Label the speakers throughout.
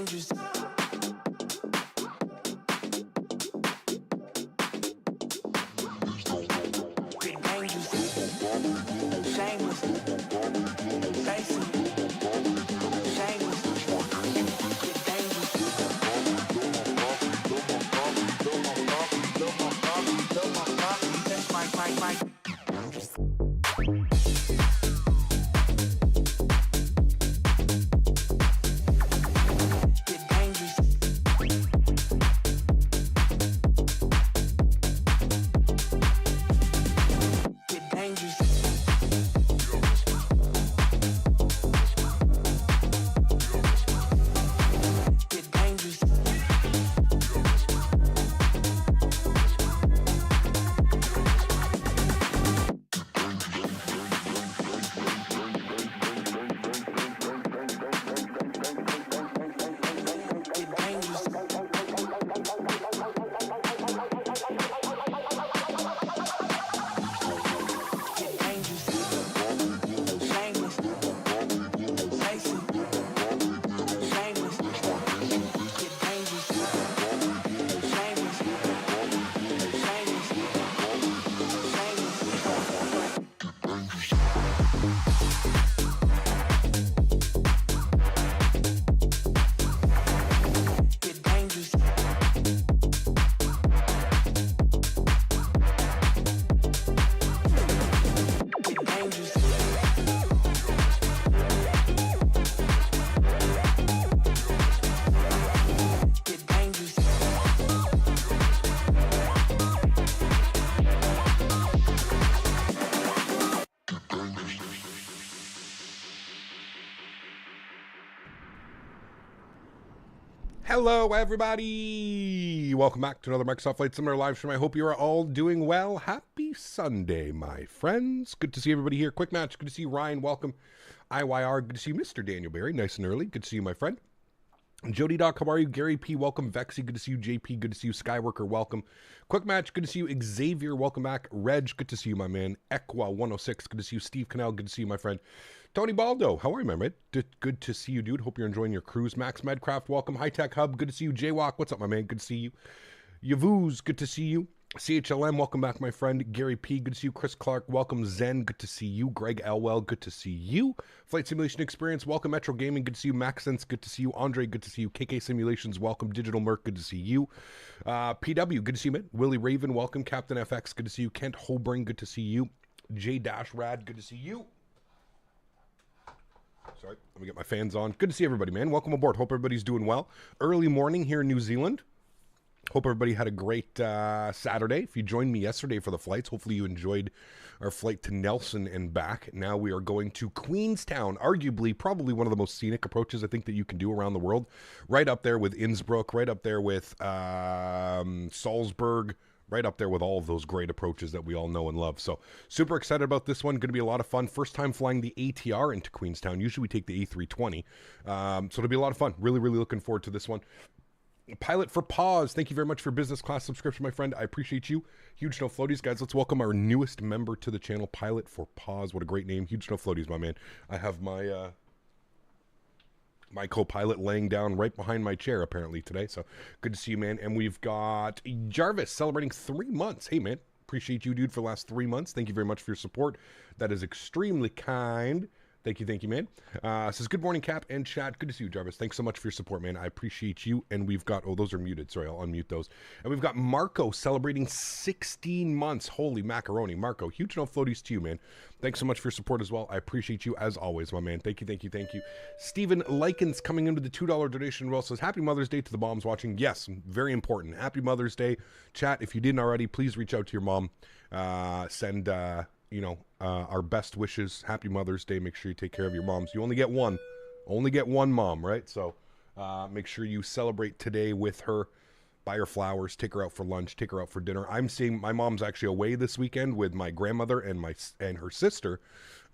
Speaker 1: dangerous. Get dangerous. Shameless. Facing. Shameless. Get dangerous. That's my.
Speaker 2: Hello, everybody. Welcome back to another Microsoft Flight Simulator live stream. I hope you are all doing well. Happy Sunday, my friends. Good to see everybody here. Quick match. Good to see you, Ryan. Welcome. IYR. Good to see you, Mr. Daniel Barry. Nice and early. Good to see you, my friend. Jody Doc, how are you? Gary P, welcome. Vexy, good to see you. JP, good to see you. Skyworker, welcome. Quick match, good to see you. Xavier, welcome back. Reg, good to see you, my man. Equa 106, good to see you. Steve Cannell, good to see you, my friend. Tony Baldo, how are you, my man? Good to see you, dude. Hope you're enjoying your cruise. Max Medcraft, welcome. High Tech Hub, good to see you. Jaywalk, what's up, my man? Good to see you. Yavuz, good to see you. CHLM, welcome back, my friend. Gary P, good to see you. Chris Clark, welcome. Zen, good to see you. Greg Elwell, good to see you. Flight Simulation Experience, welcome. Metro Gaming, good to see you. Maxence, good to see you. Andre, good to see you. KK Simulations, welcome. Digital Merc, good to see you. PW, good to see you, man. Willie Raven, welcome. Captain FX, good to see you. Kent Holbring, good to see you. J-Rad, good to see you. Sorry, let me get my fans on. Good to see everybody, man. Welcome aboard. Hope everybody's doing well. Early morning here in New Zealand. Hope everybody had a great Saturday. If you joined me yesterday for the flights, hopefully you enjoyed our flight to Nelson and back. Now we are going to Queenstown, arguably probably one of the most scenic approaches I think that you can do around the world. Right up there with Innsbruck, right up there with Salzburg, right up there with all of those great approaches that we all know and love. So super excited about this one. Going to be a lot of fun. First time flying the ATR into Queenstown. Usually we take the A320. So it'll be a lot of fun. Really, really looking forward to this one. Pilot for Pause, thank you very much for business class subscription, my friend. I appreciate you. Huge Snow Floaties, guys. Let's welcome our newest member to the channel, Pilot for Pause. What a great name. Huge Snow Floaties, my man. I have my my co-pilot laying down right behind my chair apparently today. So good to see you, man. And we've got Jarvis celebrating 3 months. Hey, man. Appreciate you, dude, for the last 3 months. Thank you very much for your support. That is extremely kind. Thank you, man. Says, good morning, Cap and chat. Good to see you, Jarvis. Thanks so much for your support, man. I appreciate you. And we've got, oh, those are muted. Sorry, I'll unmute those. And we've got Marco celebrating 16 months. Holy macaroni. Marco, huge no floaties to you, man. Thanks so much for your support as well. I appreciate you as always, my man. Thank you. Stephen Likens coming into the $2 donation well says, happy Mother's Day to the moms watching. Yes, very important. Happy Mother's Day. Chat, if you didn't already, please reach out to your mom. Send, our best wishes. Happy Mother's Day. Make sure you take care of your moms. You only get one. Only get one mom, right? So make sure you celebrate today with her. Buy her flowers. Take her out for lunch. Take her out for dinner. I'm seeing my mom's actually away this weekend with my grandmother and her sister.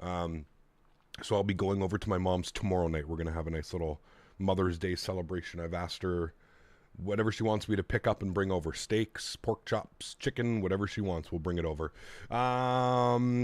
Speaker 2: So I'll be going over to my mom's tomorrow night. We're going to have a nice little Mother's Day celebration. I've asked her whatever she wants me to pick up and bring over. Steaks, pork chops, chicken, whatever she wants, we'll bring it over.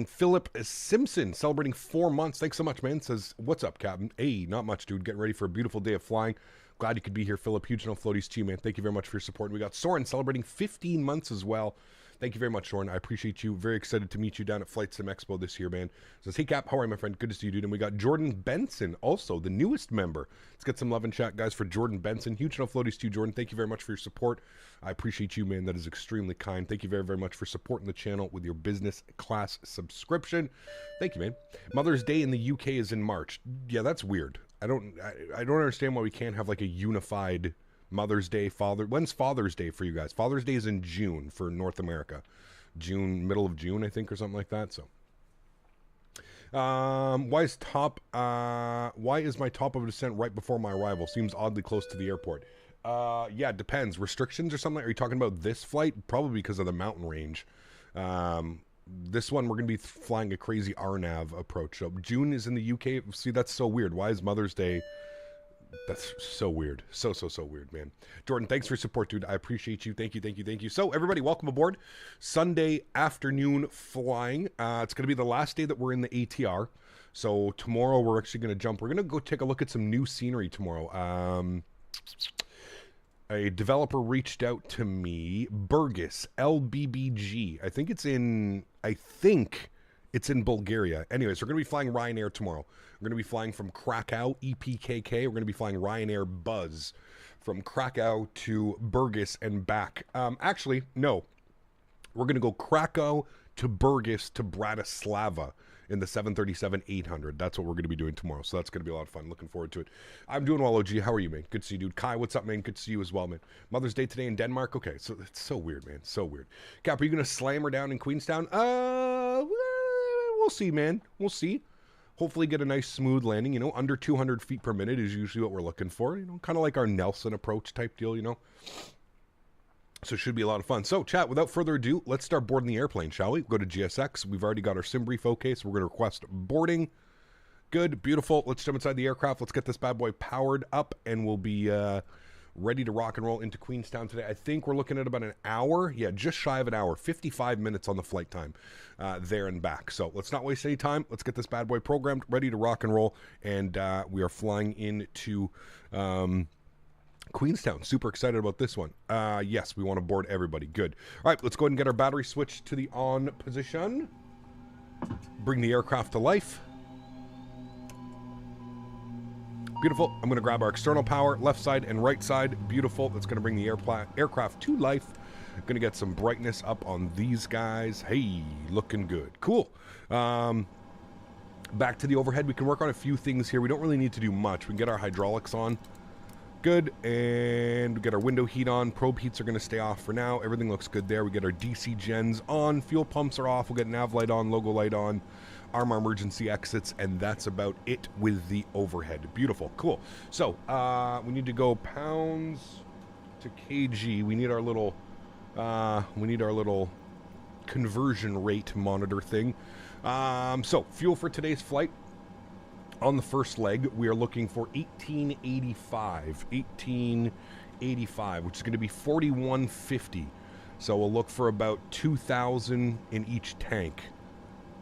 Speaker 2: Philip Simpson celebrating 4 months. Thanks so much, man. Says, what's up, Captain? Hey, not much, dude. Getting ready for a beautiful day of flying. Glad you could be here, Philip. Huge no floaties to you, man. Thank you very much for your support. We got Soren celebrating 15 months as well. Thank you very much, Soren. I appreciate you. Very excited to meet you down at Flight Sim Expo this year, man. So, hey, Cap, how are you, my friend? Good to see you, dude. And we got Jordan Benson, also the newest member. Let's get some love and chat, guys, for Jordan Benson. Huge no floaties to you, Jordan. Thank you very much for your support. I appreciate you, man. That is extremely kind. Thank you very, very much for supporting the channel with your business class subscription. Thank you, man. Mother's Day in the UK is in March. Yeah, that's weird. I don't understand why we can't have like a unified Mother's Day, When's Father's Day for you guys? Father's Day is in June for North America. Middle of June, I think, or something like that. So, why is my top of a descent right before my arrival? Seems oddly close to the airport. Yeah, it depends. Restrictions or something? Are you talking about this flight? Probably because of the mountain range. This one, we're going to be flying a crazy RNAV approach. So June is in the UK. See, that's so weird. Why is Mother's Day? That's so weird. So weird, man. Jordan, thanks for your support, dude. I appreciate you. Thank you. So, everybody, welcome aboard. Sunday afternoon flying. It's going to be the last day that we're in the ATR. So, tomorrow we're actually going to jump. We're going to go take a look at some new scenery tomorrow. A developer reached out to me. Burgas, LBBG. I think it's in Bulgaria. Anyways, we're going to be flying Ryanair tomorrow. We're going to be flying from Krakow, EPKK. We're going to be flying Ryanair Buzz from Krakow to Burgas and back. Actually, no. We're going to go Krakow to Burgas to Bratislava in the 737-800. That's what we're going to be doing tomorrow. So that's going to be a lot of fun. Looking forward to it. I'm doing well, OG. How are you, man? Good to see you, dude. Kai, what's up, man? Good to see you as well, man. Mother's Day today in Denmark. Okay, so it's so weird, man. So weird. Cap, are you going to slam her down in Queenstown? We'll see, man. We'll see. Hopefully get a nice smooth landing, under 200 feet per minute is usually what we're looking for, kind of like our Nelson approach type deal, So it should be a lot of fun. So, chat, without further ado, let's start boarding the airplane, shall we? Go to GSX. We've already got our sim brief okay, so we're going to request boarding. Good, beautiful. Let's jump inside the aircraft. Let's get this bad boy powered up, and we'll be ready to rock and roll into Queenstown today. I think we're looking at about an hour. Yeah, just shy of an hour. 55 minutes on the flight time there and back. So let's not waste any time. Let's get this bad boy programmed, ready to rock and roll. And we are flying into Queenstown. Super excited about this one. Yes, we want to board everybody. Good. All right, let's go ahead and get our battery switched to the on position. Bring the aircraft to life. Beautiful. I'm going to grab our external power, left side and right side. Beautiful. That's going to bring the aircraft to life. Going to get some brightness up on these guys. Hey, looking good. Cool. Back to the overhead. We can work on a few things here. We don't really need to do much. We can get our hydraulics on. Good. And we get our window heat on. Probe heats are going to stay off for now. Everything looks good there. We get our DC gens on. Fuel pumps are off. We'll get nav light on, logo light on. Arm emergency exits, and that's about it with the overhead. Beautiful. Cool. So we need to go pounds to kg. We need our little conversion rate monitor thing. So fuel for today's flight on the first leg, we are looking for 1885, which is going to be 4150. So we'll look for about 2,000 in each tank.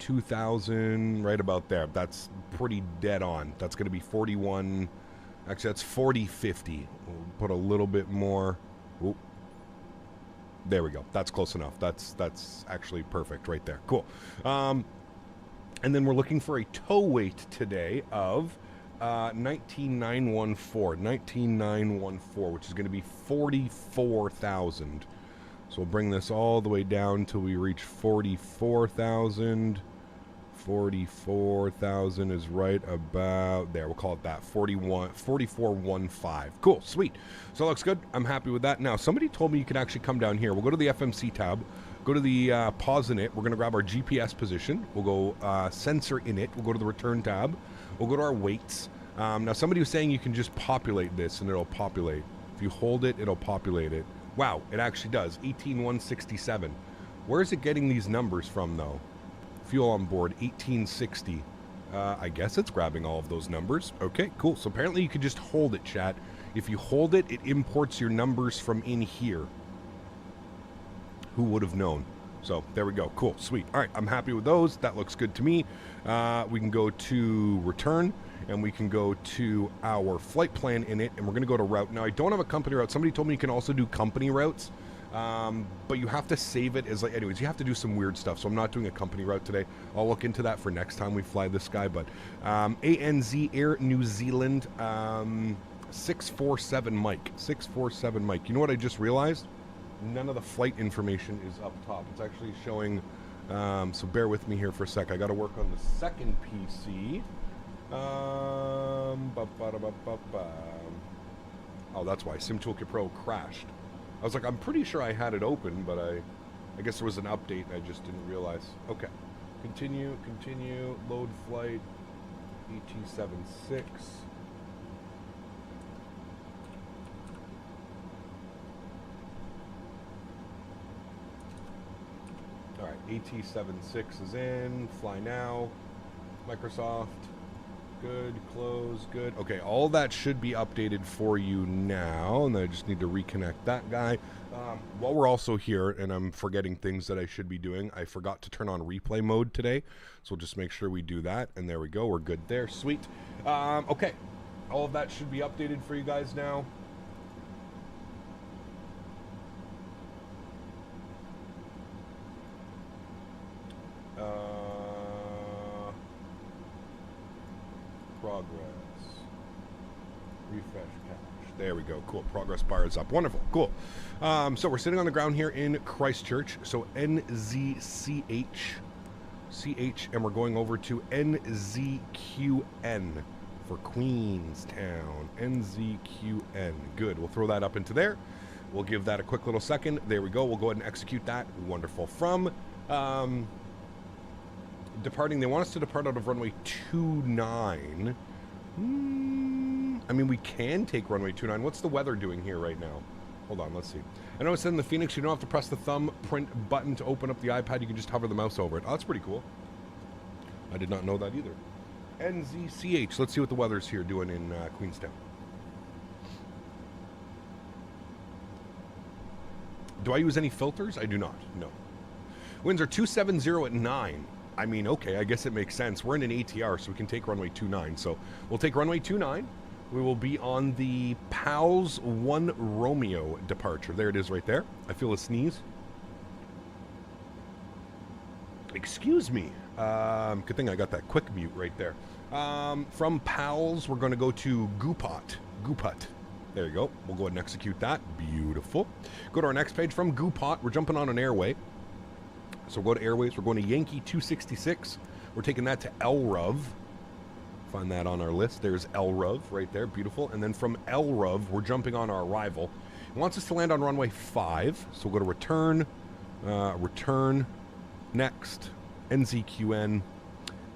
Speaker 2: 2,000 right about there. That's pretty dead on. That's going to be 41. Actually, that's 4050. We'll put a little bit more. Oop. There we go. That's close enough. That's actually perfect right there. Cool. And then we're looking for a tow weight today of 19,914, which is going to be 44,000. So we'll bring this all the way down until we reach 44,000. 44,000 is right about there. We'll call it that. 4415. Cool. Sweet. So it looks good. I'm happy with that. Now, somebody told me you could actually come down here. We'll go to the FMC tab. Go to the pause in it. We're going to grab our GPS position. We'll go sensor in it. We'll go to the return tab. We'll go to our weights. Now, somebody was saying you can just populate this and it'll populate. If you hold it, it'll populate it. Wow, it actually does. 18,167. Where is it getting these numbers from, though? Fuel on board, 1860. I guess it's grabbing all of those numbers. Okay, cool. So apparently you could just hold it, chat. If you hold it, it imports your numbers from in here. Who would have known? So there we go. Cool, sweet. All right, I'm happy with those. That looks good to me. We can go to return. and we can go to our flight plan in it, and we're going to go to route. Now, I don't have a company route. Somebody told me you can also do company routes, but you have to save it as, like, anyways, you have to do some weird stuff, so I'm not doing a company route today. I'll look into that for next time we fly this guy, but ANZ Air New Zealand, 647 Mike. 647 Mike. You know what I just realized? None of the flight information is up top. It's actually showing, so bear with me here for a sec. I got to work on the second PC. Oh, that's why Sim Toolkit Pro crashed. I was like, I'm pretty sure I had it open, but I guess there was an update and I just didn't realize. Okay. Continue, load flight, AT76. All right, AT76 is in, fly now, Microsoft, good, close, good. Okay, all that should be updated for you now, and I just need to reconnect that guy. While we're also here, and I'm forgetting things that I should be doing, I forgot to turn on replay mode today, so we'll just make sure we do that, and there we go, we're good there, sweet. Okay, all of that should be updated for you guys now. Progress. Refresh cache. There we go. Cool. Progress bar is up. Wonderful. Cool. So we're sitting on the ground here in Christchurch. So NZCH. And we're going over to NZQN for Queenstown. NZQN. Good. We'll throw that up into there. We'll give that a quick little second. There we go. We'll go ahead and execute that. Wonderful. From departing, they want us to depart out of runway 29. I mean, we can take runway 29. What's the weather doing here right now? Hold on, let's see. I know it said in the Phoenix you don't have to press the thumbprint button to open up the iPad. You can just hover the mouse over it. Oh, that's pretty cool. I did not know that either. NZCH. Let's see what the weather's here doing in Queenstown. Do I use any filters? I do not. No. Winds are 270 at 9. I mean, okay, I guess it makes sense. We're in an ATR, so we can take runway 29. So we'll take runway 29. We will be on the PALS 1 Romeo departure. There it is right there. I feel a sneeze. Excuse me. Good thing I got that quick mute right there. From PALS, we're going to go to Goopot. There you go. We'll go ahead and execute that. Beautiful. Go to our next page. From Goopot, we're jumping on an airway. So we'll go to Airways. We're going to Yankee 266. We're taking that to LRUV. Find that on our list. There's LRUV right there. Beautiful. And then from LRUV, we're jumping on our arrival. It wants us to land on runway 5. So we'll go to return. Return. Next. NZQN.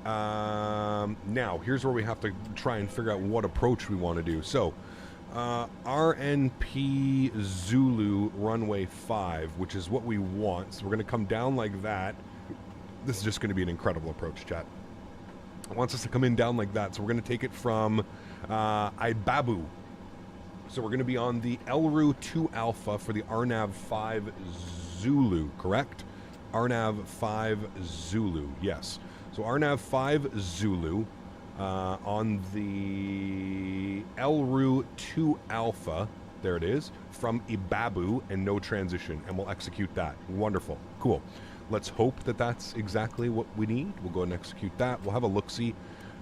Speaker 2: Now, here's where we have to try and figure out what approach we want to do. So, RNP Zulu runway 5, which is what we want. So we're going to come down like that. This is just going to be an incredible approach, chat. It wants us to come in down like that. So we're going to take it from Ibabu. So we're going to be on the Elru 2 Alpha for the RNAV 5 Zulu, correct? RNAV 5 Zulu, yes. So RNAV 5 Zulu. On the Elru 2 Alpha, there it is, from Ibabu, and no transition, and we'll execute that. Wonderful. Cool. Let's hope that that's exactly what we need. We'll go and execute that. We'll have a look-see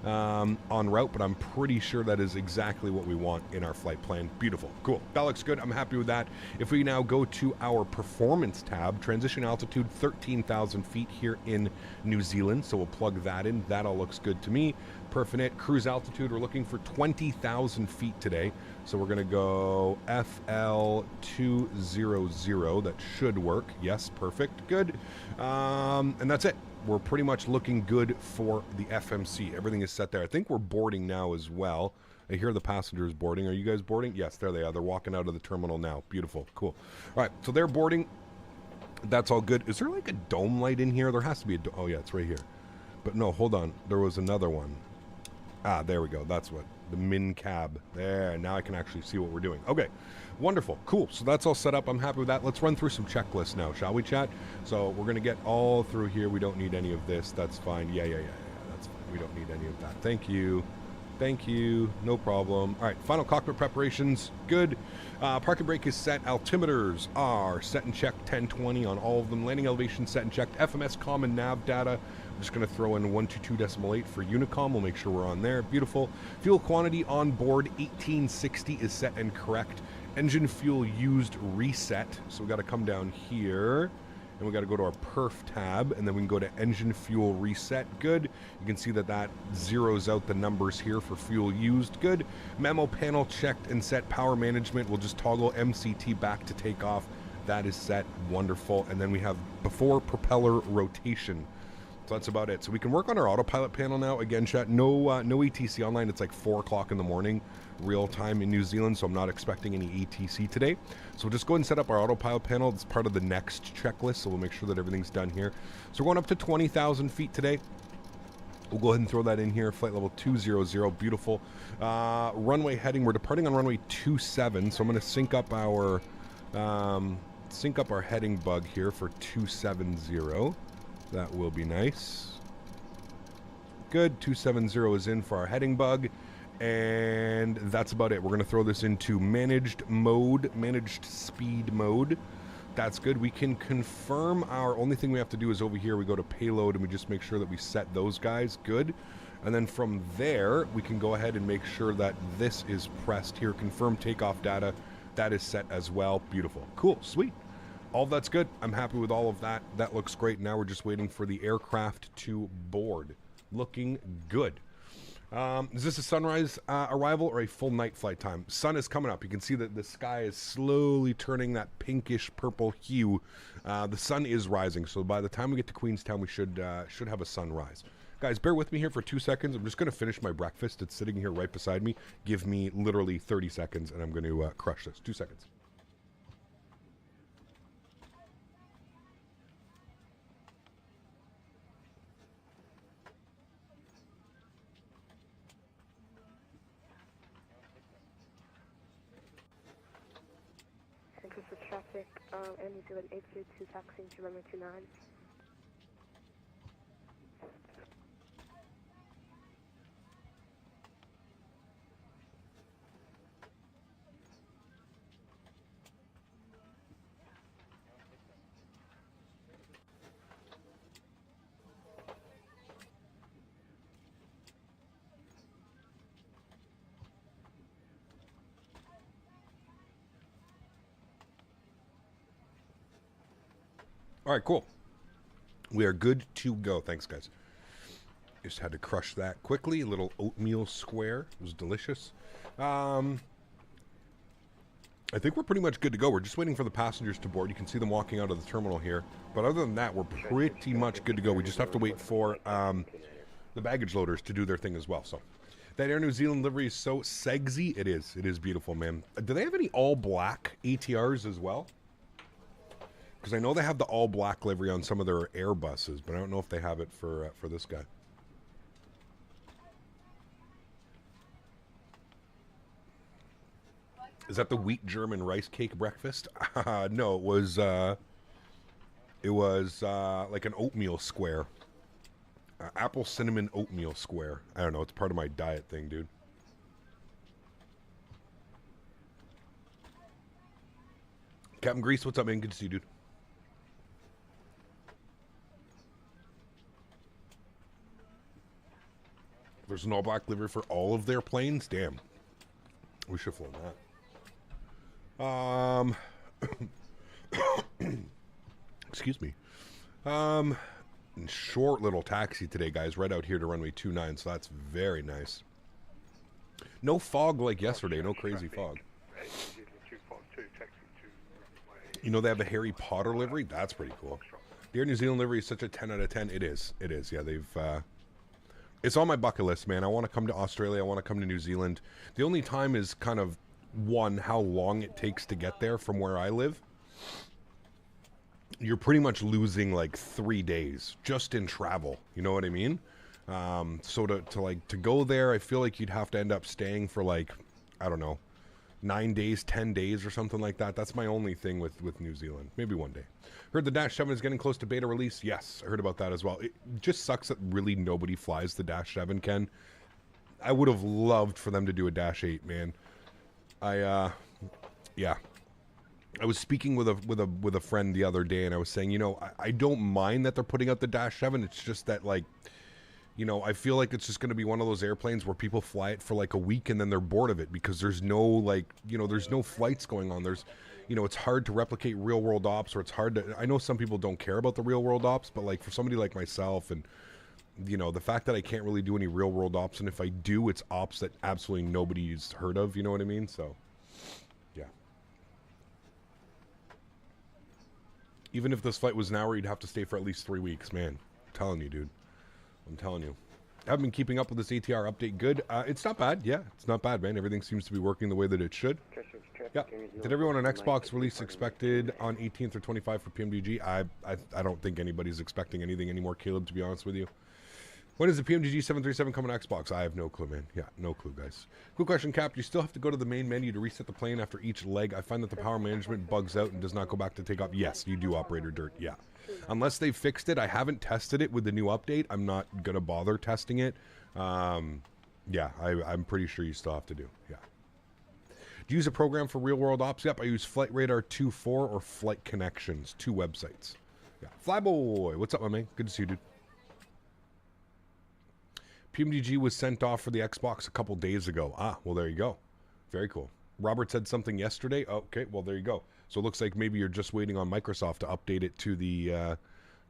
Speaker 2: on route, but I'm pretty sure that is exactly what we want in our flight plan. Beautiful. Cool. That looks good. I'm happy with that. If we now go to our performance tab, transition altitude 13,000 feet here in New Zealand, so we'll plug that in. That all looks good to me. Perfinite cruise altitude, we're looking for 20,000 feet today, so we're going to go FL200. That should work. Yes, perfect. Good. And that's it. We're pretty much looking good for the FMC. Everything is set there. I think we're boarding now as well. I hear the passengers boarding. Are you guys boarding? Yes, there they are. They're walking out of the terminal now. Beautiful. Cool. All right, so they're boarding. That's all good. Is there like a dome light in here? There has to be a oh, yeah, it's right here. But no, hold on. There was another one. Ah, there we go. That's what. The min cab. There. Now I can actually see what we're doing. Okay. Wonderful. Cool. So that's all set up. I'm happy with that. Let's run through some checklists now, shall we, chat? So we're going to get all through here. We don't need any of this. That's fine. Yeah. That's fine. We don't need any of that. Thank you. Thank you. No problem. All right, final cockpit preparations. Good. Parking brake is set. Altimeters are set and checked. 1020 on all of them. Landing elevation set and checked. FMS comm and nav data. I'm just going to throw in 122.8 for Unicom. We'll make sure we're on there. Beautiful. Fuel quantity on board 1860 is set and correct. Engine fuel used reset. So we got to come down here. And we got to go to our perf tab, and then we can go to engine fuel reset. Good. You can see that that zeroes out the numbers here for fuel used. Good. Memo panel checked and set. Power management. We'll just toggle MCT back to takeoff. That is set. Wonderful. And then we have before propeller rotation. So that's about it. So we can work on our autopilot panel now. Again, chat, no ETC online. It's like 4 o'clock in the morning, real time in New Zealand, so I'm not expecting any ETC today. So we'll just go ahead and set up our autopilot panel. It's part of the next checklist, so we'll make sure that everything's done here. So we're going up to 20,000 feet today. We'll go ahead and throw that in here. Flight level 200, beautiful. Runway heading, we're departing on runway 27, so I'm going to sync up our heading bug here for 270. That will be nice. Good. 270 is in for our heading bug. And that's about it. We're going to throw this into managed mode, managed speed mode. That's good. We can confirm our only thing we have to do is over here. We go to payload and we just make sure that we set those guys. Good. And then from there, we can go ahead and make sure that this is pressed here. Confirm takeoff data. That is set as well. Beautiful. Cool. Sweet. All that's good. I'm happy with all of that. That looks great. Now we're just waiting for the aircraft to board. Looking good. Is this a sunrise arrival or a full night flight time? Sun is coming up. You can see that the sky is slowly turning that pinkish purple hue. The sun is rising, so by the time we get to Queenstown, we should have a sunrise. Guys, bear with me here for 2 seconds. I'm just going to finish my breakfast. It's sitting here right beside me. Give me literally 30 seconds, and I'm going to crush this. 2 seconds.
Speaker 3: For traffic, Air New Zealand 802 taxiing to runway 29.
Speaker 2: All right, cool. We are good to go. Thanks, guys. Just had to crush that quickly. A little oatmeal square. It was delicious. I think we're pretty much good to go. We're just waiting for the passengers to board. You can see them walking out of the terminal here. But other than that, we're pretty much good to go. We just have to wait for the baggage loaders to do their thing as well. So that Air New Zealand livery is so sexy. It is. It is beautiful, man. Do they have any all-black ATRs as well? Because I know they have the all-black livery on some of their Airbuses, but I don't know if they have it for this guy. Is that the wheat German rice cake breakfast? No, it was like an oatmeal square. Apple cinnamon oatmeal square. I don't know. It's part of my diet thing, dude. Captain Grease, what's up, man? Good to see you, dude. There's an all-black livery for all of their planes? Damn. We should have flown that. Excuse me. Short little taxi today, guys, right out here to runway 29, so that's very nice. No fog like yesterday, no crazy fog. You know they have a Harry Potter livery? That's pretty cool. The Air New Zealand livery is such a 10 out of 10. It is. It is. Yeah, they've... it's on my bucket list, man. I want to come to Australia. I want to come to New Zealand. The only time is kind of, one, how long it takes to get there from where I live. You're pretty much losing like 3 days just in travel. You know what I mean? So to go there, I feel like you'd have to end up staying for like, I don't know, 9 days, 10 days or something like that. That's my only thing with New Zealand. Maybe one day. Heard the Dash 7 is getting close to beta release. Yes, I heard about that as well. It just sucks that really nobody flies the Dash 7, Ken. I would have loved for them to do a Dash 8, man. Yeah. I was speaking with a friend the other day, and I was saying, you know, I don't mind that they're putting out the Dash 7. It's just that, like, you know, I feel like it's just going to be one of those airplanes where people fly it for like a week and then they're bored of it because there's no, like, you know, there's no flights going on. There's, you know, it's hard to replicate real world ops, or it's hard to, I know some people don't care about the real world ops, but like for somebody like myself, and, you know, the fact that I can't really do any real world ops, and if I do, it's ops that absolutely nobody's heard of, you know what I mean? So, yeah. Even if this flight was an hour, you'd have to stay for at least 3 weeks, man. I'm telling you, dude. I'm telling you. I haven't been keeping up with this ATR update. Good. It's not bad. Yeah, it's not bad, man. Everything seems to be working the way that it should. Yeah. Did everyone on Xbox release expected on 18th or 25 for PMDG? I don't think anybody's expecting anything anymore, Caleb, to be honest with you. When is the PMDG 737 coming to Xbox? I have no clue, man. Yeah, no clue, guys. Quick question, Cap. Do you still have to go to the main menu to reset the plane after each leg? I find that the power management bugs out and does not go back to takeoff. Yes, you do, Operator Dirt. Yeah. Unless they've fixed it. I haven't tested it with the new update. I'm not going to bother testing it. Yeah, I'm pretty sure you still have to do. Yeah. Do you use a program for real-world ops? Yep, I use Flight Radar 2.4 or Flight Connections. 2 websites. Yeah. Flyboy, what's up, my man? Good to see you, dude. PMDG was sent off for the Xbox a couple days ago. Ah, well, there you go. Very cool. Robert said something yesterday. Oh, okay, well, there you go. So it looks like maybe you're just waiting on Microsoft to update it to the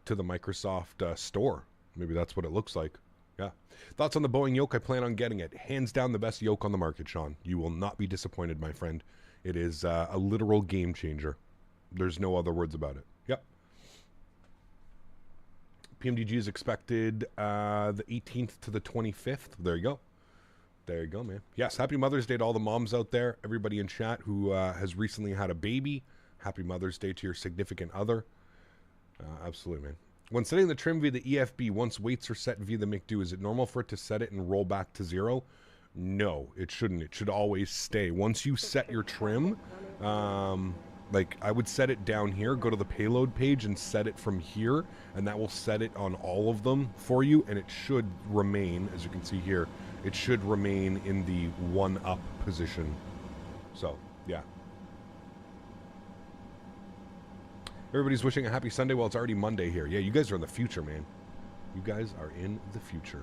Speaker 2: Microsoft store. Maybe that's what it looks like. Yeah. Thoughts on the Boeing yoke? I plan on getting it. Hands down the best yoke on the market, Sean. You will not be disappointed, my friend. It is a literal game changer. There's no other words about it. Yep. PMDG is expected the 18th to the 25th. There you go. There you go, man. Yes, happy Mother's Day to all the moms out there. Everybody in chat who has recently had a baby. Happy Mother's Day to your significant other. Absolutely, man. When setting the trim via the EFB, once weights are set via the McDo, is it normal for it to set it and roll back to 0? No, it shouldn't. It should always stay. Once you set your trim, like I would set it down here, go to the payload page and set it from here, and that will set it on all of them for you, and it should remain, as you can see here, it should remain in the 1-up position. So, yeah. Everybody's wishing a happy Sunday. Well, it's already Monday here. Yeah, you guys are in the future, man. You guys are in the future.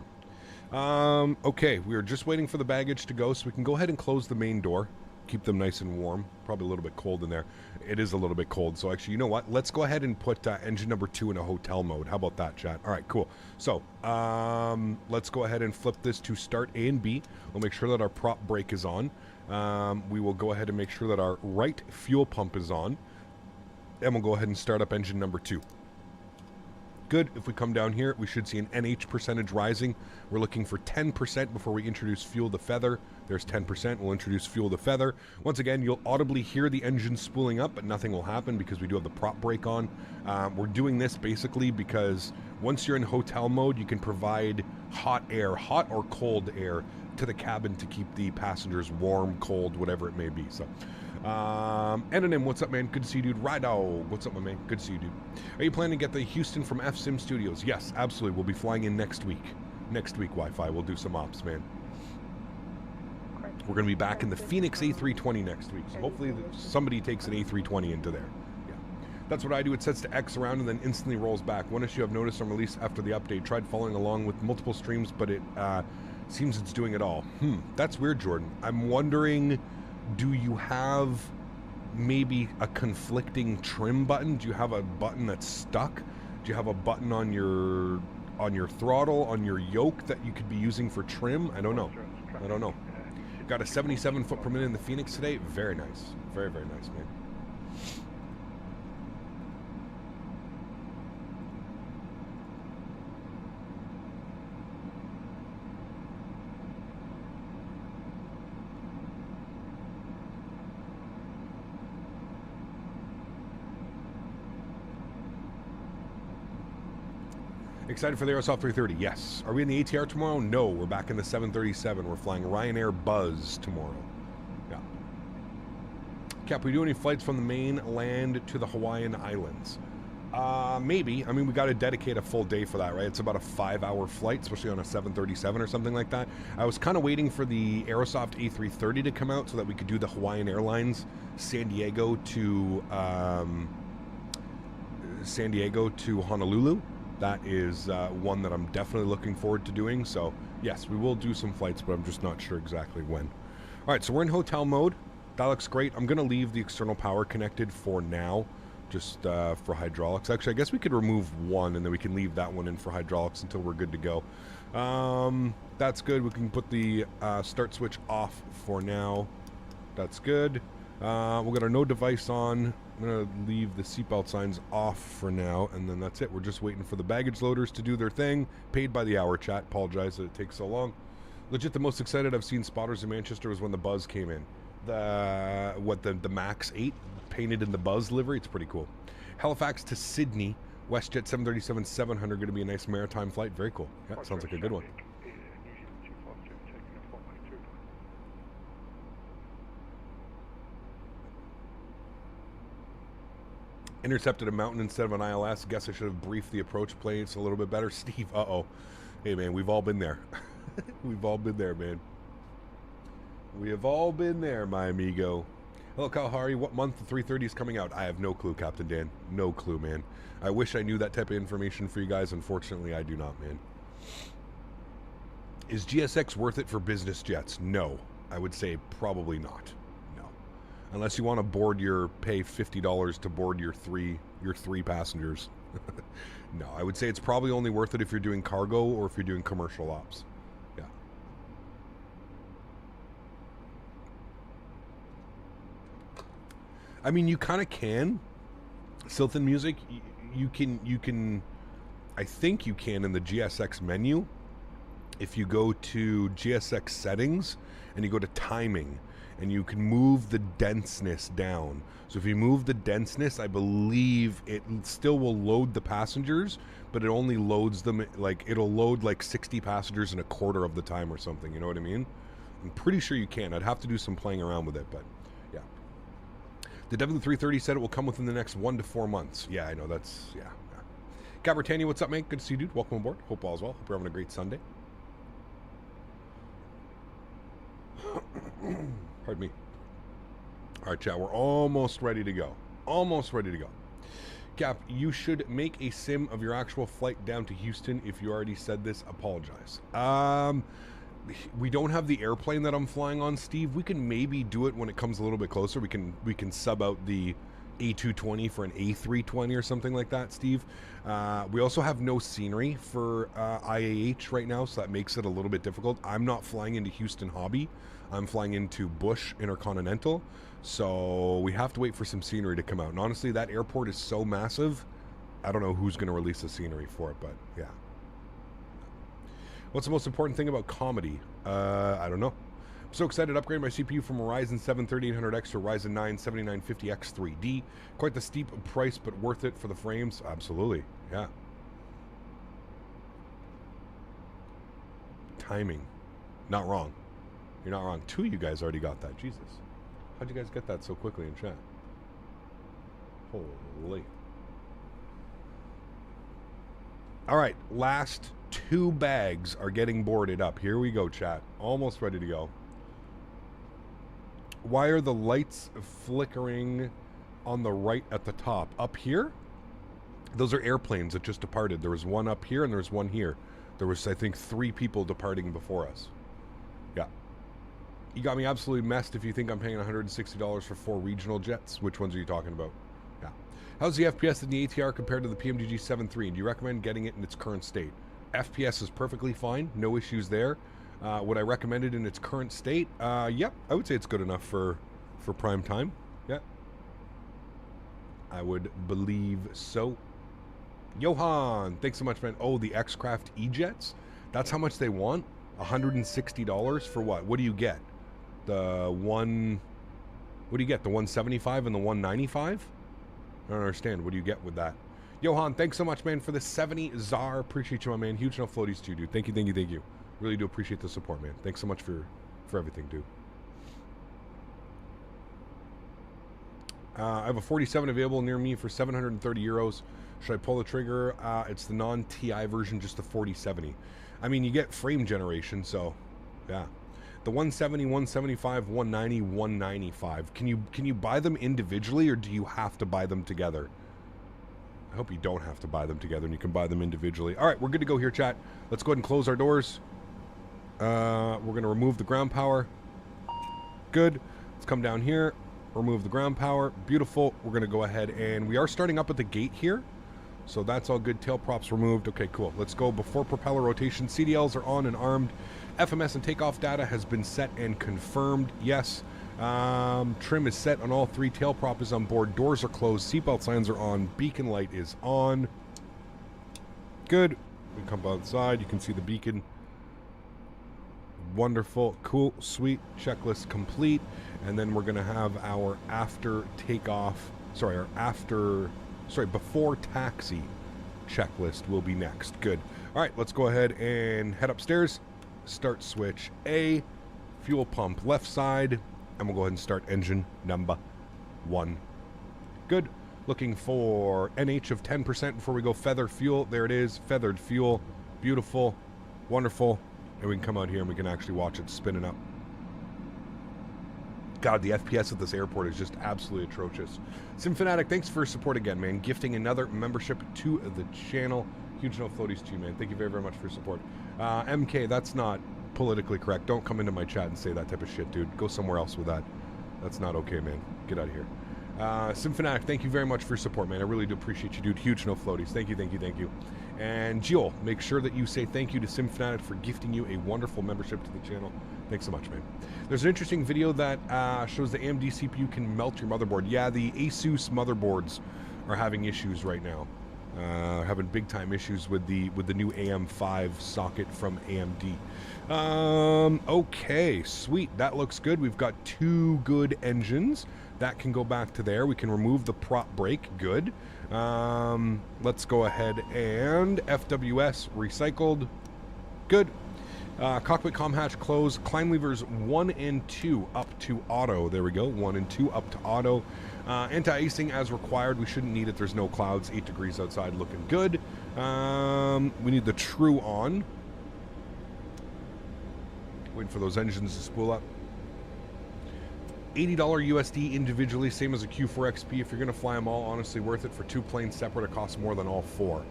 Speaker 2: Okay, we are just waiting for the baggage to go, so we can go ahead and close the main door. Keep them nice and warm. Probably a little bit cold in there. It is a little bit cold. So actually, you know what? Let's go ahead and put engine number 2 in a hotel mode. How about that, chat? All right, cool. So let's go ahead and flip this to start A and B. We'll make sure that our prop brake is on. We will go ahead and make sure that our right fuel pump is on. And we'll go ahead and start up engine number 2. Good. If we come down here, we should see an NH percentage rising. We're looking for 10% before we introduce fuel to feather. There's 10%. We'll introduce fuel to feather. Once again, you'll audibly hear the engine spooling up, but nothing will happen because we do have the prop brake on. We're doing this basically because once you're in hotel mode, you can provide hot air, hot or cold air, to the cabin to keep the passengers warm, cold, whatever it may be. So, Anonym, what's up, man? Good to see you, dude. Rido, what's up, my man? Good to see you, dude. Are you planning to get the Houston from FSIM Studios? Yes, absolutely. We'll be flying in next week. Next week, Wi-Fi. We'll do some ops, man. We're going to be back in the Phoenix A320 next week. So hopefully somebody takes an A320 into there. Yeah. That's what I do. It sets to X around and then instantly rolls back. One issue I've noticed on release after the update. Tried following along with multiple streams, but it seems it's doing it all. That's weird, Jordan. I'm wondering, do you have maybe a conflicting trim button? Do you have a button that's stuck? Do you have a button on your throttle, on your yoke that you could be using for trim? I don't know. I don't know. Got a 77 foot per minute in the Phoenix today. Very nice. Very, very nice, man. Excited for the Aerosoft 330? Yes. Are we in the ATR tomorrow? No. We're back in the 737. We're flying Ryanair Buzz tomorrow. Yeah. Cap, we do any flights from the mainland to the Hawaiian Islands? Maybe. I mean, we got to dedicate a full day for that, right? It's about a 5-hour flight, especially on a 737 or something like that. I was kind of waiting for the Aerosoft A330 to come out so that we could do the Hawaiian Airlines San Diego to Honolulu. That is one that I'm definitely looking forward to doing. So, yes, we will do some flights, but I'm just not sure exactly when. All right, so we're in hotel mode. That looks great. I'm going to leave the external power connected for now, just for hydraulics. Actually, I guess we could remove one, and then we can leave that one in for hydraulics until we're good to go. That's good. We can put the start switch off for now. That's good. We'll get our no device on. I'm going to leave the seatbelt signs off for now, and then that's it. We're just waiting for the baggage loaders to do their thing. Paid by the hour, chat. Apologize that it takes so long. Legit, the most excited I've seen spotters in Manchester was when the Buzz came in. The Max 8 painted in the Buzz livery. It's pretty cool. Halifax to Sydney, WestJet 737-700, going to be a nice maritime flight. Very cool. Yeah, sounds like a good one. Intercepted a mountain instead of an ILS. Guess I should have briefed the approach planes a little bit better. Steve, uh-oh. Hey, man, we've all been there. We've all been there, man. We have all been there, my amigo. Hello, Kalahari. What month the 330 is coming out? I have no clue, Captain Dan. No clue, man. I wish I knew that type of information for you guys. Unfortunately, I do not, man. Is GSX worth it for business jets? No. I would say probably not. No. Unless you want to pay $50 to board your three passengers. No, I would say it's probably only worth it if you're doing cargo or if you're doing commercial ops. Yeah. I mean, you kind of can. Sylthan Music, you can, I think you can in the GSX menu. If you go to GSX settings and you go to timing, and you can move the denseness down. So if you move the denseness, I believe it still will load the passengers, but it only loads them, like, it'll load like 60 passengers in a quarter of the time or something, you know what I mean? I'm pretty sure you can. I'd have to do some playing around with it, but yeah. The W330 said it will come within the next 1 to 4 months. Yeah, I know, that's, yeah. Britannia, what's up, mate? Good to see you, dude. Welcome aboard. Hope all's well. Hope you're having a great Sunday. Pardon me. All right, chat, we're almost ready to go. Almost ready to go. Cap, you should make a sim of your actual flight down to Houston. If you already said this, apologize. We don't have the airplane that I'm flying on, Steve. We can maybe do it when it comes a little bit closer. We can sub out the A220 for an A320 or something like that, Steve. We also have no scenery for IAH right now, so that makes it a little bit difficult. I'm not flying into Houston Hobby. I'm flying into Bush Intercontinental, so we have to wait for some scenery to come out. And honestly, that airport is so massive, I don't know who's going to release the scenery for it, but yeah. What's the most important thing about comedy? I don't know. I'm so excited to upgrade my CPU from a Ryzen 7 3800X to a Ryzen 9 7950X 3D. Quite the steep price, but worth it for the frames. Absolutely, yeah. Timing, not wrong. You're not wrong. 2 of you guys already got that. Jesus, how'd you guys get that so quickly in chat? Holy. All right, last 2 bags are getting boarded up. Here we go, chat. Almost ready to go. Why are the lights flickering on the right at the top? Up here? Those are airplanes that just departed. There was one up here and there's one here. There was, I think, 3 people departing before us. Yeah. You got me absolutely messed if you think I'm paying $160 for 4 regional jets. Which ones are you talking about? Yeah. How's the FPS in the ATR compared to the PMDG 7.3? And do you recommend getting it in its current state? FPS is perfectly fine. No issues there. Would I recommend it in its current state? Yep. I would say it's good enough for prime time. Yeah. I would believe so. Johan, thanks so much, man. Oh, the X-Craft E-Jets? That's how much they want? $160 for what? What do you get? The 175 and the 195? I don't understand. What do you get with that? Johan, thanks so much, man, for the 70 Czar. Appreciate you, my man. Huge enough floaties to you, dude. Thank you, thank you, thank you. Really do appreciate the support, man. Thanks so much for everything, dude. I have a 47 available near me for 730 euros. Should I pull the trigger? It's the non-TI version, just the 4070. I mean, you get frame generation, so yeah. The 170, 175, 190, 195. Can you buy them individually, or do you have to buy them together? I hope you don't have to buy them together and you can buy them individually. All right, we're good to go here, chat. Let's go ahead and close our doors. We're going to remove the ground power. Good. Let's come down here, remove the ground power. Beautiful. We're going to go ahead and we are starting up at the gate here. So that's all good. Tail props removed. Okay, cool. Let's go. Before propeller rotation, CDLs are on and armed. FMS and takeoff data has been set and confirmed. Yes. Trim is set on all three. Tail prop is on board. Doors are closed. Seatbelt signs are on. Beacon light is on. Good. We come outside. You can see the beacon. Wonderful. Cool. Sweet. Checklist complete. And then we're going to have our after takeoff. Sorry, our before taxi checklist will be next. Good. All right, let's go ahead and head upstairs. Start switch A. Fuel pump left side. And we'll go ahead and start engine number 1. Good. Looking for NH of 10% before we go feather fuel. There it is. Feathered fuel. Beautiful. Wonderful. And we can come out here and we can actually watch it spinning up. God, the FPS at this airport is just absolutely atrocious. SimFanatic, thanks for your support again, man. Gifting another membership to the channel. Huge no floaties to you, man. Thank you very, very much for your support. MK, that's not politically correct. Don't come into my chat and say that type of shit, dude. Go somewhere else with that. That's not okay, man. Get out of here. SimFanatic, thank you very much for your support, man. I really do appreciate you, dude. Huge no floaties. Thank you, thank you, thank you. And Jill, make sure that you say thank you to SimFanatic for gifting you a wonderful membership to the channel. Thanks so much, man. There's an interesting video that shows the AMD CPU can melt your motherboard. Yeah, the Asus motherboards are having issues right now. Having big time issues with the new AM5 socket from AMD. Okay, sweet. That looks good. We've got 2 good engines. That can go back to there. We can remove the prop brake. Good. Let's go ahead and FWS recycled. Good. Cockpit comm hatch closed. Climb levers 1 and 2 up to auto. There we go. 1 and 2 up to auto. Anti-icing as required. We shouldn't need it. There's no clouds. 8 degrees outside. Looking good. We need the true on. Waiting for those engines to spool up. $80 USD individually, same as a Q4 XP. If you're going to fly them all, honestly worth it. For 2 planes separate, it costs more than all 4.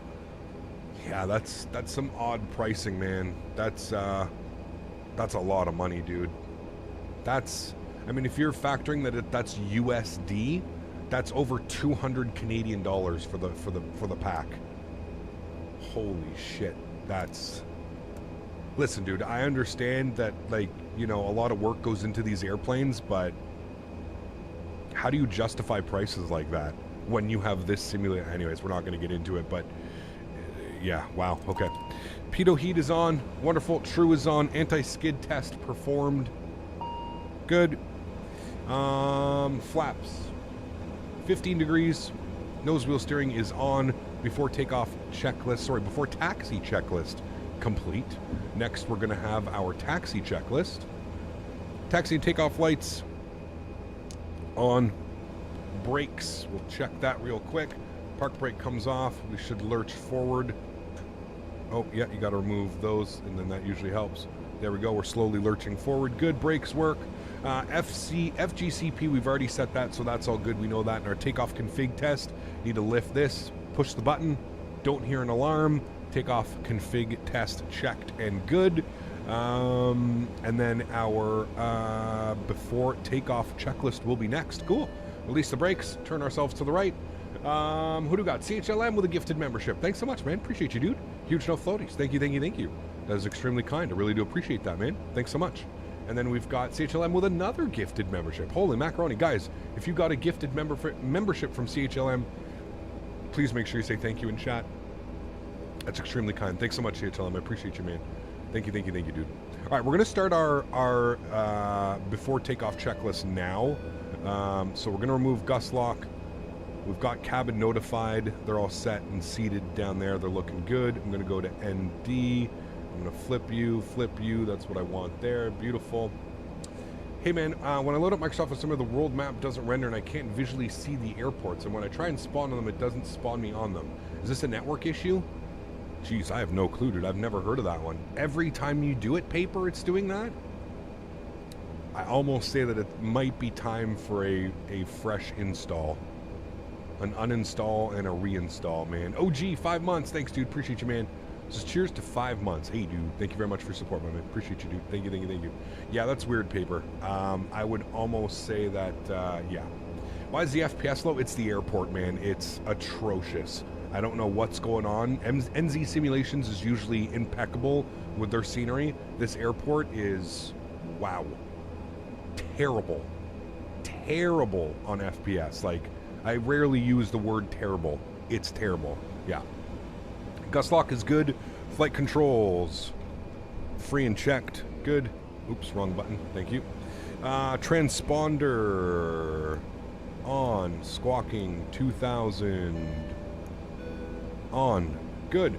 Speaker 2: Yeah, that's some odd pricing, man. That's a lot of money, dude. I mean, if you're factoring that that's USD, that's over 200 Canadian dollars for the pack. Holy shit, that's. Listen, dude, I understand that, like, you know, a lot of work goes into these airplanes, but how do you justify prices like that when you have this simulator? Anyways, we're not going to get into it, but yeah, wow, okay. Pitot heat is on. Wonderful. True is on. Anti-skid test performed. Good. Flaps. 15 degrees. Nose wheel steering is on. Before takeoff checklist. Sorry, before taxi checklist complete. Next, we're going to have our taxi checklist. Taxi and takeoff lights on. Brakes. We'll check that real quick. Park brake comes off. We should lurch forward. Oh, yeah, you got to remove those, and then that usually helps. There we go. We're slowly lurching forward. Good. Brakes work. FGCP, we've already set that, so that's all good. We know that in our takeoff config test. Need to lift this. Push the button. Don't hear an alarm. Takeoff config test checked and good. And then our before takeoff checklist will be next. Cool. Release the brakes. Turn ourselves to the right. Who do we got? CHLM with a gifted membership. Thanks so much, man. Appreciate you, dude. Huge no floaties. Thank you, thank you, thank you. That is extremely kind. I really do appreciate that, man. Thanks so much. And then we've got CHLM with another gifted membership. Holy macaroni. Guys, if you got a gifted membership from CHLM, please make sure you say thank you in chat. That's extremely kind. Thanks so much, CHLM. I appreciate you, man. Thank you, thank you, thank you, dude. All right, we're going to start our before takeoff checklist now. So we're going to remove gust lock. We've got cabin notified. They're all set and seated down there. They're looking good. I'm going to go to ND. I'm going to flip you. That's what I want there. Beautiful. Hey man, when I load up Microsoft Flight Simulator, the world map doesn't render and I can't visually see the airports. And when I try and spawn on them, it doesn't spawn me on them. Is this a network issue? Jeez, I have no clue, dude. I've never heard of that one. Every time you do it, Paper, it's doing that? I almost say that it might be time for a fresh install. An uninstall and a reinstall, man. OG, 5 months. Thanks, dude. Appreciate you, man. This is cheers to 5 months. Hey, dude. Thank you very much for your support, my man. Appreciate you, dude. Thank you, thank you, thank you. Yeah, that's weird, Paper. I would almost say that, yeah. Why is the FPS low? It's the airport, man. It's atrocious. I don't know what's going on. NZ Simulations is usually impeccable with their scenery. This airport is, wow, terrible. Terrible on FPS. Like, I rarely use the word terrible. It's terrible. Yeah. Gust lock is good. Flight controls, free and checked. Good. Oops, wrong button. Thank you. Transponder on. Squawking 2000. On. Good.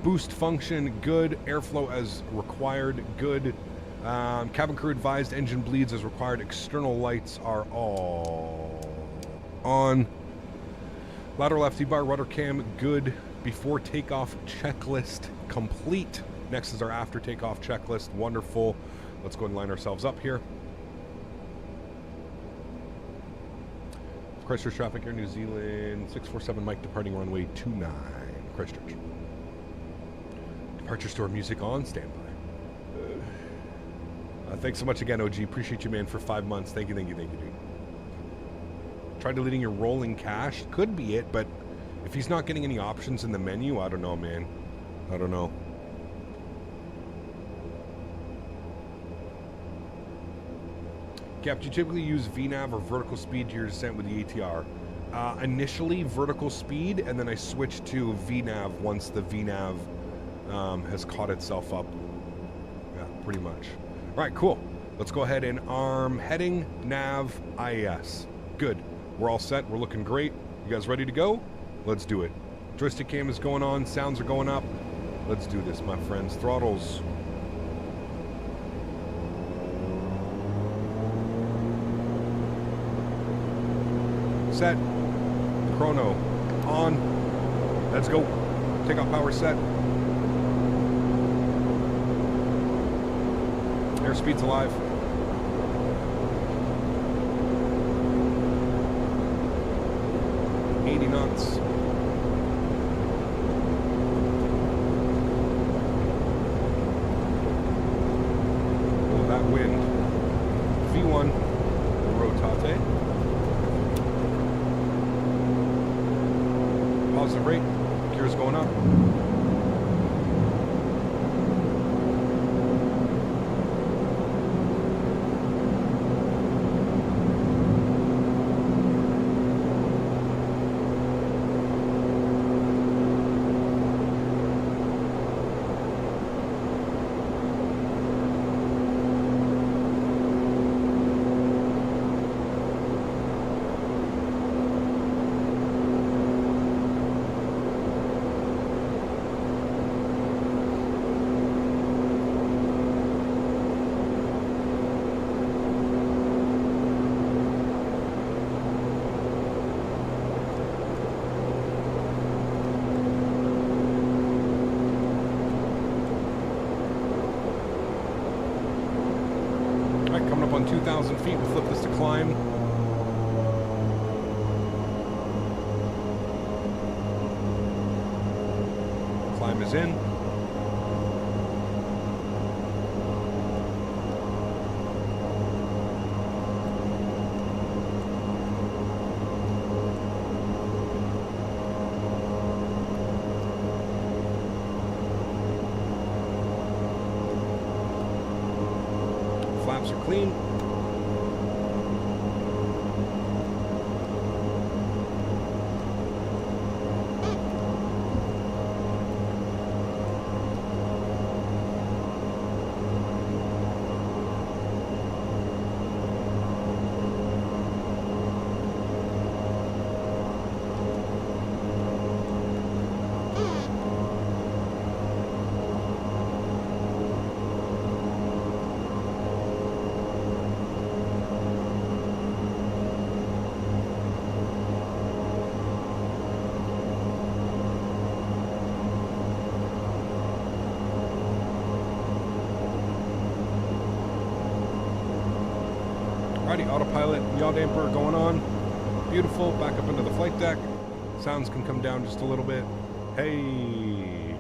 Speaker 2: Boost function, good. Airflow as required, good. Cabin crew advised, engine bleeds as required. External lights are all on. Lateral left bar, rudder cam, good. Before takeoff checklist complete. Next is our after takeoff checklist. Wonderful. Let's go and line ourselves up here. Christchurch traffic, Air New Zealand, 647 Mike departing runway 29, Christchurch. Departure store music on standby. Thanks so much again, OG. Appreciate you, man, for 5 months. Thank you, thank you, thank you, dude. Try deleting your rolling cache. Could be it, but if he's not getting any options in the menu, I don't know, man. I don't know. Cap, do you typically use VNAV or vertical speed to your descent with the ATR? Initially, vertical speed, and then I switched to VNAV once the VNAV has caught itself up. Yeah, pretty much. All right, cool. Let's go ahead and arm heading, nav, IAS. Good. We're all set. We're looking great. You guys ready to go? Let's do it. Joystick cam is going on. Sounds are going up. Let's do this, my friends. Throttles. Set. Chrono. On. Let's go. Takeoff power set. Airspeed's alive. Knots. Oh, that wind. V1. Rotate. Positive rate. Gears going up. On 2,000 feet, we'll flip this to climb. Climb is in. Flaps are clean. Alrighty, autopilot, yaw damper going on. Beautiful. Back up into the flight deck. Sounds can come down just a little bit. Hey.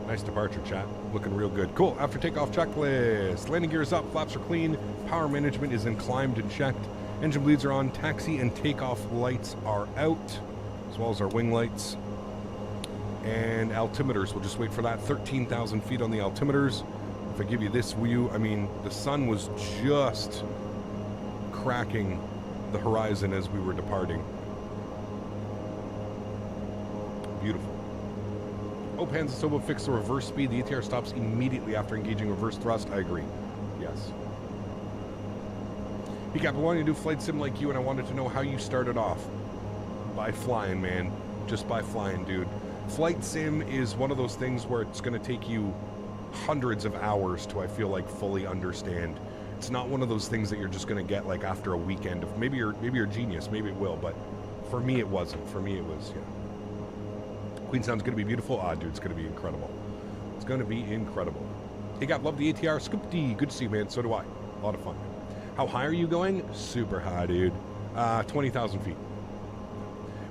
Speaker 2: Nice departure, chat. Looking real good. Cool. After takeoff checklist. Landing gear is up. Flaps are clean. Power management is climbed and checked. Engine bleeds are on. Taxi and takeoff lights are out, as well as our wing lights. And altimeters, we'll just wait for that. 13,000 feet on the altimeters. If I give you this view, I mean, the sun was just cracking the horizon as we were departing. Beautiful. Hope Hands and Sobo fix the reverse speed. The ATR stops immediately after engaging reverse thrust. I agree. Yes. He kept wanting to do flight sim like you, and I wanted to know how you started off. By flying, man. Just by flying, dude. Flight sim is one of those things where it's going to take you hundreds of hours to, I feel like, fully understand. It's not one of those things that you're just going to get like after a weekend of maybe you're a genius, maybe it will, but for me it wasn't. For me it was, yeah. Queenstown's going to be beautiful. Ah, dude, it's going to be incredible. It's going to be incredible. Hey, God, love the ATR. Scoop D, good to see you, man. So do I. A lot of fun. How high are you going? Super high, dude. 20,000 feet.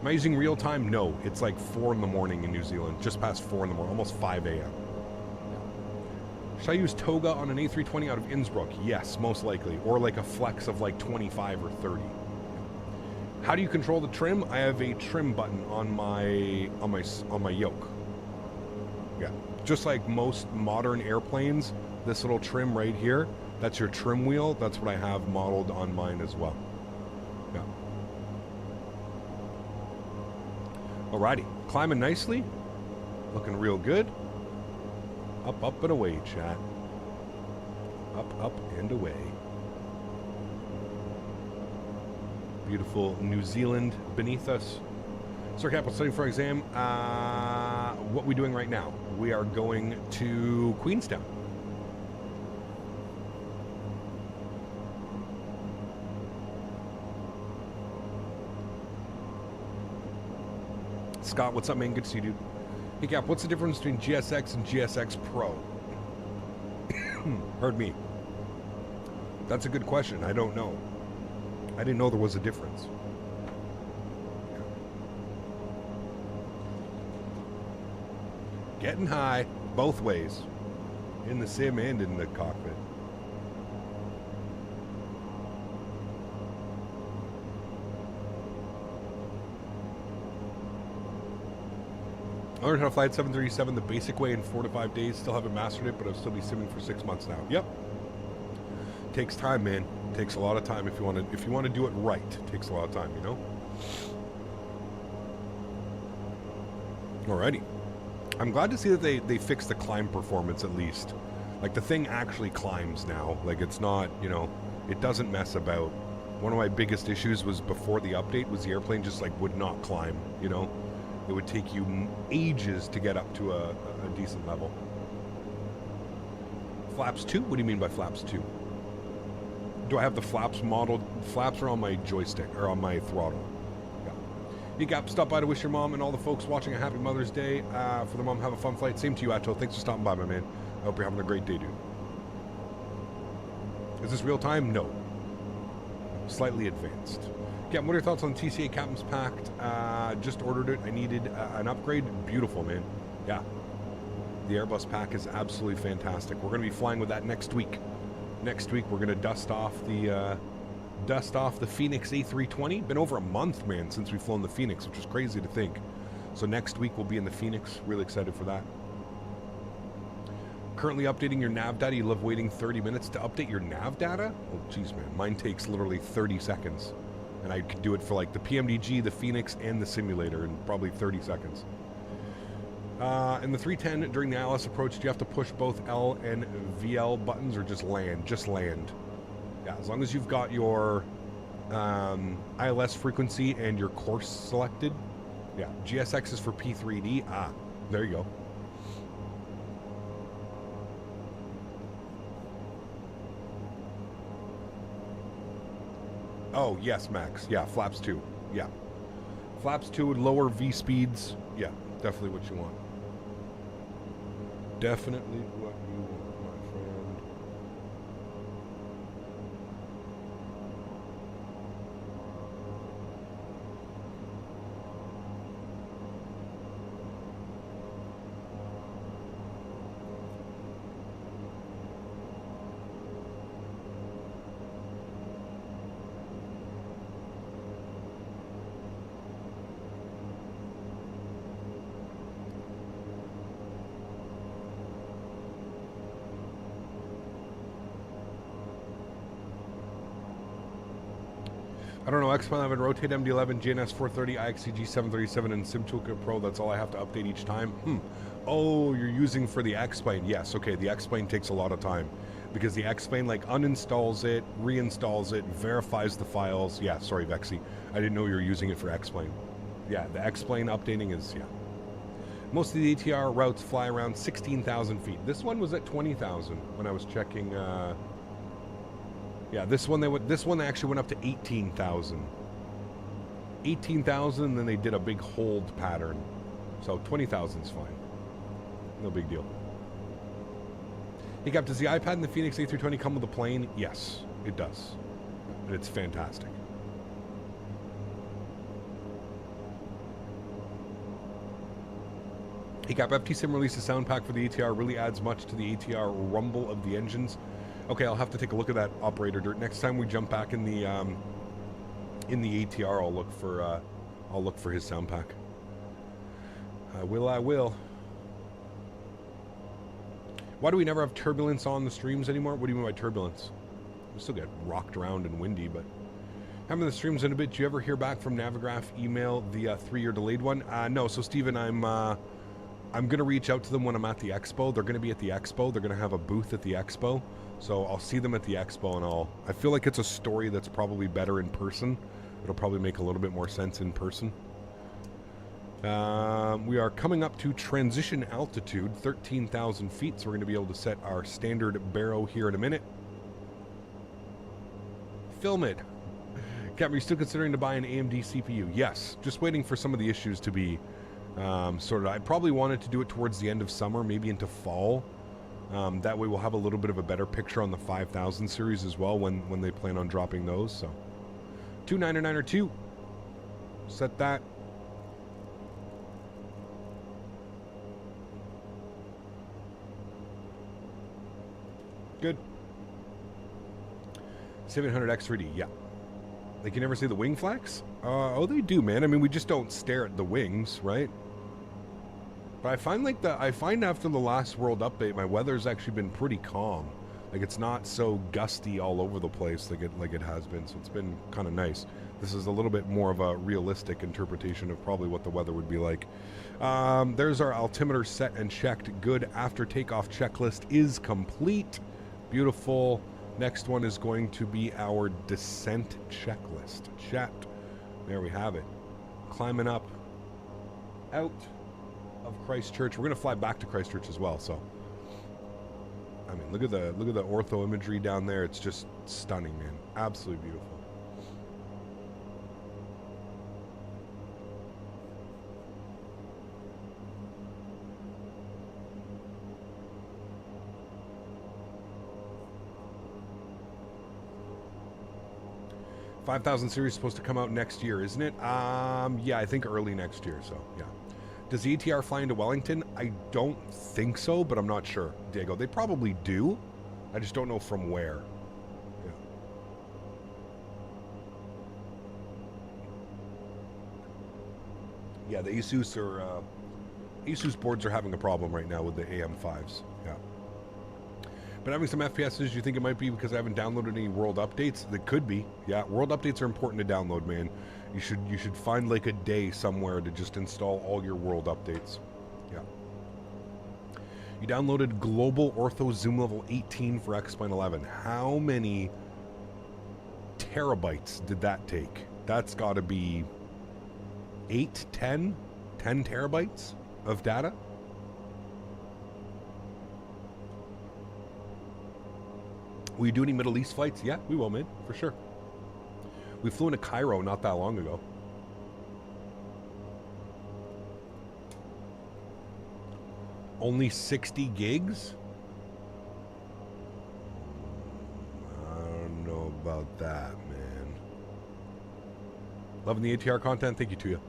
Speaker 2: Am I using real time? No. It's like 4 in the morning in New Zealand. Just past 4 in the morning. Almost 5 a.m. Should I use Toga on an A320 out of Innsbruck? Yes, most likely. Or like a flex of like 25 or 30. How do you control the trim? I have a trim button on my yoke. Yeah. Just like most modern airplanes, this little trim right here, that's your trim wheel. That's what I have modeled on mine as well. Yeah. Alrighty. Climbing nicely. Looking real good. Up, up, and away, chat. Up, up, and away. Beautiful New Zealand beneath us. Sir Cap, studying for exam. What are we doing right now? We are going to Queenstown. Scott, what's up, man? Good to see you, dude. Hey, Cap, what's the difference between GSX and GSX Pro? Heard me. That's a good question. I don't know. I didn't know there was a difference. Getting high, both ways. In the sim and in the cockpit. I learned how to fly at 737 the basic way in 4 to 5 days. Still haven't mastered it, but I'll still be simming for 6 months now. Yep. Takes time, man. Takes a lot of time if you want to do it right. It takes a lot of time, you know? Alrighty. I'm glad to see that they fixed the climb performance at least. Like, the thing actually climbs now. Like, it's not, you know, it doesn't mess about. One of my biggest issues was before the update was the airplane just, like, would not climb, you know? It would take you ages to get up to a decent level. Flaps 2? What do you mean by flaps 2? Do I have the flaps modeled? Flaps are on my joystick, or on my throttle. Yeah. You got stop by to wish your mom and all the folks watching a happy Mother's Day. For the mom, have a fun flight. Same to you, Atto. Thanks for stopping by, my man. I hope you're having a great day, dude. Is this real time? No. Slightly advanced. Yeah, what are your thoughts on TCA Captain's Pact? Just ordered it. I needed an upgrade. Beautiful, man. Yeah. The Airbus pack is absolutely fantastic. We're going to be flying with that next week. Next week, we're going to dust off the Phoenix A320. Been over a month, man, since we've flown the Phoenix, which is crazy to think. So next week, we'll be in the Phoenix. Really excited for that. Currently updating your nav data. You love waiting 30 minutes to update your nav data? Oh, jeez, man. Mine takes literally 30 seconds. And I could do it for like the PMDG, the Phoenix, and the simulator in probably 30 seconds. In the 310, during the ILS approach, do you have to push both L and VL buttons or just land? Just land. Yeah, as long as you've got your ILS frequency and your course selected. Yeah, GSX is for P3D. Ah, there you go. Oh, yes, Max. Yeah, flaps 2. Yeah. Flaps 2 would lower V speeds. Yeah, definitely what you want. Definitely what you want, my friend. I don't know, X11, Rotate MD11, GNS 430, IXCG 737, and SimToolkit Pro. That's all I have to update each time. Oh, you're using for the X-Plane. Yes, okay, the X-Plane takes a lot of time. Because the X-Plane, like, uninstalls it, reinstalls it, verifies the files. Yeah, sorry, Vexy. I didn't know you were using it for X-Plane. Yeah, the X-Plane updating is, yeah. Most of the ATR routes fly around 16,000 feet. This one was at 20,000 when I was checking. Yeah, this one they actually went up to 18,000. 18,000, then they did a big hold pattern. So 20,000 is fine. No big deal. Hey, Cap, does the iPad and the Phoenix A320 come with a plane? Yes, it does. And it's fantastic. Hey, Cap, FT Sim released a sound pack for the ATR. Really adds much to the ATR rumble of the engines. Okay, I'll have to take a look at that, Operator Dirt. Next time we jump back in the ATR, I'll look for his sound pack. I will. Why do we never have turbulence on the streams anymore? What do you mean by turbulence? We still get rocked around and windy, but having the streams in a bit. Do you ever hear back from Navigraph email, the 3-year delayed one? No. So Steven, I'm going to reach out to them when I'm at the expo. They're going to be at the expo. They're going to have a booth at the expo. So I'll see them at the expo, and I feel like it's a story that's probably better in person. It'll probably make a little bit more sense in person. We are coming up to transition altitude, 13,000 feet, so we're going to be able to set our standard barrow here in a minute. Film it. Cap, are you still considering to buy an AMD CPU? Yes, just waiting for some of the issues to be sorted. I probably wanted to do it towards the end of summer, maybe into fall. That way we'll have a little bit of a better picture on the 5000 series as well when they plan on dropping those. So 299 set that. Good. 700X3D, yeah. They can never see the wing flaps? Oh, they do, man. I mean, we just don't stare at the wings, right? But I find after the last world update, my weather's actually been pretty calm. Like, it's not so gusty all over the place like it has been. So it's been kind of nice. This is a little bit more of a realistic interpretation of probably what the weather would be like. There's our altimeter set and checked. Good. After takeoff checklist is complete. Beautiful. Next one is going to be our descent checklist. Chat. There we have it. Climbing up out of Christchurch. We're going to fly back to Christchurch as well, so I mean, look at the ortho imagery down there. It's just stunning, man. Absolutely beautiful. $5,000 series is supposed to come out next year, isn't it? Yeah, I think early next year, so yeah. Does the ATR fly into Wellington? I don't think so, but I'm not sure, Diego. They probably do. I just don't know from where. Yeah, the Asus boards are having a problem right now with the AM5s. Yeah. But having some FPSs, you think it might be because I haven't downloaded any world updates? That could be. Yeah, world updates are important to download, man. You should find like a day somewhere to just install all your world updates. Yeah. You downloaded Global Ortho Zoom Level 18 for X-Plane 11. How many terabytes did that take? That's got to be 8, 10 terabytes of data. Will you do any Middle East flights? Yeah, we will, man, for sure. We flew into Cairo not that long ago. Only 60 gigs? I don't know about that, man. Loving the ATR content. Thank you to you.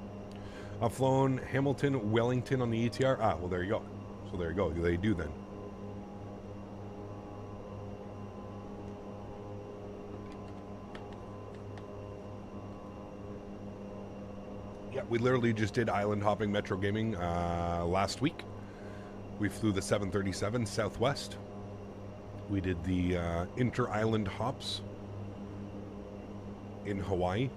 Speaker 2: I've flown Hamilton, Wellington on the ATR. Ah, well, there you go. So there you go. They do then. Yeah, we literally just did island hopping Metro Gaming last week. We flew the 737 Southwest. We did the inter-island hops in Hawaii.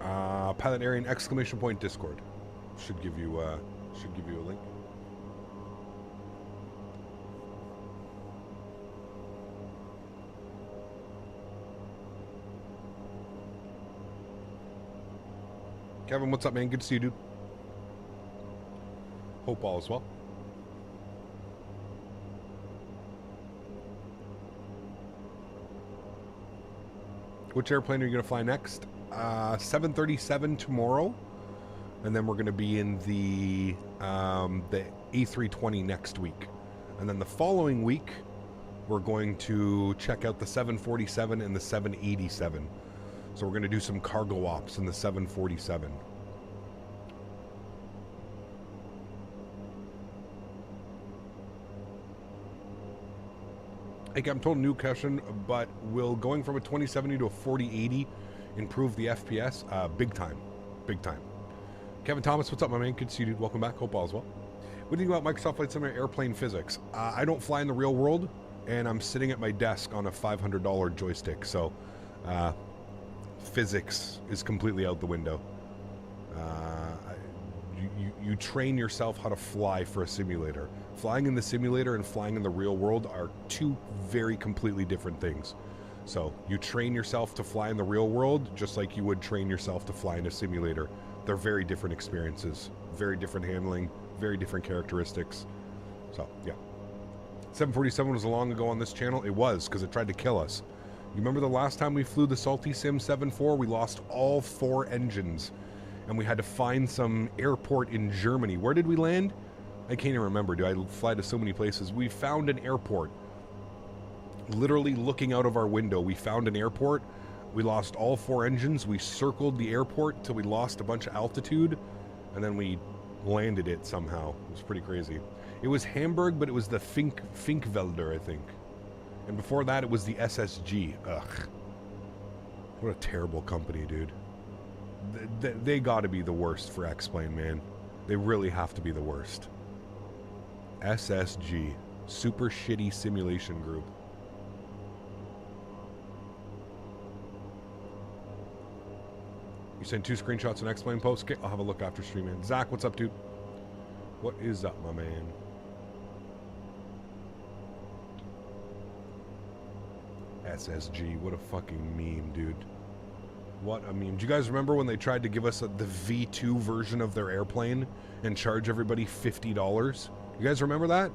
Speaker 2: Pilot Erin ! Discord should give you a link. Kevin, what's up, man? Good to see you, dude. Hope all is well. Which airplane are you going to fly next? 737 tomorrow, and then we're going to be in the A320 next week, and then the following week we're going to check out the 747 and the 787. So we're going to do some cargo ops in the 747. Like, I'm told new question, but will going from a 2070 to a 4080 improve the FPS? Big time. Big time. Kevin Thomas, what's up, my man? Good to see you, dude. Welcome back. Hope all is well. What do you think about Microsoft Flight Simulator airplane physics? I don't fly in the real world, and I'm sitting at my desk on a $500 joystick, so physics is completely out the window. You train yourself how to fly for a simulator. Flying in the simulator and flying in the real world are two very completely different things. So you train yourself to fly in the real world just like you would train yourself to fly in a simulator. They're very different experiences, very different handling, very different characteristics. So yeah, 747 was long ago on this channel. It was, because it tried to kill us. You remember the last time we flew the Salty Sim 7.4? We lost all 4 engines, and we had to find some airport in Germany. Where did we land? I can't even remember, dude. I fly to so many places. We found an airport. Literally looking out of our window, we found an airport. We lost all 4 engines. We circled the airport till we lost a bunch of altitude, and then we landed it somehow. It was pretty crazy. It was Hamburg, but it was the Finkwälder, I think. And before that, it was the SSG. Ugh. What a terrible company, dude. They gotta be the worst for X-Plane, man. They really have to be the worst. SSG. Super shitty simulation group. You send 2 screenshots and X-Plane post? Okay, I'll have a look after stream, man. Zach, what's up, dude? What is up, my man? SSG, what a fucking meme, dude. What a meme. Do you guys remember when they tried to give us the V2 version of their airplane and charge everybody $50? You guys remember that?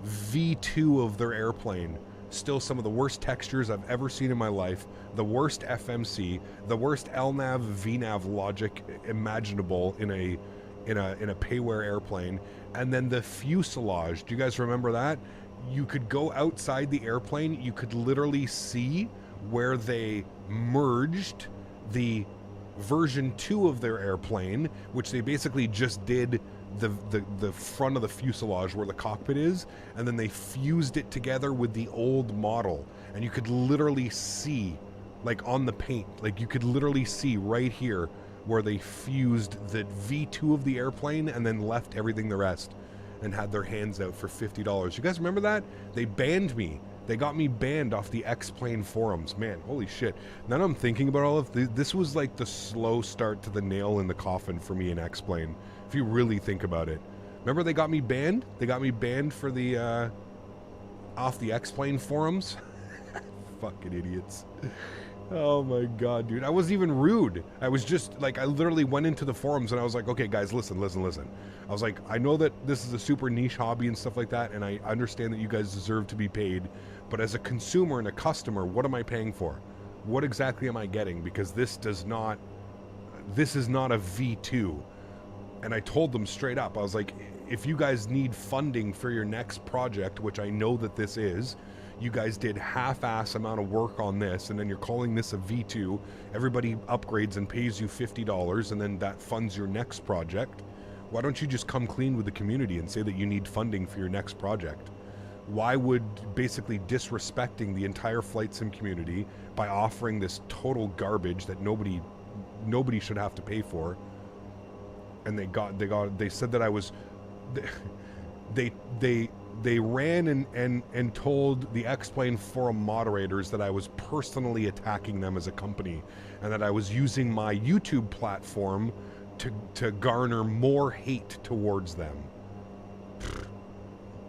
Speaker 2: V2 of their airplane. Still some of the worst textures I've ever seen in my life. The worst FMC. The worst LNAV, VNAV logic imaginable in a payware airplane. And then the fuselage. Do you guys remember that? You could go outside the airplane. You could literally see where they merged the version 2 of their airplane, which they basically just did the front of the fuselage where the cockpit is, and then they fused it together with the old model, and you could literally see, like on the paint, like you could literally see right here where they fused the V2 of the airplane and then left everything the rest and had their hands out for $50. You guys remember that? They banned me. They got me banned off the X-Plane forums. Man, holy shit. Now I'm thinking about all of this was like the slow start to the nail in the coffin for me in X-Plane, if you really think about it. Remember they got me banned? They got me banned for the, off the X-Plane forums? Fucking idiots. Oh my god, dude. I wasn't even rude. I was just, like, I literally went into the forums and I was like, okay, guys, listen. I was like, I know that this is a super niche hobby and stuff like that, and I understand that you guys deserve to be paid, but as a consumer and a customer, what am I paying for? What exactly am I getting? Because this is not a V2. And I told them straight up, I was like, if you guys need funding for your next project, which I know that this is, you guys did half-ass amount of work on this, and then you're calling this a V2, everybody upgrades and pays you $50, and then that funds your next project. Why don't you just come clean with the community and say that you need funding for your next project? Why would basically disrespecting the entire flight sim community by offering this total garbage that nobody should have to pay for? And they said that I was, they they ran and told the X-Plane forum moderators that I was personally attacking them as a company and that I was using my YouTube platform to garner more hate towards them.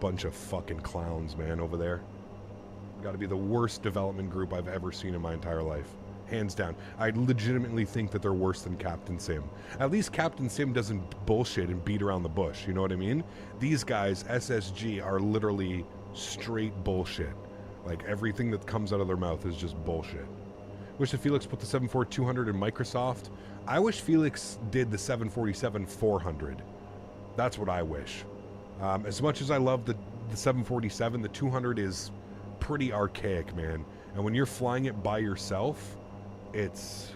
Speaker 2: Bunch of fucking clowns, man, over there. Got to be the worst development group I've ever seen in my entire life. Hands down. I legitimately think that they're worse than Captain Sim. At least Captain Sim doesn't bullshit and beat around the bush, you know what I mean? These guys, SSG, are literally straight bullshit. Like, everything that comes out of their mouth is just bullshit. Wish that Felix put the 74200 in Microsoft. I wish Felix did the 747-400. That's what I wish. As much as I love the 747, the 200 is pretty archaic, man. And when you're flying it by yourself, it's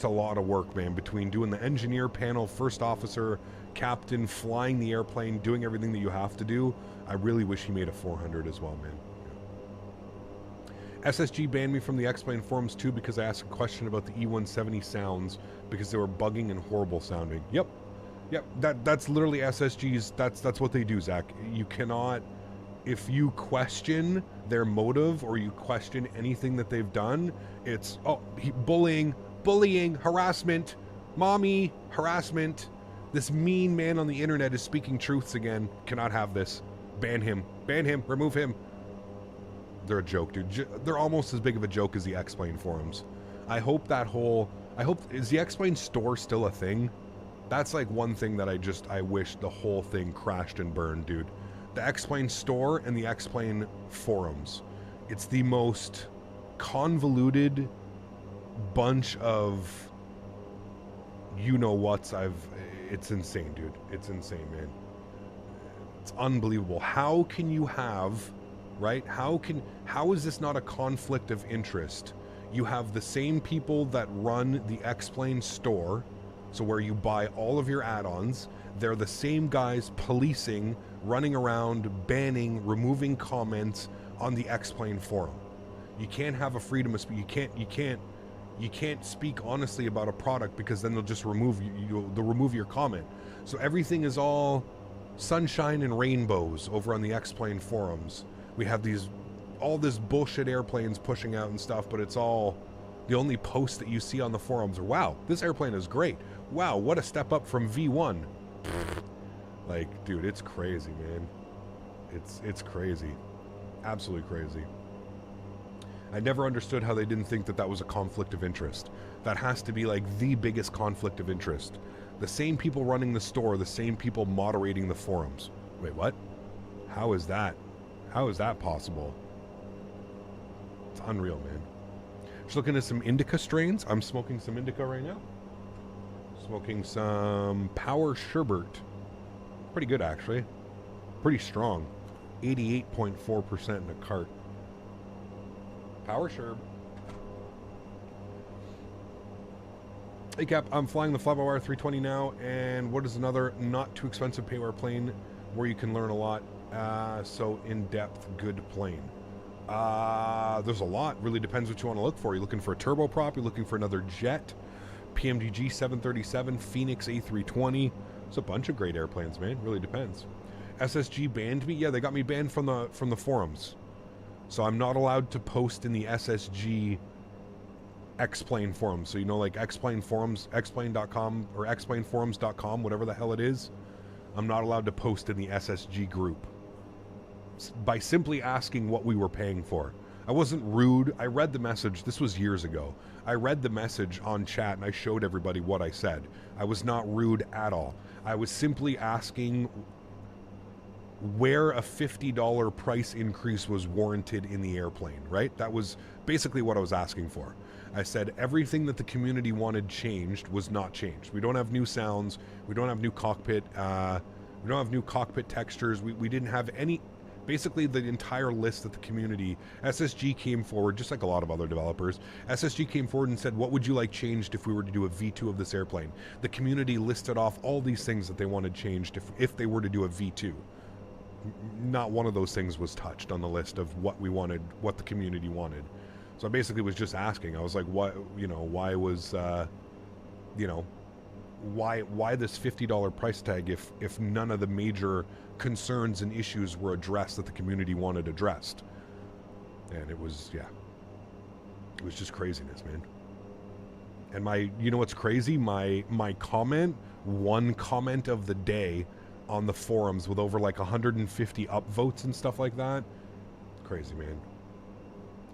Speaker 2: a lot of work, man, between doing the engineer panel, first officer, captain, flying the airplane, doing everything that you have to do. I really wish he made a 400 as well, man. Yeah. SSG banned me from the X-Plane forums too because I asked a question about the E170 sounds because they were bugging and horrible sounding. Yep, that's literally SSG's, that's what they do, Zach. You cannot, if you question their motive or you question anything that they've done, it's, bullying, harassment, mommy, harassment. This mean man on the internet is speaking truths again. Cannot have this. Ban him, remove him. They're a joke, dude. They're almost as big of a joke as the X-Plane forums. I hope, is the X-Plane store still a thing? That's like one thing that I wish the whole thing crashed and burned, dude. The X-Plane store and the X-Plane forums. It's the most convoluted bunch of you-know-whats it's insane, dude. It's insane, man. It's unbelievable. How can you have, right? How is this not a conflict of interest? You have the same people that run the X-Plane store, so where you buy all of your add-ons. They're the same guys policing, running around, banning, removing comments on the X-Plane forum. You can't have a freedom of speech. You can't speak honestly about a product because then they'll just remove they'll remove your comment. So everything is all sunshine and rainbows over on the X-Plane forums. We have all this bullshit airplanes pushing out and stuff, but it's all, the only posts that you see on the forums are, wow, this airplane is great. Wow, what a step up from V1. Like, dude, it's crazy, man. It's crazy. Absolutely crazy. I never understood how they didn't think that was a conflict of interest. That has to be like the biggest conflict of interest. The same people running the store, the same people moderating the forums. Wait, what? How is that? How is that possible? It's unreal, man. Just looking at some indica strains. I'm smoking some indica right now. Smoking some Power Sherbert. Pretty good, actually. Pretty strong. 88.4% in a cart. Power Sherb. Hey Cap, I'm flying the Flywire 320 now, and what is another not too expensive payware plane where you can learn a lot? So in-depth, good plane. There's a lot. Really depends what you want to look for. You're looking for a turboprop, you're looking for another jet, PMDG 737, Phoenix A320. It's a bunch of great airplanes, man. Really depends. SSG banned me. Yeah, they got me banned from the forums. So I'm not allowed to post in the SSG X-Plane forums. So, you know, like X-Plane forums, xplane.com or xplaneforums.com, whatever the hell it is. I'm not allowed to post in the SSG group by simply asking what we were paying for. I wasn't rude. I read the message. This was years ago. I read the message on chat and I showed everybody what I said. I was not rude at all. I was simply asking where a $50 price increase was warranted in the airplane, right? That was basically what I was asking for. I said everything that the community wanted changed was not changed. We don't have new sounds. We don't have new cockpit. We don't have new cockpit textures. We didn't have any. Basically, the entire list that the community, SSG came forward, just like a lot of other developers. SSG came forward and said, what would you like changed if we were to do a V2 of this airplane? The community listed off all these things that they wanted changed if they were to do a V2. Not one of those things was touched on the list of what we wanted, what the community wanted. So I basically was just asking. I was like, what, you know, why was, you know, why this $50 price tag if none of the major concerns and issues were addressed that the community wanted addressed. And it was, yeah, it was just craziness, man. And you know what's crazy? My comment, one comment of the day on the forums with over like 150 upvotes and stuff like that. Crazy, man.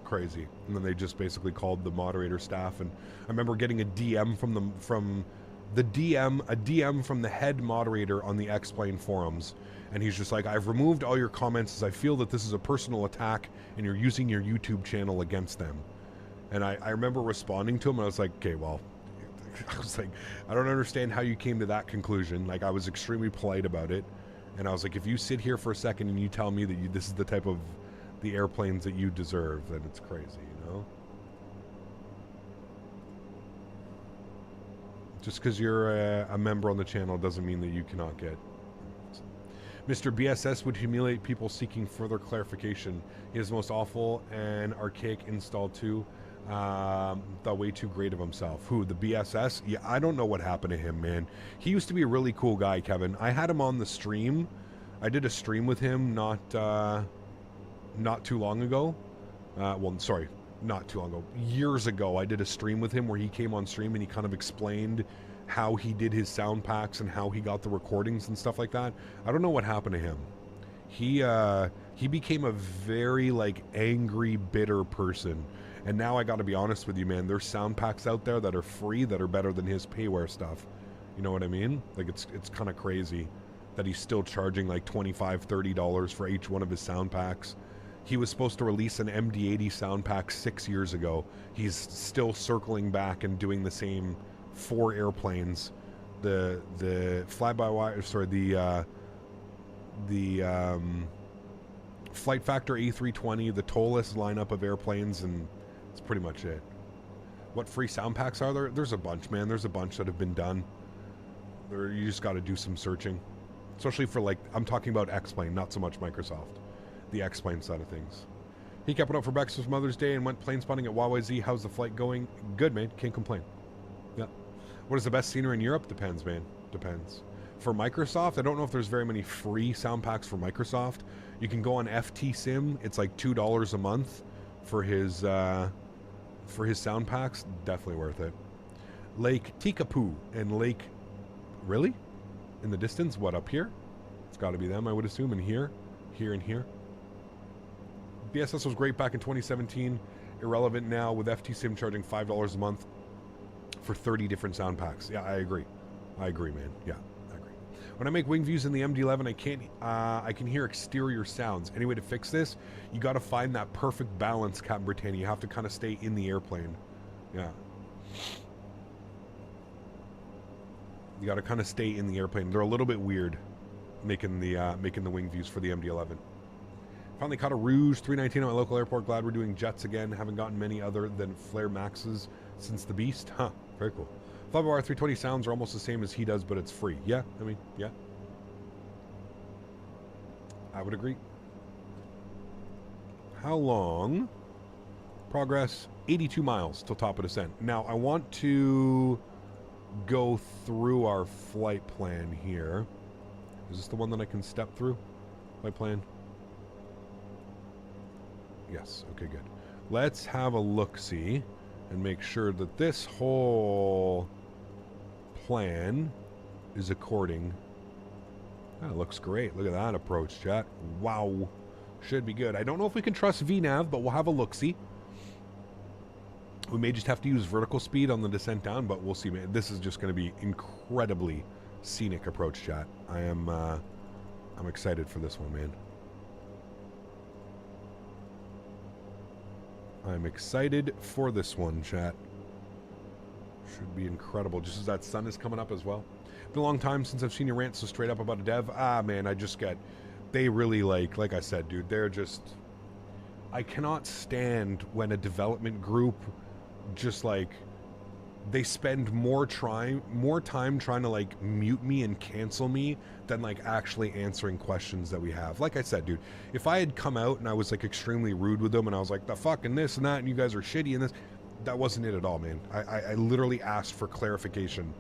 Speaker 2: Crazy. And then they just basically called the moderator staff, and I remember getting a DM from the DM from the head moderator on the X-Plane forums, and he's just like, I've removed all your comments as I feel that this is a personal attack and you're using your YouTube channel against them. And I remember responding to him, and I was like, okay, well, I was like, I don't understand how you came to that conclusion. Like, I was extremely polite about it, and I was like, if you sit here for a second and you tell me that this is the type of the airplanes that you deserve, then it's crazy, you know? Just because you're a member on the channel doesn't mean that you cannot get. Mr. BSS would humiliate people seeking further clarification. He has the most awful and archaic install too. Thought way too great of himself. Who, the BSS? Yeah, I don't know what happened to him, man. He used to be a really cool guy, Kevin. I had him on the stream. I did a stream with him not too long ago. Well, sorry, not too long ago. Years ago, I did a stream with him where he came on stream and he kind of explained how he did his sound packs and how he got the recordings and stuff like that. I don't know what happened to him. He became a very, like, angry, bitter person. And now I got to be honest with you, man. There's sound packs out there that are free that are better than his payware stuff. You know what I mean? Like, it's kind of crazy that he's still charging like $25, $30 for each one of his sound packs. He was supposed to release an MD-80 sound pack 6 years ago. He's still circling back and doing the same 4 airplanes. The fly-by-wire, sorry, the Flight Factor A320, the Tolless lineup of airplanes, and that's pretty much it. What free sound packs are there? There's a bunch, man. There's a bunch that have been done. You just got to do some searching. Especially for, like, I'm talking about X-Plane, not so much Microsoft. The X-Plane side of things. He kept it up for breakfast Mother's Day and went plane spotting at YYZ. How's the flight going? Good, man. Can't complain. Yeah. What is the best scenery in Europe? Depends, man. Depends. For Microsoft, I don't know if there's very many free sound packs for Microsoft. You can go on FT Sim. It's like $2 a month for his sound packs. Definitely worth it. Lake Tikapu and Lake... Really? In the distance? What, up here? It's got to be them, I would assume. And here. Here and here. BSS was great back in 2017. Irrelevant now with FT Sim charging $5 a month for 30 different sound packs. Yeah, I agree. I agree, man. Yeah, I agree. When I make wing views in the MD-11, I can hear exterior sounds. Any way to fix this? You got to find that perfect balance, Captain Britannia. You have to kind of stay in the airplane. Yeah. You got to kind of stay in the airplane. They're a little bit weird making the wing views for the MD-11. Finally caught a Rouge 319 at my local airport. Glad we're doing jets again. Haven't gotten many other than Flare Maxes since the Beast. Huh, very cool. Flyby 320 sounds are almost the same as he does, but it's free. Yeah, I mean, yeah. I would agree. How long? Progress, 82 miles till top of descent. Now, I want to go through our flight plan here. Is this the one that I can step through? Flight plan? Yes, okay, good. Let's have a look-see and make sure that this whole plan is according. That looks great. Look at that approach, chat. Wow. Should be good. I don't know if we can trust VNAV, but we'll have a look-see. We may just have to use vertical speed on the descent down, but we'll see, man. This is just going to be incredibly scenic approach, chat. I'm excited for this one, man. I'm excited for this one, chat. Should be incredible. Just as that sun is coming up as well. Been a long time since I've seen you rant so straight up about a dev. Ah, man, I just get... They really like I said, dude, they're just... I cannot stand when a development group just, like... They spend more time trying to, like, mute me and cancel me than, like, actually answering questions that we have. Like I said, dude, if I had come out and I was, like, extremely rude with them and I was like, the fuck and this and that and you guys are shitty and this, that wasn't it at all, man. I literally asked for clarification.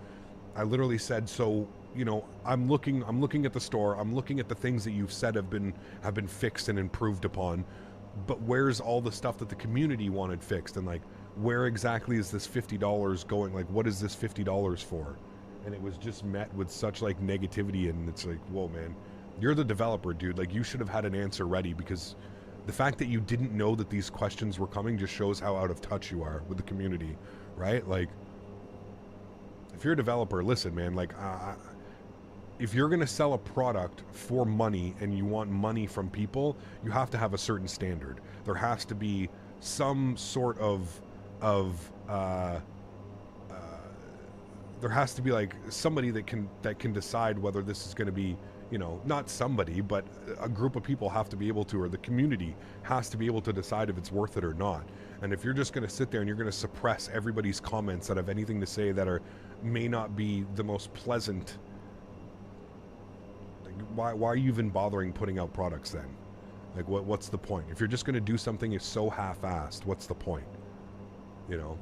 Speaker 2: I literally said, so you know, I'm looking at the store, I'm looking at the things that you've said have been fixed and improved upon, but where's all the stuff that the community wanted fixed? And like, where exactly is this $50 going? Like, what is this $50 for? And it was just met with such like negativity, and it's like, whoa, man, you're the developer, dude. Like, you should have had an answer ready, because the fact that you didn't know that these questions were coming just shows how out of touch you are with the community, right? Like, if you're a developer, listen, man, like, if you're going to sell a product for money and you want money from people, you have to have a certain standard. There has to be some sort of there has to be like somebody that can decide whether this is going to be, you know, not somebody, but a group of people have to be able to, or the community has to be able to decide if it's worth it or not. And if you're just going to sit there and you're going to suppress everybody's comments that have anything to say that may not be the most pleasant, why are you even bothering putting out products then? Like, what's the point? If you're just going to do something is so half-assed, what's the point? You know?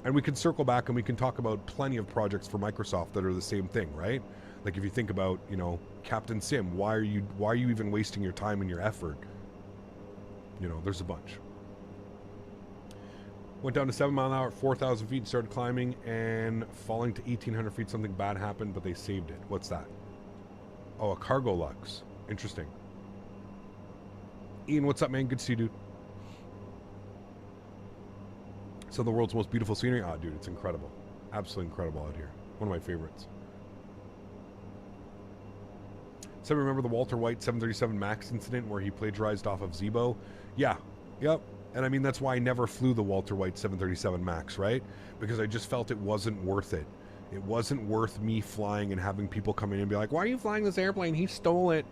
Speaker 2: And we can circle back and we can talk about plenty of projects for Microsoft that are the same thing, right? Like, if you think about, you know, Captain Sim, why are you even wasting your time and your effort? You know, there's a bunch. Went down to 7 mile an hour at 4,000 feet, started climbing and falling to 1,800 feet. Something bad happened, but they saved it. What's that? Oh, a cargo lux. Interesting. Ian, what's up, man? Good to see you, dude. So the world's most beautiful scenery. Ah, dude, it's incredible. Absolutely incredible out here. One of my favorites. So remember the Walter White 737 MAX incident where he plagiarized off of Zebo? Yeah. Yep. And I mean, that's why I never flew the Walter White 737 MAX, right? Because I just felt it wasn't worth it. It wasn't worth me flying and having people come in and be like, why are you flying this airplane? He stole it.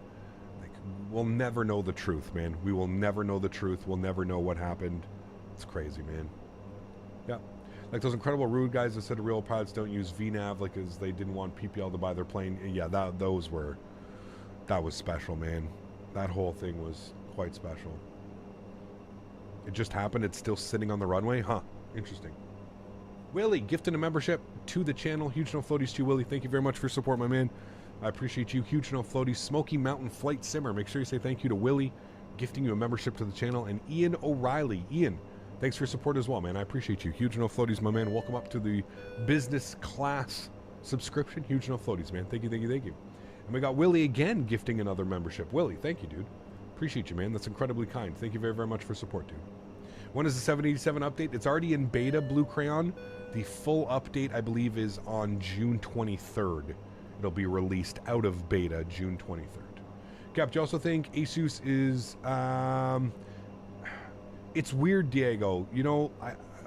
Speaker 2: Like, we'll never know the truth, man. We will never know the truth. We'll never know what happened. It's crazy, man. Yeah. Like those incredible rude guys that said real pilots don't use VNAV, like, as they didn't want PPL to buy their plane. Yeah, that was special, man. That whole thing was quite special. It just happened. It's still sitting on the runway. Huh. Interesting. Willie, gifting a membership to the channel. Huge no floaties to you, Willie. Thank you very much for your support, my man. I appreciate you. Huge no floaties. Smoky Mountain Flight Simmer. Make sure you say thank you to Willie, gifting you a membership to the channel. And Ian O'Reilly. Ian, thanks for your support as well, man. I appreciate you. Huge no floaties, my man. Welcome up to the business class subscription. Huge no floaties, man. Thank you, thank you, thank you. And we got Willie again gifting another membership. Willie, thank you, dude. Appreciate you, man. That's incredibly kind. Thank you very, very much for support, dude. When is the 787 update? It's already in beta, Blue Crayon. The full update, I believe, is on June 23rd. It'll be released out of beta June 23rd. Cap, do you also think ASUS is... It's weird, Diego. You know,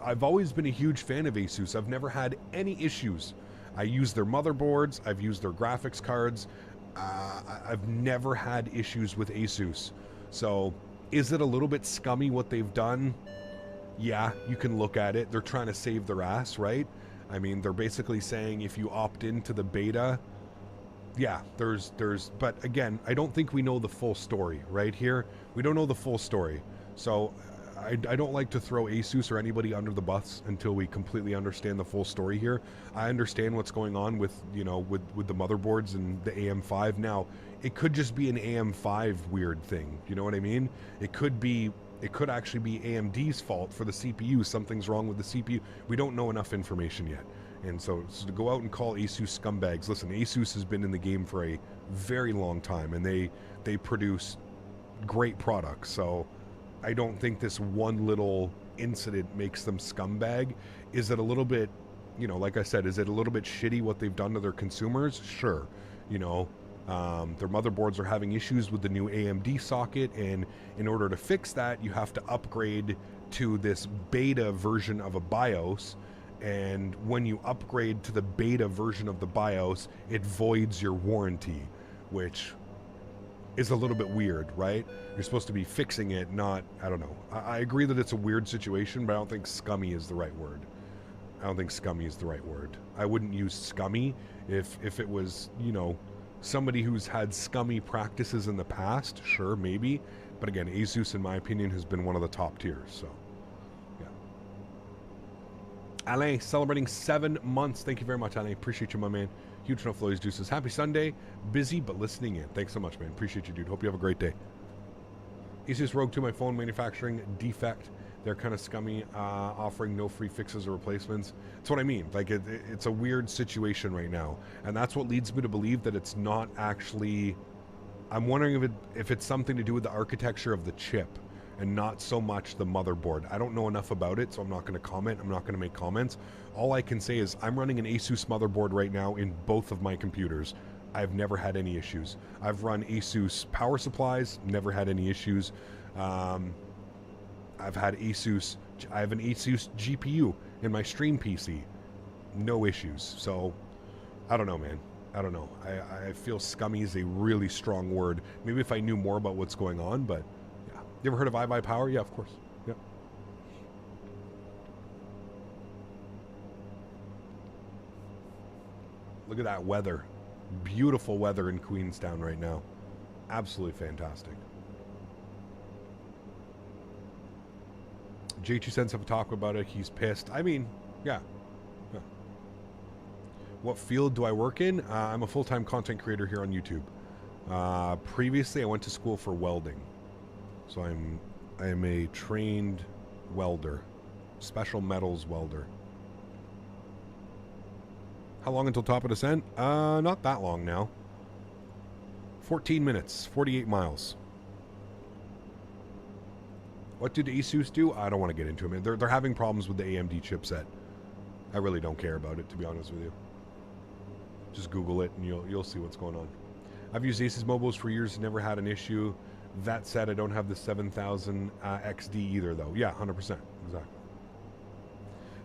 Speaker 2: I've always been a huge fan of ASUS. I've never had any issues. I use their motherboards. I've used their graphics cards. I've never had issues with ASUS. So, is it a little bit scummy what they've done? Yeah, you can look at it. They're trying to save their ass, right? I mean, they're basically saying if you opt into the beta, yeah, but again, I don't think we know the full story right here. We don't know the full story. So I don't like to throw ASUS or anybody under the bus until we completely understand the full story here. I understand what's going on with, you know, with the motherboards and the AM5. Now, it could just be an AM5 weird thing. You know what I mean? It could actually be AMD's fault for the CPU. Something's wrong with the CPU. We don't know enough information yet. And so to go out and call ASUS scumbags, listen, ASUS has been in the game for a very long time, and they produce great products. So I don't think this one little incident makes them scumbag. Is it a little bit, you know, like I said, is it a little bit shitty what they've done to their consumers? Sure. You know, their motherboards are having issues with the new AMD socket, and in order to fix that, you have to upgrade to this beta version of a BIOS. And when you upgrade to the beta version of the BIOS, it voids your warranty, which is a little bit weird, right? You're supposed to be fixing it, not, I don't know. I agree that it's a weird situation, but I don't think scummy is the right word. I don't think scummy is the right word. I wouldn't use scummy if it was, you know, somebody who's had scummy practices in the past, sure, maybe. But again, ASUS, in my opinion, has been one of the top tiers, so. Alain, celebrating 7 months. Thank you very much, Alain. Appreciate you, my man. Huge No Flows Juices. Happy Sunday. Busy, but listening in. Thanks so much, man. Appreciate you, dude. Hope you have a great day. Asus Rogue 2, my phone manufacturing defect. They're kind of scummy, offering no free fixes or replacements. That's what I mean. Like, it's a weird situation right now. And that's what leads me to believe that it's not actually... I'm wondering if it's something to do with the architecture of the chip and not so much the motherboard. I don't know enough about it, so I'm not going to comment. I'm not going to make comments. All I can say is I'm running an Asus motherboard right now in both of my computers. I've never had any issues. I've run Asus power supplies, never had any issues. I have an Asus GPU in my stream PC. No issues. So, I don't know, man. I don't know. I feel scummy is a really strong word. Maybe if I knew more about what's going on, but yeah. You ever heard of iBuyPower? Yeah, of course. Yeah. Look at that weather. Beautiful weather in Queenstown right now. Absolutely fantastic. J2 Cents have a talk about it. He's pissed. I mean, yeah. What field do I work in? I'm a full-time content creator here on YouTube. Previously, I went to school for welding. So I am a trained welder. Special metals welder. How long until top of descent? Not that long now. 14 minutes. 48 miles. What did Asus do? I don't want to get into it. They're having problems with the AMD chipset. I really don't care about it, to be honest with you. Just Google it and you'll see what's going on. I've used Asus mobiles for years, never had an issue. That said, I don't have the 7000 XD either, though. Yeah, 100%. Exactly.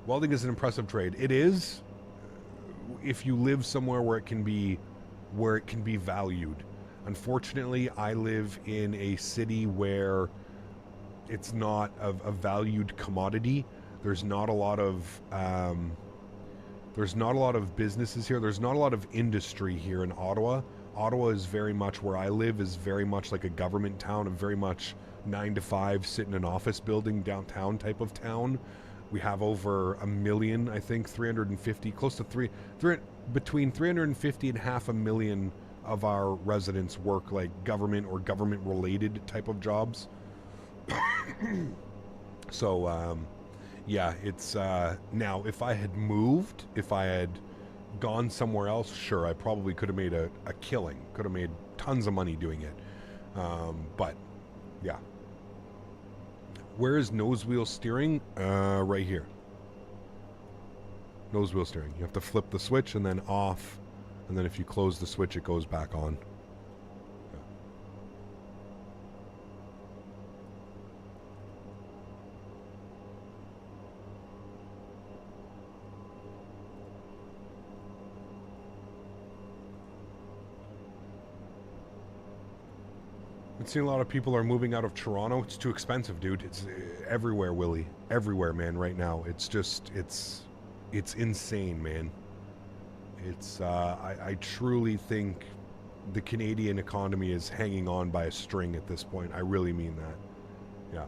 Speaker 2: Welding is an impressive trade. It is, if you live somewhere where it can be valued. Unfortunately, I live in a city where it's not a valued commodity. There's not a lot of businesses here. There's not a lot of industry here in Ottawa. Ottawa is very much, where I live, is very much like a government town, a very much 9 to 5, sit in an office building downtown type of town. We have over 1 million, I think, 350, close to between 350 and 500,000 of our residents work like government or government related type of jobs. So, yeah, it's, now, if I had moved, if I had gone somewhere else, sure, I probably could have made a killing, could have made tons of money doing it. But, yeah. Where is nose wheel steering? Right here. Nose wheel steering. You have to flip the switch and then off, and then if you close the switch, it goes back on. I've seen a lot of people are moving out of Toronto. It's too expensive, dude. It's everywhere, Willie. Everywhere, man, right now. It's just, it's insane, man. It's, I truly think the Canadian economy is hanging on by a string at this point. I really mean that. Yeah.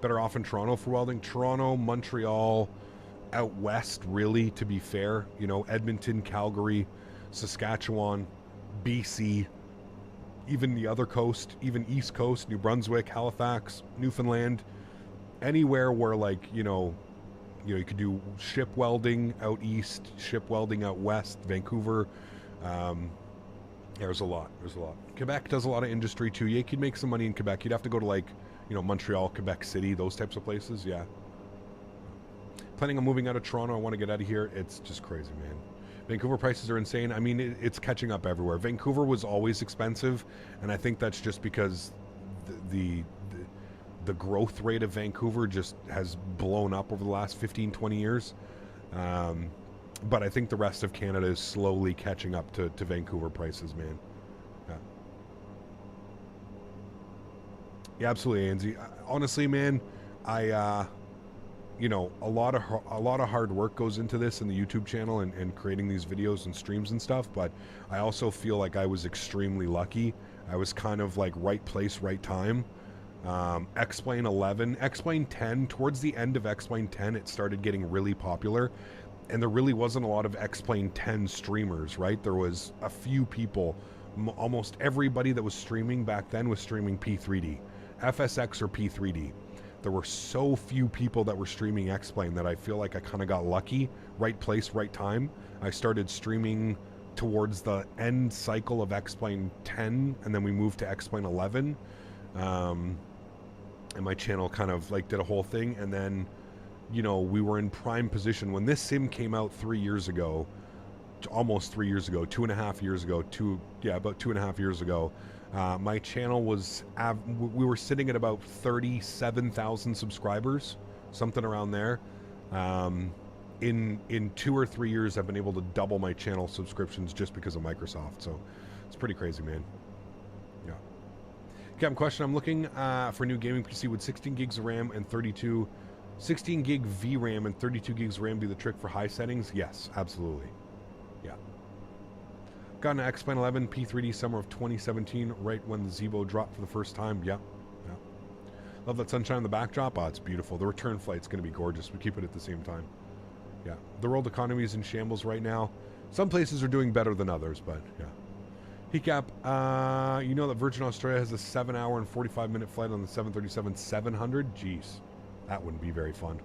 Speaker 2: Better off in Toronto for welding. Toronto, Montreal, out west, really, to be fair. You know, Edmonton, Calgary, Saskatchewan, BC, even the other coast, even East Coast, New Brunswick, Halifax, Newfoundland, anywhere where, like, you know, you could do ship welding out east, ship welding out west, Vancouver. There's a lot. Quebec does a lot of industry too. Yeah, you could make some money in Quebec. You'd have to go to, like, you know, Montreal, Quebec City, those types of places. Yeah. Planning on moving out of Toronto. I want to get out of here. It's just crazy, man. Vancouver prices are insane. I mean, it's catching up everywhere. Vancouver was always expensive, and I think that's just because the growth rate of Vancouver just has blown up over the last 15, 20 years. But I think the rest of Canada is slowly catching up to Vancouver prices, man. Yeah, absolutely, Anzi. Honestly, man, you know, a lot of hard work goes into this in the YouTube channel and creating these videos and streams and stuff, but I also feel like I was extremely lucky. I was kind of like right place, right time. X-Plane 11, X-Plane 10, towards the end of X-Plane 10, it started getting really popular. and there really wasn't a lot of X-Plane 10 streamers, right? There was a few people. Almost everybody that was streaming back then was streaming P3D, FSX or P3D. There were so few people that were streaming X-Plane that I feel like I kind of got lucky. Right place, right time. I started streaming towards the end cycle of X-Plane 10, and then we moved to X-Plane 11. And my channel kind of like did a whole thing, and then, you know, we were in prime position when this sim came out 3 years ago, almost 3 years ago, 2.5 years ago, about 2.5 years ago. My channel was, we were sitting at about 37,000 subscribers, something around there. In 2 or 3 years, I've been able to double my channel subscriptions just because of Microsoft. So it's pretty crazy, man. Yeah. Captain question, I'm looking for a new gaming PC with 16 gigs of RAM and 16 gig VRAM and 32 gigs RAM be the trick for high settings? Yes, absolutely. Yeah. Got an X-Plane 11 P3D summer of 2017, right when the Zevo dropped for the first time. Yeah. Yeah. Love that sunshine in the backdrop. Oh, it's beautiful. The return flight's going to be gorgeous. We keep it at the same time. Yeah. The world economy is in shambles right now. Some places are doing better than others, but yeah. Hecap, you know that Virgin Australia has a 7-hour and 45-minute flight on the 737-700? Jeez. That wouldn't be very fun.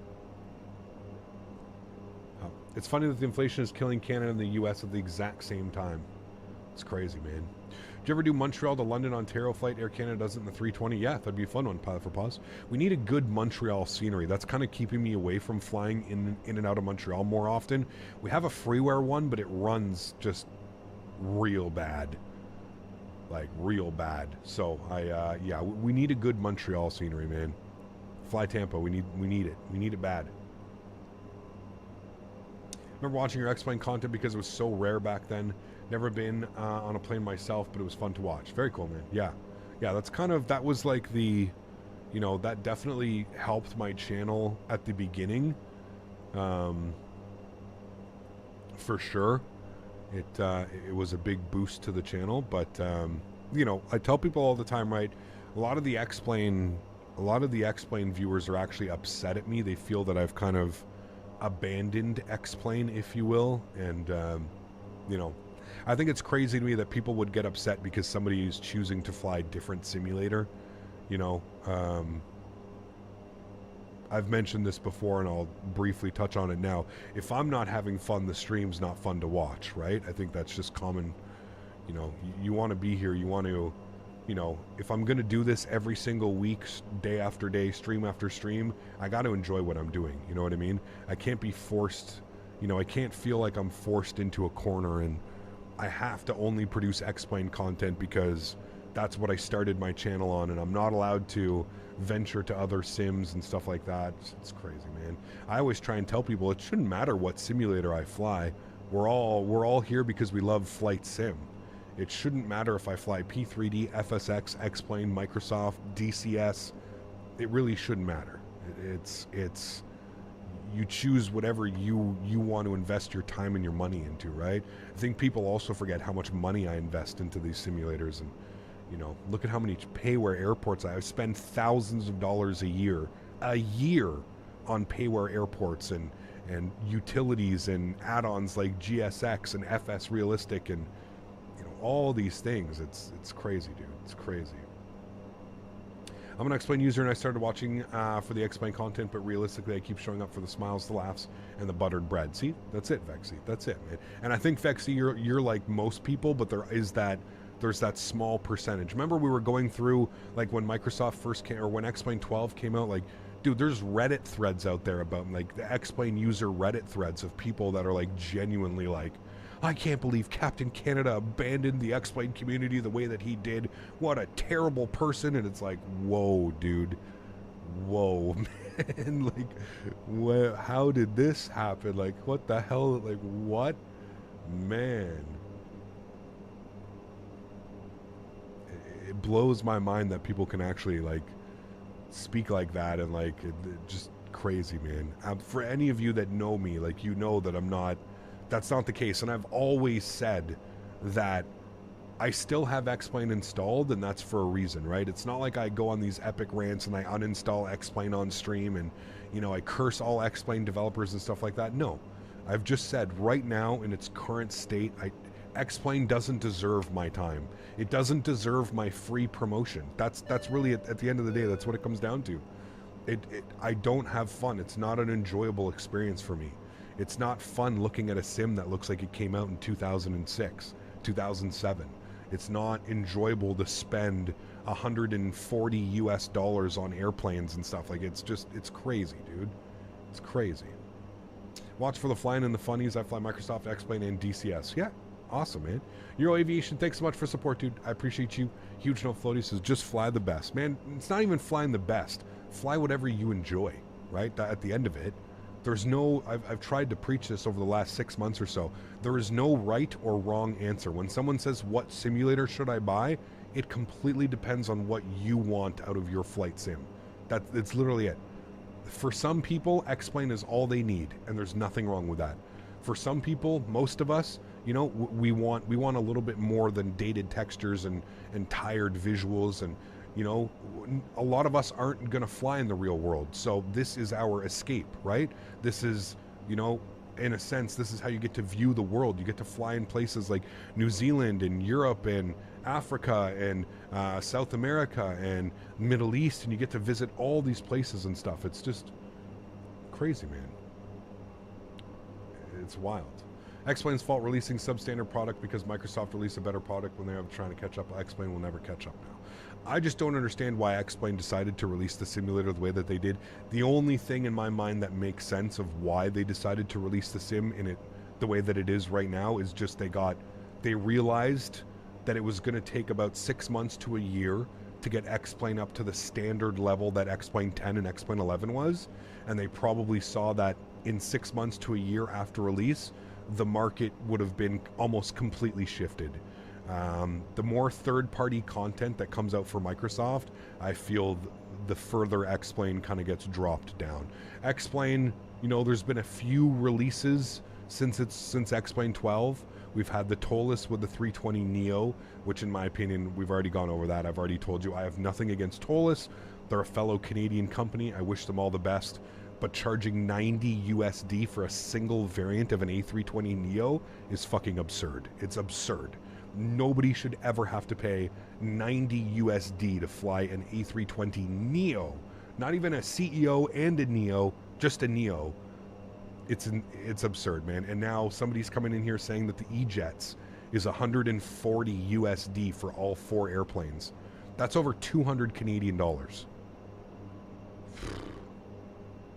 Speaker 2: It's funny that the inflation is killing Canada and the US at the exact same time. It's crazy, man. Did you ever do Montreal to London, Ontario flight? Air Canada does it in the 320. Yeah, that'd be a fun one, Pilot for Pause. We need a good Montreal scenery. That's kind of keeping me away from flying in and out of Montreal more often. We have a freeware one, but it runs just real bad. Like, real bad. So, yeah, we need a good Montreal scenery, man. Fly Tampa, we need it. We need it bad. Remember watching your X-Plane content because it was so rare back then. Never been on a plane myself, but it was fun to watch. Very cool, man. Yeah. Yeah, that was like the, you know, that definitely helped my channel at the beginning. For sure. It was a big boost to the channel, but, you know, I tell people all the time, right, a lot of the X-Plane viewers are actually upset at me. They feel that I've kind of abandoned X-Plane, if you will, and you know, I think it's crazy to me that people would get upset because somebody is choosing to fly a different simulator. You know, I've mentioned this before and I'll briefly touch on it now. If I'm not having fun, the stream's not fun to watch, right? I think that's just common. You know, you want to be here, you want to, you know, if I'm going to do this every single week, day after day, stream after stream, I got to enjoy what I'm doing. You know what I mean? I can't be forced, you know, I can't feel like I'm forced into a corner and I have to only produce X-Plane content because that's what I started my channel on, and I'm not allowed to venture to other sims and stuff like that. It's crazy, man. I always try and tell people it shouldn't matter what simulator I fly. We're all here because we love flight sim. It shouldn't matter if I fly P3D, FSX, X-Plane, Microsoft, DCS. It really shouldn't matter. It's you choose whatever you want to invest your time and your money into, right? I think people also forget how much money I invest into these simulators, and you know, look at how many payware airports I spend thousands of dollars a year on payware airports and utilities and add-ons like GSX and FS Realistic and all these things. It's crazy, dude. It's crazy. I'm an X-Plane user and I started watching for the X-Plane content, but realistically I keep showing up for the smiles, the laughs, and the buttered bread. See? That's it, Vexy. That's it, man. And I think, Vexy, you're like most people, but there's that small percentage. Remember we were going through, like, when Microsoft first came, or when X-Plane 12 came out, like, dude, there's Reddit threads out there about, like, the X-Plane user Reddit threads of people that are, like, genuinely like, I can't believe Captain Canada abandoned the X-Plane community the way that he did. What a terrible person. And it's like, whoa, dude. Whoa, man. Like, how did this happen? Like, what the hell? Like, what? Man. It blows my mind that people can actually, like, speak like that, and, like, just crazy, man. For any of you that know me, like, you know that that's not the case. And I've always said that I still have X-Plane installed, and that's for a reason, right? It's not like I go on these epic rants and I uninstall X-Plane on stream and, you know, I curse all X-Plane developers and stuff like that. No. I've just said right now in its current state, X-Plane doesn't deserve my time. It doesn't deserve my free promotion. That's really at the end of the day, that's what it comes down to. I don't have fun. It's not an enjoyable experience for me. It's not fun looking at a sim that looks like it came out in 2006, 2007. It's not enjoyable to spend $140 on airplanes and stuff. Like, it's crazy, dude. It's crazy. Watch for the flying and the funnies. I fly Microsoft, X-Plane, and DCS. Yeah, awesome, man. Euro Aviation, thanks so much for support, dude. I appreciate you. Huge No Floaty says, just fly the best. Man, it's not even flying the best. Fly whatever you enjoy, right? At the end of it, there's no, I've tried to preach this over the last 6 months or so. There is no right or wrong answer. When someone says, what simulator should I buy? It completely depends on what you want out of your flight sim. It's literally it. For some people, X-Plane is all they need, and there's nothing wrong with that. For some people, most of us, you know, we want a little bit more than dated textures and tired visuals, and you know, a lot of us aren't going to fly in the real world. So this is our escape, right? This is, you know, in a sense, this is how you get to view the world. You get to fly in places like New Zealand and Europe and Africa and South America and Middle East, and you get to visit all these places and stuff. It's just crazy, man. It's wild. X-Plane's fault releasing substandard product because Microsoft released a better product when they were trying to catch up. X-Plane will never catch up now. I just don't understand why X-Plane decided to release the simulator the way that they did. The only thing in my mind that makes sense of why they decided to release the sim in it the way that it is right now is just they realized that it was going to take about 6 months to a year to get X-Plane up to the standard level that X-Plane 10 and X-Plane 11 was, and they probably saw that in 6 months to a year after release, the market would have been almost completely shifted. The more third-party content that comes out for Microsoft, I feel the further X-Plane kind of gets dropped down. X-Plane, you know, there's been a few releases since X-Plane 12. We've had the Tolus with the 320 Neo, which in my opinion, we've already gone over that. I've already told you I have nothing against Tolus. They're a fellow Canadian company. I wish them all the best. But charging 90 USD for a single variant of an A320 Neo is fucking absurd. It's absurd. Nobody should ever have to pay 90 USD to fly an A320 Neo. Not even a CEO and a Neo, just a Neo. It's absurd, man. And now somebody's coming in here saying that the E-Jets is 140 USD for all 4 airplanes. That's over 200 Canadian dollars.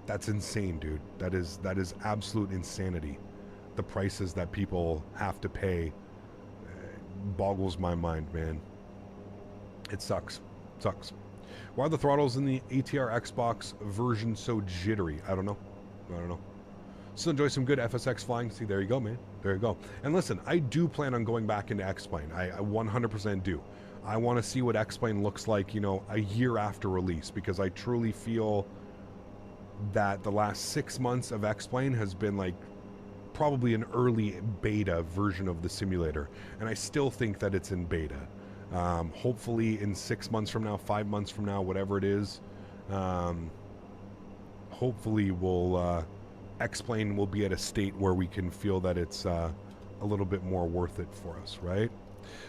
Speaker 2: That's insane, dude. That is absolute insanity. The prices that people have to pay boggles my mind, man. It sucks. Sucks. Why are the throttles in the ATR Xbox version so jittery? I don't know. Still enjoy some good FSX flying. See, there you go, man. There you go. And listen, I do plan on going back into X-Plane. I 100% do. I want to see what X-Plane looks like, you know, a year after release, because I truly feel that the last 6 months of X-Plane has been like probably an early beta version of the simulator, and I still think that it's in beta. Hopefully in 6 months from now, 5 months from now, whatever it is, hopefully we'll X-Plane will be at a state where we can feel that it's a little bit more worth it for us, right?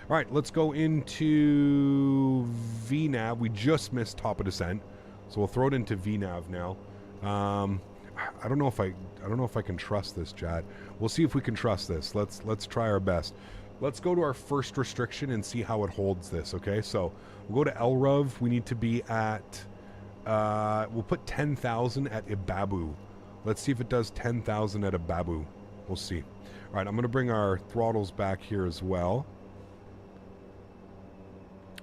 Speaker 2: All right, let's go into VNAV. We just missed top of descent, so we'll throw it into VNAV now. I don't know if I can trust this, Chad. We'll see if we can trust this. Let's try our best. Let's go to our first restriction and see how it holds this, okay? So we'll go to LRUV. We need to be at, we'll put 10,000 at Ibabu. Let's see if it does 10,000 at Ibabu. We'll see. All right, I'm going to bring our throttles back here as well.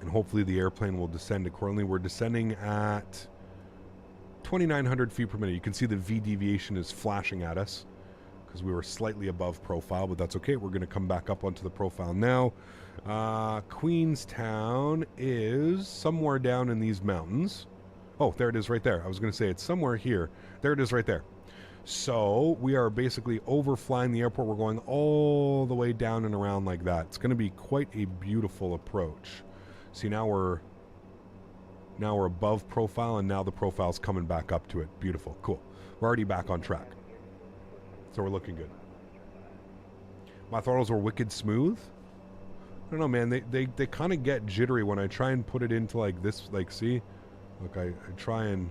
Speaker 2: And hopefully the airplane will descend accordingly. We're descending at 2,900 feet per minute. You can see the V deviation is flashing at us because we were slightly above profile, but that's okay. We're going to come back up onto the profile now. Queenstown is somewhere down in these mountains. Oh, there it is right there. I was going to say it's somewhere here. There it is right there. So we are basically overflying the airport. We're going all the way down and around like that. It's going to be quite a beautiful approach. See, now we're above profile, and now the profile's coming back up to it. Beautiful. Cool. We're already back on track. So we're looking good. My throttles were wicked smooth. I don't know, man. They kind of get jittery when I try and put it into like this. Like, see? Look, I try and...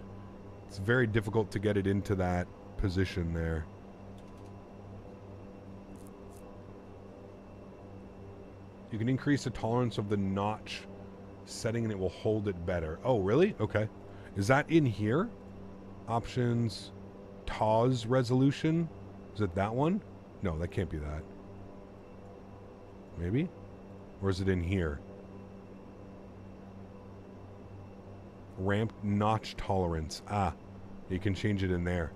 Speaker 2: It's very difficult to get it into that position there. You can increase the tolerance of the notch setting and it will hold it better. Oh, really? Okay. Is that in here? Options, TAWS resolution? Is it that one? No, that can't be that. Maybe? Or is it in here? Ramped notch tolerance. Ah, you can change it in there.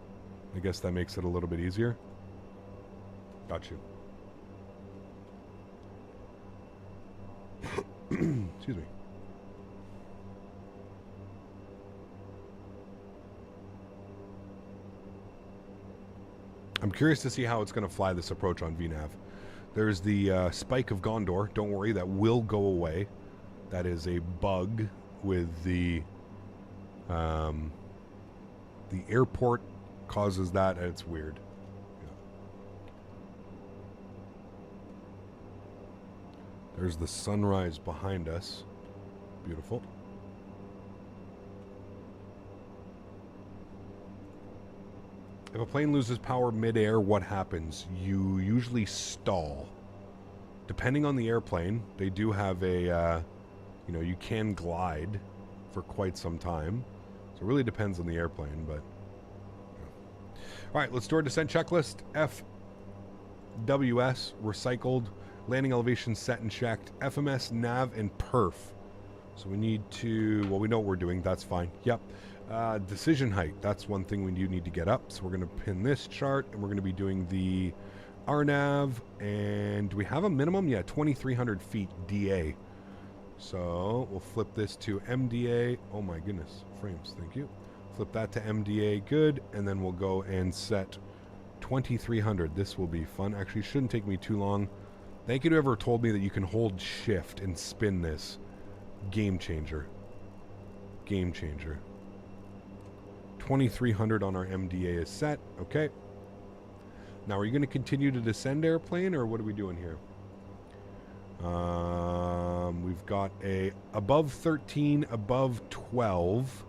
Speaker 2: I guess that makes it a little bit easier. Got you. Excuse me. I'm curious to see how it's going to fly this approach on VNAV. There's the spike of Gondor. Don't worry, that will go away. That is a bug with the airport causes that, and it's weird. Yeah. There's the sunrise behind us. Beautiful. If a plane loses power mid-air, what happens? You usually stall. Depending on the airplane, they do have a, you know, you can glide for quite some time. So it really depends on the airplane, but... Yeah. All right, let's do our descent checklist. FWS, recycled, landing elevation set and checked, FMS, nav, and perf. So we need to, well, we know what we're doing. That's fine. Yep. Decision height. That's one thing we do need to get up. So we're going to pin this chart, and we're going to be doing the RNAV. And do we have a minimum? Yeah, 2,300 feet DA. So we'll flip this to MDA. Oh my goodness. Frames. Thank you. Flip that to MDA. Good. And then we'll go and set 2,300. This will be fun. Actually, shouldn't take me too long. Thank you to whoever told me that you can hold shift and spin this. Game changer. Game changer. 2,300 on our MDA is set. Okay. Now, are you going to continue to descend airplane, or what are we doing here? We've got a above 13, above 12.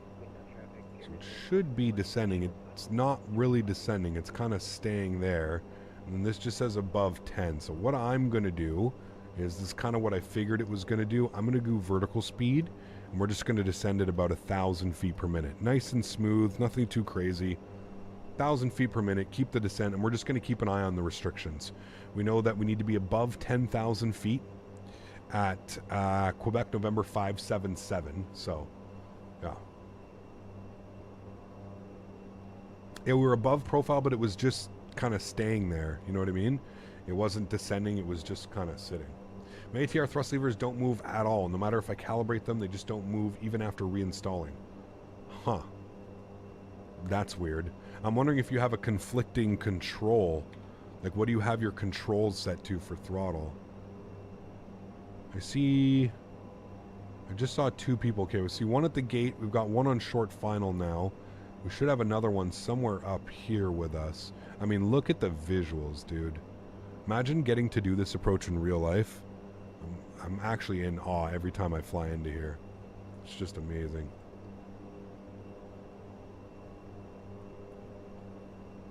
Speaker 2: So it should be descending. It's not really descending. It's kind of staying there. And then this just says above 10. So what I'm going to do is this kind of what I figured it was going to do. I'm going to do vertical speed. And we're just going to descend at about 1,000 feet per minute. Nice and smooth, nothing too crazy. 1,000 feet per minute, keep the descent, and we're just going to keep an eye on the restrictions. We know that we need to be above 10,000 feet at Quebec, November 577. So, yeah. Yeah, we were above profile, but it was just kind of staying there. You know what I mean? It wasn't descending, it was just kind of sitting. My ATR thrust levers don't move at all. No matter if I calibrate them, they just don't move even after reinstalling. Huh. That's weird. I'm wondering if you have a conflicting control. Like, what do you have your controls set to for throttle? I just saw two people. Okay, we see one at the gate. We've got one on short final now. We should have another one somewhere up here with us. I mean, look at the visuals, dude. Imagine getting to do this approach in real life. I'm actually in awe every time I fly into here. It's just amazing.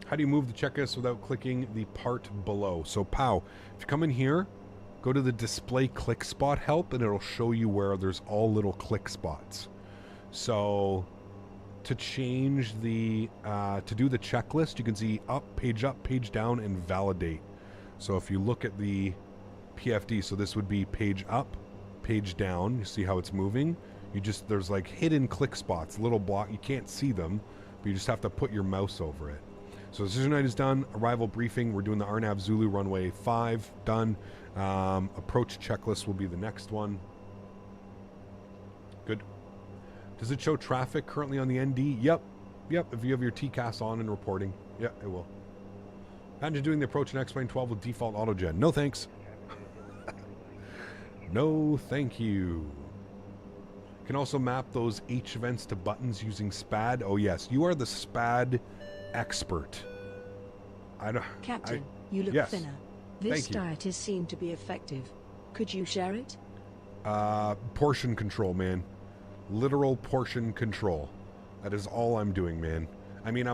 Speaker 2: How do you move the checklist without clicking the part below? So, pow. If you come in here, go to the display click spot help, and it'll show you where there's all little click spots. So, to change the, to do the checklist, you can see up, page down, and validate. So if you look at the PFD, so this would be page up, page down. You see how it's moving? There's like hidden click spots, little block. You can't see them, but you just have to put your mouse over it. So decision night is done. Arrival briefing. We're doing the RNAV Zulu runway 5. Done. Approach checklist will be the next one. Good. Does it show traffic currently on the ND? Yep. If you have your TCAS on and reporting. Yeah, it will. Imagine doing the approach in X-Plane 12 with default autogen. No thanks. No thank you. Can also map those H events to buttons using SPAD. Oh yes, you are the SPAD expert.
Speaker 4: Captain, you look
Speaker 2: yes.
Speaker 4: thinner. This
Speaker 2: Thank you.
Speaker 4: diet is seen to be effective. Could you share it?
Speaker 2: Portion control, man. Literal portion control. That is all I'm doing, man. I mean, I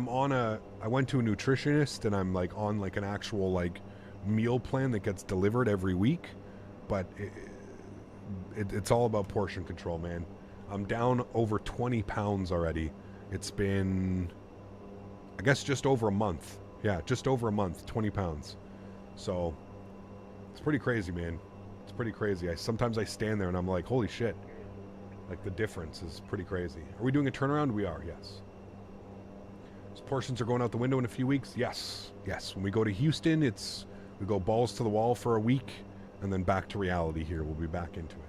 Speaker 2: went to a nutritionist and I'm like on like an actual like meal plan that gets delivered every week, but it's all about portion control, man. I'm down over 20 pounds already. It's been, I guess, just over a month. Yeah, just over a month, 20 pounds. So it's pretty crazy, man. It's pretty crazy. Sometimes I stand there and I'm like, holy shit. Like the difference is pretty crazy. Are we doing a turnaround? We are, yes. So portions are going out the window in a few weeks? Yes. Yes. When we go to Houston, we go balls to the wall for a week and then back to reality here. We'll be back into it.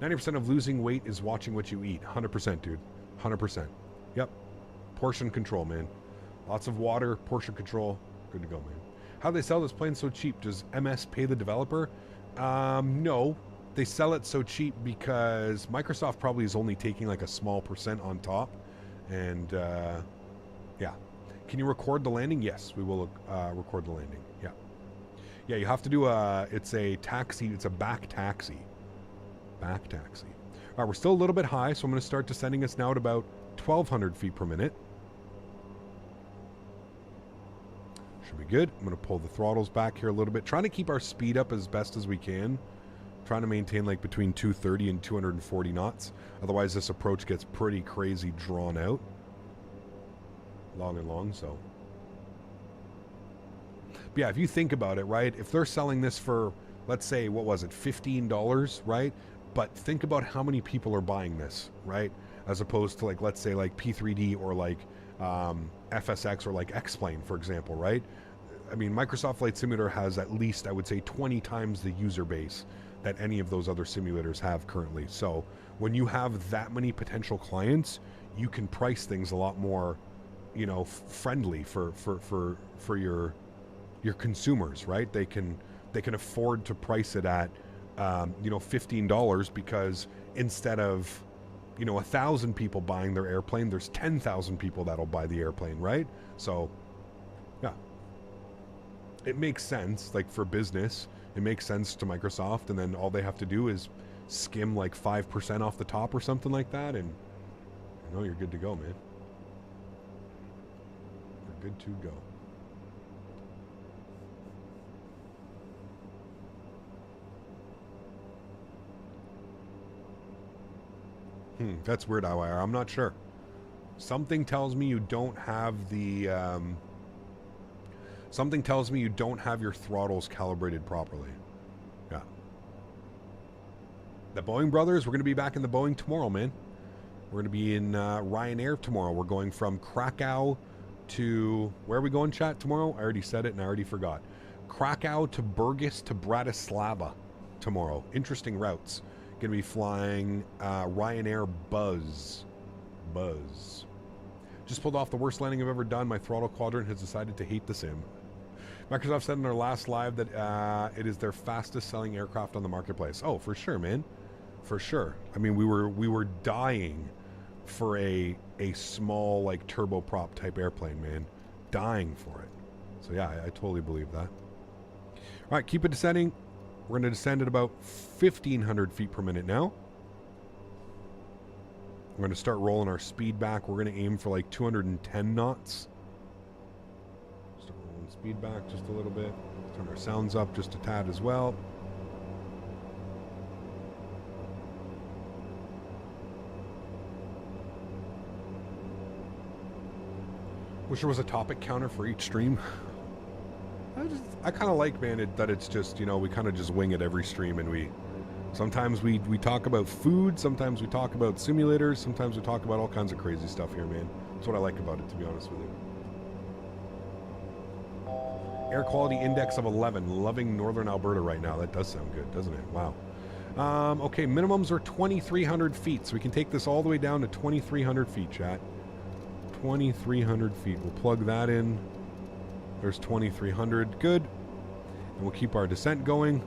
Speaker 2: 90% of losing weight is watching what you eat. 100%, dude. 100%. Yep. Portion control, man. Lots of water, portion control. Good to go, man. How do they sell this plane so cheap? Does MS pay the developer? No. They sell it so cheap because Microsoft probably is only taking like a small percent on top. And, yeah. Can you record the landing? Yes, we will record the landing. Yeah. Yeah, you have to do it's a taxi. It's a back taxi. Back taxi. All right, we're still a little bit high, so I'm going to start descending us now at about 1,200 feet per minute. Should be good. I'm going to pull the throttles back here a little bit. Trying to keep our speed up as best as we can. Trying to maintain like between 230 and 240 knots. Otherwise, this approach gets pretty crazy drawn out. Long and long, so. But yeah, if you think about it, right? If they're selling this for, let's say, what was it, $15, right? But think about how many people are buying this, right? As opposed to like, let's say like P3D or like FSX or like X-Plane, for example, right? I mean, Microsoft Flight Simulator has at least, I would say, 20 times the user base that any of those other simulators have currently. So when you have that many potential clients, you can price things a lot more, you know, friendly for your consumers, right? They can afford to price it at you know, $15 because instead of, you know, 1,000 people buying their airplane, there's 10,000 people that'll buy the airplane, right? So yeah, it makes sense, like for business. It makes sense to Microsoft, and then all they have to do is skim like 5% off the top or something like that, and you know, you're good to go, man. You're good to go. That's weird, IYR. I'm not sure. Something tells me you don't have the something tells me you don't have your throttles calibrated properly. Yeah. The Boeing brothers, we're going to be back in the Boeing tomorrow, man. We're going to be in Ryanair tomorrow. We're going from Krakow to... Where are we going, chat, tomorrow? I already said it and I already forgot. Krakow to Burgas to Bratislava tomorrow. Interesting routes. Going to be flying Ryanair Buzz. Just pulled off the worst landing I've ever done. My throttle quadrant has decided to hate the sim. Microsoft said in their last live that it is their fastest selling aircraft on the marketplace. Oh, for sure, man. For sure. I mean, we were dying for a small like turboprop type airplane, man. Dying for it. So yeah, I totally believe that. All right, keep it descending. We're going to descend at about 1,500 feet per minute now. We're going to start rolling our speed back. We're going to aim for like 210 knots. Start rolling speed back just a little bit. Turn our sounds up just a tad as well. Wish there was a topic counter for each stream. I kind of like, man, that it's just, you know, we kind of just wing it every stream, and sometimes we talk about food, sometimes we talk about simulators, sometimes we talk about all kinds of crazy stuff here, man. That's what I like about it, to be honest with you. Air quality index of 11. Loving northern Alberta right now. That does sound good, doesn't it? Wow. Okay, minimums are 2,300 feet, so we can take this all the way down to 2,300 feet, chat. 2,300 feet. We'll plug that in. There's 2,300. Good. And we'll keep our descent going.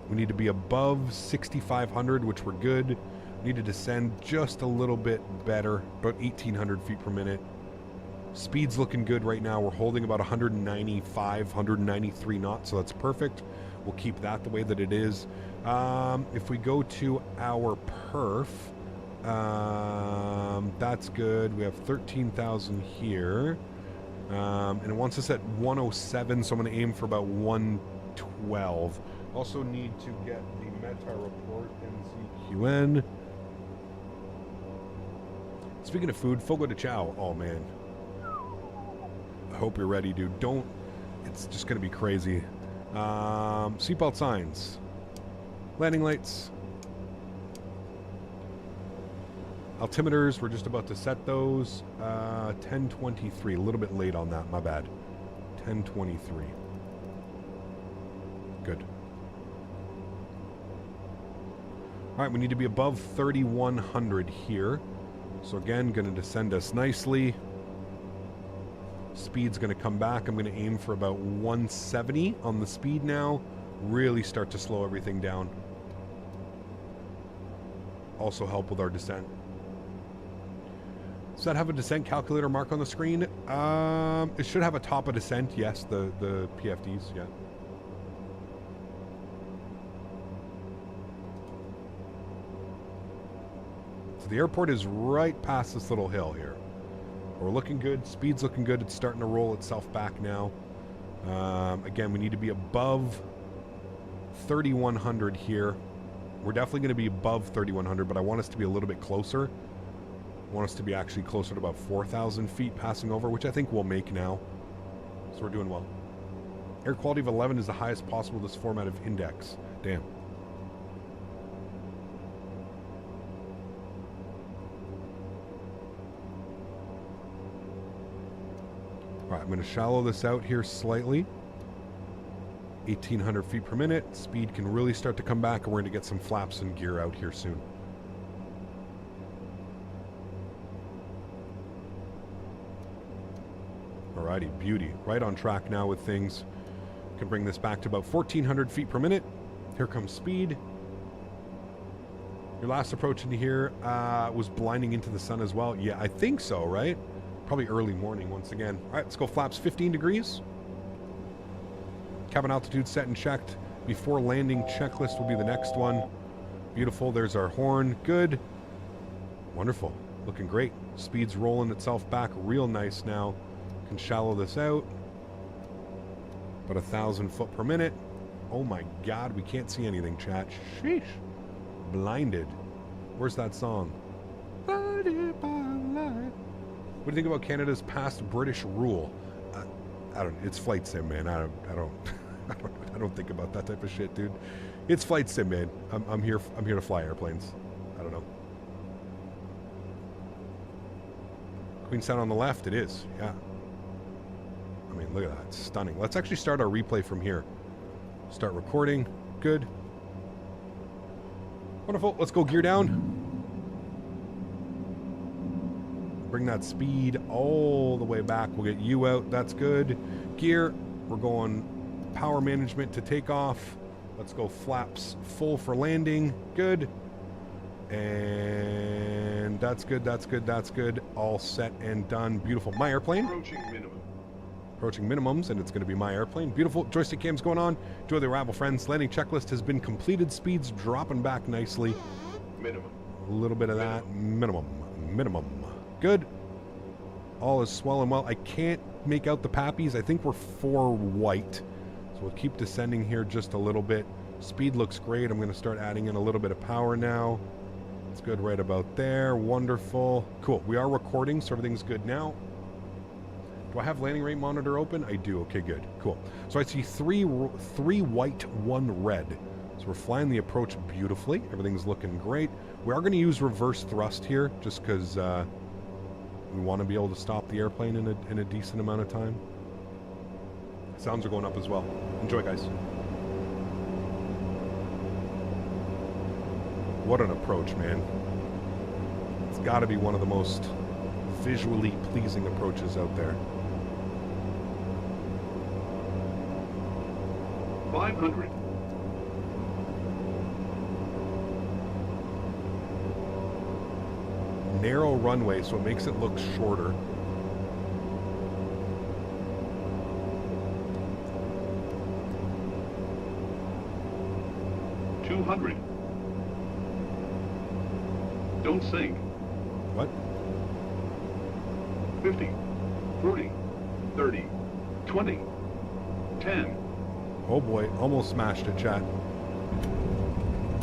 Speaker 2: We need to be above 6,500, which we're good. We need to descend just a little bit better, about 1,800 feet per minute. Speed's looking good right now. We're holding about 195, 193 knots, so that's perfect. We'll keep that the way that it is. If we go to our perf, that's good. We have 13,000 here. And it wants us at 107, so I'm going to aim for about 112. Also need to get the Mentha report, NZQN. Speaking of food, Fogo de Chao. Oh, man. I hope you're ready, dude. It's just going to be crazy. Seatbelt signs. Landing lights. Altimeters, we're just about to set those. 10:23, a little bit late on that, my bad. 10:23. Good. All right, we need to be above 3,100 here. So again, going to descend us nicely. Speed's going to come back. I'm going to aim for about 170 on the speed now. Really start to slow everything down. Also help with our descent. Does that have a descent calculator mark on the screen? It should have a top of descent. Yes, the PFDs, yeah. So the airport is right past this little hill here. We're looking good. Speed's looking good. It's starting to roll itself back now. Again, we need to be above 3,100 here. We're definitely going to be above 3,100, but I want us to be a little bit closer. I want us to be actually closer to about 4,000 feet passing over, which I think we'll make now. So we're doing well. Air quality of 11 is the highest possible this format of index. Damn. All right, I'm going to shallow this out here slightly. 1,800 feet per minute. Speed can really start to come back, and we're going to get some flaps and gear out here soon. Alrighty, beauty. Right on track now with things. Can bring this back to about 1,400 feet per minute. Here comes speed. Your last approach into here was blinding into the sun as well. Yeah, I think so, right? Probably early morning once again. All right, let's go flaps 15 degrees. Cabin altitude set and checked. Before landing checklist will be the next one. Beautiful. There's our horn. Good. Wonderful. Looking great. Speed's rolling itself back real nice now. Can shallow this out. About 1,000 foot per minute. Oh my God, we can't see anything, chat. Sheesh. Blinded. Where's that song? Blinded by light. What do you think about Canada's past British rule? I don't. It's flight sim, man. I don't think about that type of shit, dude. It's flight sim, man. I'm here to fly airplanes. I don't know. Queenstown on the left. It is. Yeah. I mean, look at that. It's stunning. Let's actually start our replay from here. Start recording. Good. Wonderful. Let's go gear down. Bring that speed all the way back. We'll get you out. That's good. Gear. We're going power management to takeoff. Let's go flaps full for landing. Good. And that's good. That's good. That's good. All set and done. Beautiful. My airplane.
Speaker 5: Approaching minimum.
Speaker 2: Approaching minimums, and it's going to be my airplane. Beautiful. Joystick cams going on. Enjoy the arrival, friends. Landing checklist has been completed. Speeds dropping back nicely.
Speaker 5: Minimum.
Speaker 2: A little bit of that. Minimum. Good. All is swelling well. I can't make out the pappies. I think we're 4 white. So we'll keep descending here just a little bit. Speed looks great. I'm going to start adding in a little bit of power now. It's good right about there. Wonderful. Cool. We are recording, so everything's good now. Do I have landing rate monitor open? I do. Okay, good. Cool. So I see three white, 1 red. So we're flying the approach beautifully. Everything's looking great. We are going to use reverse thrust here just because we want to be able to stop the airplane in a decent amount of time. Sounds are going up as well. Enjoy, guys. What an approach, man. It's got to be one of the most visually pleasing approaches out there.
Speaker 5: 500.
Speaker 2: Narrow runway, so it makes it look shorter.
Speaker 5: 200. Don't sink.
Speaker 2: What?
Speaker 5: 50, 40, 30, 20, 10.
Speaker 2: Oh boy, almost smashed it, chat.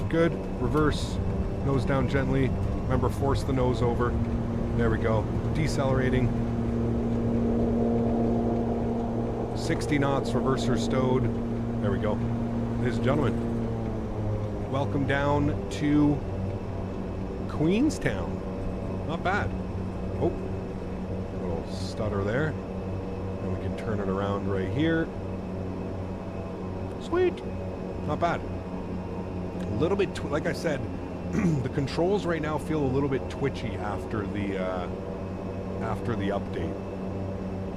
Speaker 2: Good. Reverse. Nose down gently. Remember, force the nose over. There we go. Decelerating. 60 knots, reverser stowed. There we go. Ladies and gentlemen, welcome down to Queenstown. Not bad. Oh, little stutter there. And we can turn it around right here. Sweet. Not bad. A little bit, like I said, the controls right now feel a little bit twitchy after the update.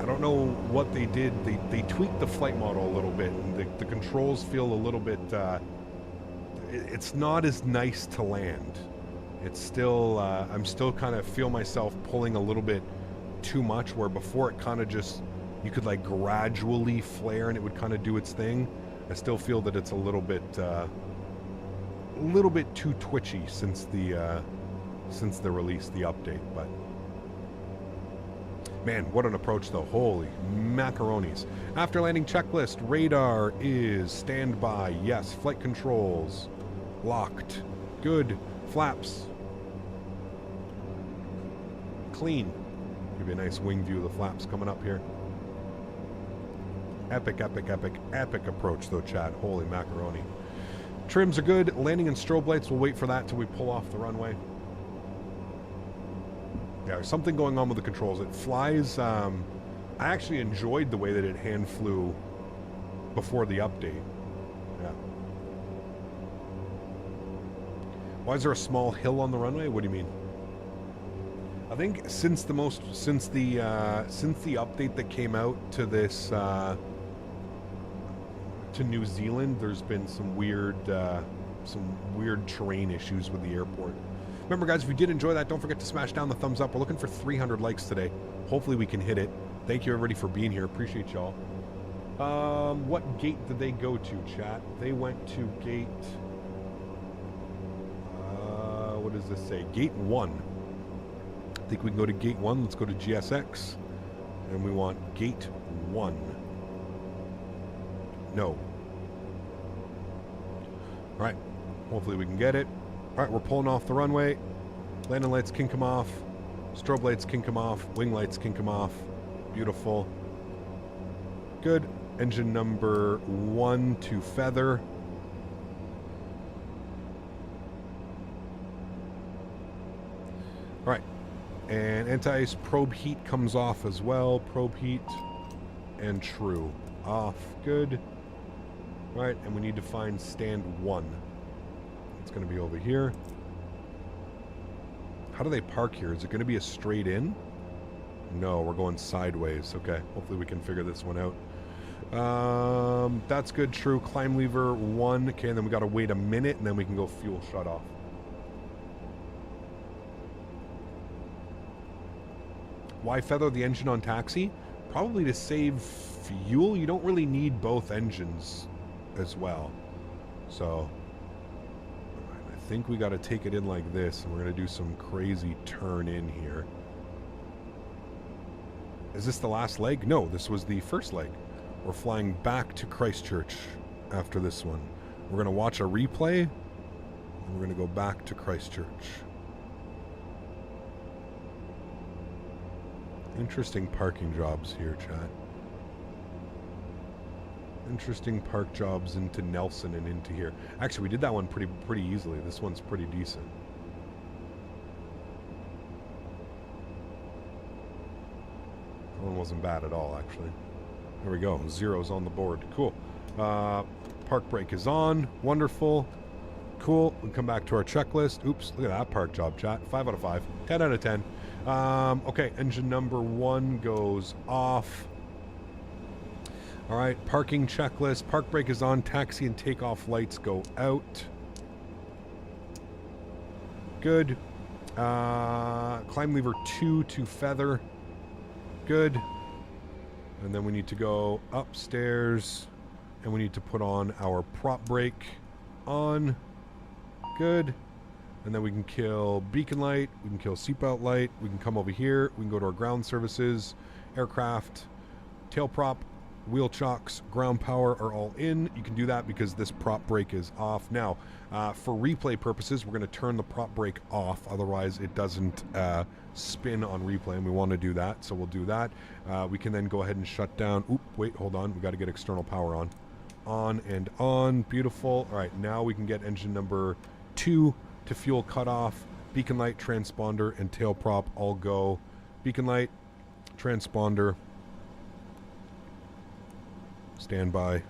Speaker 2: I don't know what they did. They tweaked the flight model a little bit. And the controls feel a little bit. It's not as nice to land. It's still. I'm still kind of feel myself pulling a little bit too much. Where before it kind of just you could like gradually flare and it would kind of do its thing. I still feel that it's a little bit too twitchy since the release, the update. But man, what an approach though. Holy macaronis. After landing checklist, radar is standby. Yes. Flight controls locked. Good. Flaps clean. Give you a nice wing view of the flaps coming up here. Epic, epic, epic, epic approach though, chat. Holy macaroni. Trims are good. Landing and strobe lights, we'll wait for that till we pull off the runway. Yeah, there's something going on with the controls. It flies. I actually enjoyed the way that it hand flew before the update. Yeah. Why is there a small hill on the runway? What do you mean? I think since the update that came out to this to New Zealand, there's been some weird terrain issues with the airport. Remember, guys, if you did enjoy that, don't forget to smash down the thumbs up. We're looking for 300 likes today. Hopefully we can hit it. Thank you, everybody, for being here. Appreciate y'all. What gate did they go to, chat? They went to gate... what does this say? Gate 1. I think we can go to gate 1. Let's go to GSX. And we want gate 1. No. Alright. Hopefully we can get it. Alright, we're pulling off the runway. Landing lights can come off. Strobe lights can come off. Wing lights can come off. Beautiful. Good. Engine number 1 to feather. Alright. And anti-ice probe heat comes off as well. Probe heat and true. Off. Good. Right, and we need to find stand 1. It's going to be over here. How do they park here? Is it going to be a straight in? No, we're going sideways. Okay, hopefully we can figure this one out. That's good. True. Climb lever 1. Okay, and then we got to wait a minute, and then we can go fuel shut off. Why feather the engine on taxi? Probably to save fuel. You don't really need both engines as well. So I think we got to take it in like this, and we're going to do some crazy turn in here. Is this the last leg? No, this was the first leg. We're flying back to Christchurch after this one. We're going to watch a replay, and we're going to go back to Christchurch. Interesting parking jobs here, chat. Interesting park jobs into Nelson and into here. Actually, we did that one pretty easily. This one's pretty decent. That one wasn't bad at all, actually. There we go. Zeros on the board. Cool. Park brake is on. Wonderful. Cool. We'll come back to our checklist. Oops. Look at that park job, chat. 5 out of 5. 10 out of 10. Okay. Engine number 1 goes off. All right, parking checklist. Park brake is on. Taxi and takeoff lights go out. Good. Climb lever 2 to feather. Good. And then we need to go upstairs, and we need to put on our prop brake on. Good. And then we can kill beacon light. We can kill seatbelt light. We can come over here. We can go to our ground services, aircraft, tail prop, wheel chocks, ground power are all in. You can do that because this prop brake is off. Now, for replay purposes, we're going to turn the prop brake off. Otherwise, it doesn't spin on replay, and we want to do that. So we'll do that. We can then go ahead and shut down. Oop, wait, hold on. We got to get external power on. On and on. Beautiful. All right, now we can get engine number 2 to fuel cutoff. Beacon light, transponder, and tail prop all go. Beacon light, transponder, standby.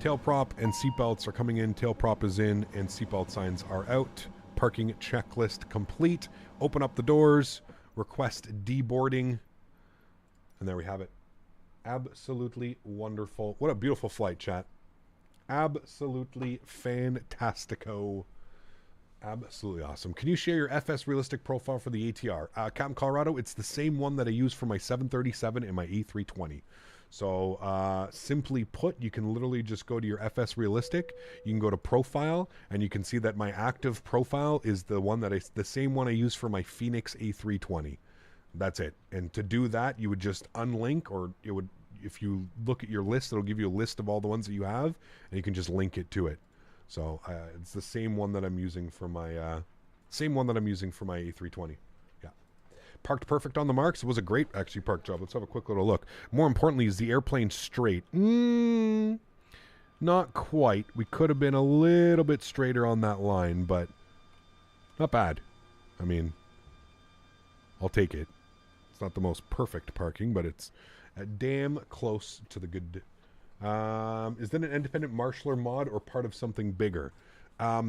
Speaker 2: Tail prop and seatbelts are coming in. Tail prop is in, and seatbelt signs are out. Parking checklist complete. Open up the doors. Request deboarding. And there we have it. Absolutely wonderful. What a beautiful flight, chat. Absolutely fantastico. Absolutely awesome. Can you share your FS realistic profile for the ATR? Captain Colorado, it's the same one that I use for my 737 and my A320. So simply put, you can literally just go to your FS realistic. You can go to profile, and you can see that my active profile is the one that the same one I use for my Phoenix A320. That's it. And to do that, you would just unlink, or it would, if you look at your list, it'll give you a list of all the ones that you have, and you can just link it to it. So it's the same one that I'm using for my A320. Yeah, parked perfect on the marks. It was a great actually park job. Let's have a quick little look. More importantly, is the airplane straight? Not quite. We could have been a little bit straighter on that line, but not bad. I mean, I'll take it. It's not the most perfect parking, but it's damn close to the good. Is that an independent marshaller mod or part of something bigger?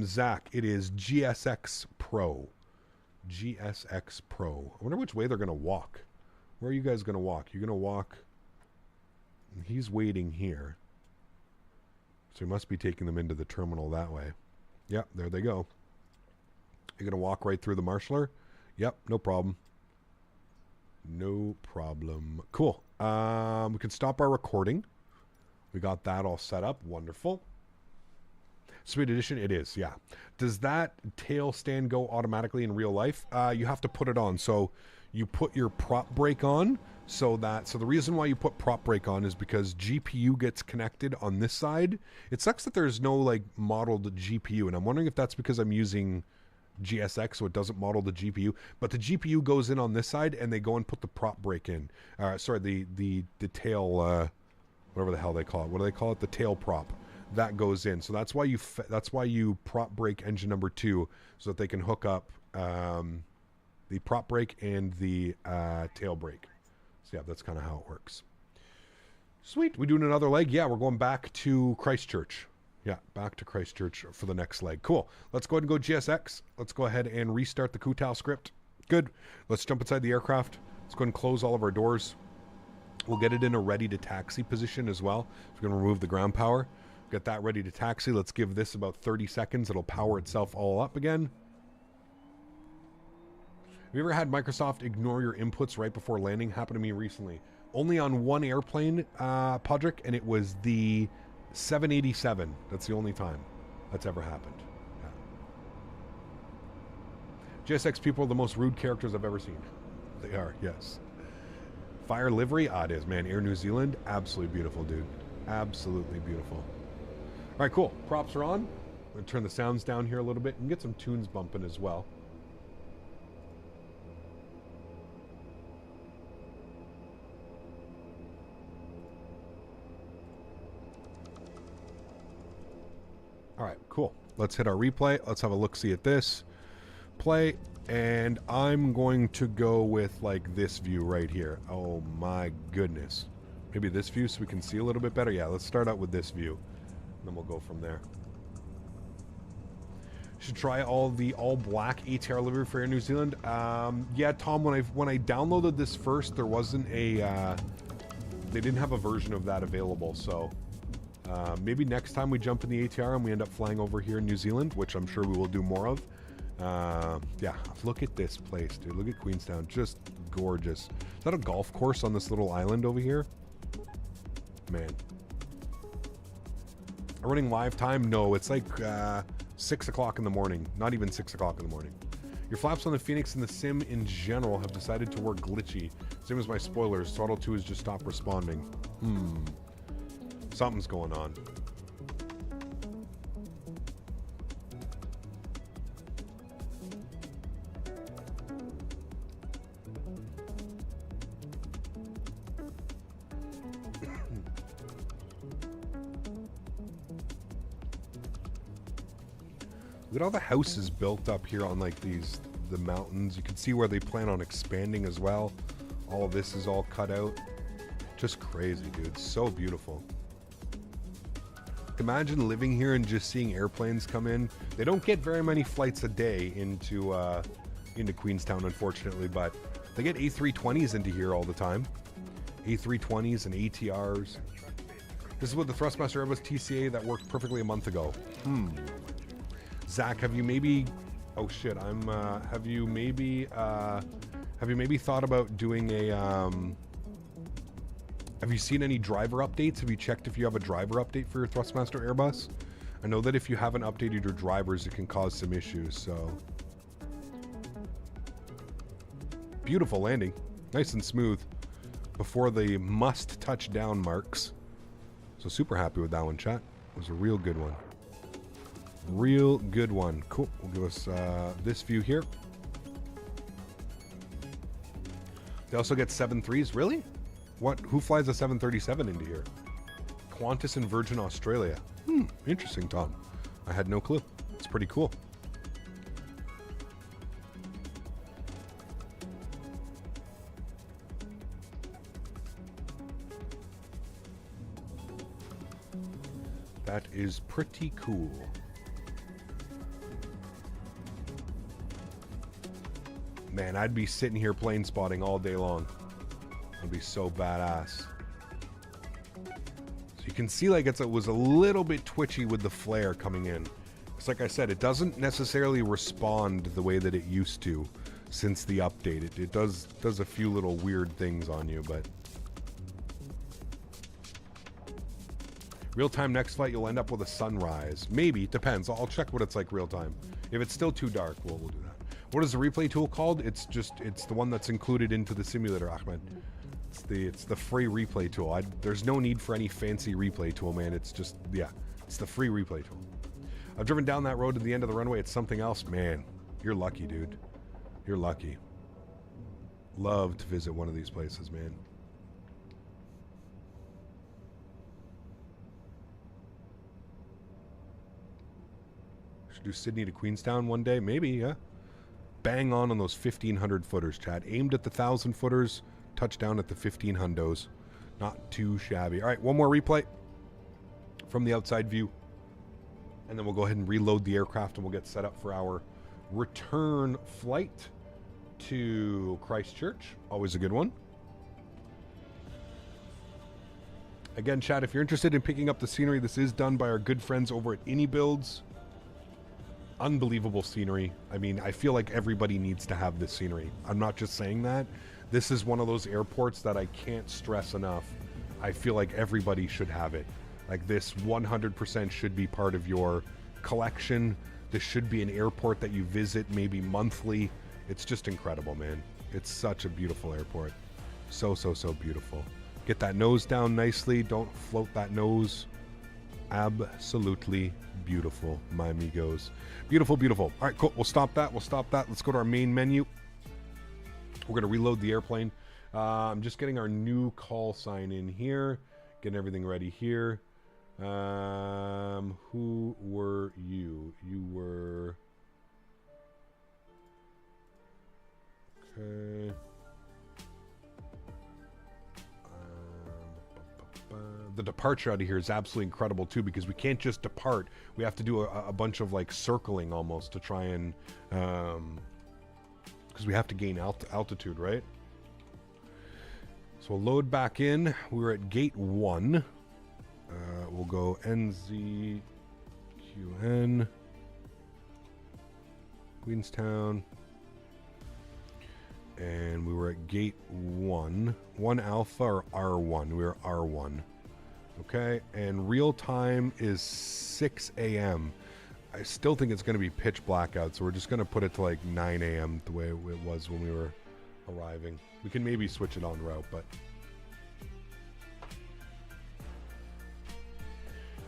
Speaker 2: Zach, it is GSX Pro. GSX Pro. I wonder which way they're going to walk. Where are you guys going to walk? You're going to walk... He's waiting here. So he must be taking them into the terminal that way. Yep, there they go. You're going to walk right through the marshaller? Yep, no problem. No problem. Cool. We can stop our recording. We got that all set up. Wonderful. Sweet edition, it is, yeah. Does that tail stand go automatically in real life? You have to put it on. So you put your prop brake on so the reason why you put prop brake on is because GPU gets connected on this side. It sucks that there's no like modeled GPU, and I'm wondering if that's because I'm using GSX, so it doesn't model the GPU, but the GPU goes in on this side and they go and put the prop brake in. Sorry, the tail, whatever the hell they call it. What do they call it? The tail prop. That goes in. So that's why you prop brake engine number 2 so that they can hook up the prop brake and the tail brake. So yeah, that's kind of how it works. Sweet. We doing another leg? Yeah, we're going back to Christchurch. Yeah, back to Christchurch for the next leg. Cool. Let's go ahead and go GSX. Let's go ahead and restart the Kutal script. Good. Let's jump inside the aircraft. Let's go ahead and close all of our doors. We'll get it in a ready to taxi position as well. So we're going to remove the ground power. Get that ready to taxi. Let's give this about 30 seconds. It'll power itself all up again. Have you ever had Microsoft ignore your inputs right before landing? Happened to me recently. Only on one airplane, Podrick, and it was the 787. That's the only time that's ever happened. Yeah. GSX people are the most rude characters I've ever seen. They are, yes. Fire livery? Ah, it is, man. Air New Zealand? Absolutely beautiful, dude. Absolutely beautiful. All right, cool. Props are on. I'm going to turn the sounds down here a little bit and get some tunes bumping as well. All right, cool. Let's hit our replay. Let's have a look-see at this. Play, and I'm going to go with, like, this view right here. Oh, my goodness. Maybe this view so we can see a little bit better? Yeah, let's start out with this view. Then we'll go from there. Should try all black ATR livery for Air New Zealand. Yeah, Tom, when I downloaded this first, there wasn't a... they didn't have a version of that available, so... maybe next time we jump in the ATR and we end up flying over here in New Zealand, which I'm sure we will do more of. Yeah, look at this place, dude. Look at Queenstown. Just gorgeous. Is that a golf course on this little island over here? Man. Are running live time? No, it's like 6 o'clock in the morning. Not even 6 o'clock in the morning. Your flaps on the Phoenix and the sim in general have decided to work glitchy. Same as my spoilers. Throttle 2 has just stopped responding. Something's going on. Look at all the houses built up here on like the mountains. You can see where they plan on expanding as well. All of this is all cut out. Just crazy, dude. So beautiful. Imagine living here and just seeing airplanes come in. They don't get very many flights a day into Queenstown, unfortunately, but they get A320s into here all the time. A320s and ATRs. This is what the Thrustmaster Airbus TCA that worked perfectly a month ago. Zach, have you maybe? Oh shit! Have you maybe thought about doing a? Have you seen any driver updates? Have you checked if you have a driver update for your Thrustmaster Airbus? I know that if you haven't updated your drivers, it can cause some issues. So beautiful landing, nice and smooth, before the must touch down marks. So super happy with that one, chat. It was a real good one. Real good one. Cool. We'll give us this view here. They also get 7.3s. Really? What? Who flies a 737 into here? Qantas and Virgin Australia. Interesting, Tom. I had no clue. It's pretty cool. That is pretty cool. Man, I'd be sitting here plane spotting all day long. It'd be so badass. So you can see like it was a little bit twitchy with the flare coming in. It's like I said, it doesn't necessarily respond the way that it used to since the update. It does a few little weird things on you, but real time next flight you'll end up with a sunrise. Maybe, depends. I'll check what it's like real time. If it's still too dark, we'll do that. What is the replay tool called? It's the one that's included into the simulator, Ahmed. It's the free replay tool. There's no need for any fancy replay tool, man. It's just, yeah, it's the free replay tool. I've driven down that road to the end of the runway. It's something else, man. You're lucky, dude. You're lucky. Love to visit one of these places, man. Should do Sydney to Queenstown one day, maybe, yeah. Bang on those 1500 footers, chat. Aimed at the 1000 footers, touchdown at the 1500s. Not too shabby. All right, one more replay from the outside view, and then we'll go ahead and reload the aircraft and we'll get set up for our return flight to Christchurch. Always a good one. Again, chat, if you're interested in picking up the scenery, this is done by our good friends over at iniBuilds. Unbelievable scenery. I mean, I feel like everybody needs to have this scenery. I'm not just saying that. This is one of those airports that I can't stress enough. I feel like everybody should have it. Like, this 100% should be part of your collection. This should be an airport that you visit maybe monthly. It's just incredible, man. It's such a beautiful airport. So beautiful. Get that nose down nicely. Don't float that nose. Absolutely beautiful, my amigos. Beautiful, beautiful. All right, cool. We'll stop that. Let's go to our main menu. We're going to reload the airplane. I'm just getting our new call sign in here. Getting everything ready here. Who were you? You were... Okay. The departure out of here is absolutely incredible too, because we can't just depart. We have to do a bunch of like circling almost to try and because we have to gain altitude, right? So we'll load back in. We were at gate 1. We'll go NZQN Queenstown, and we were at gate 1 alpha or R1. We were R1. Okay, and real time is 6 a.m. I still think it's going to be pitch blackout, so we're just going to put it to like 9 a.m. the way it was when we were arriving. We can maybe switch it on route, but...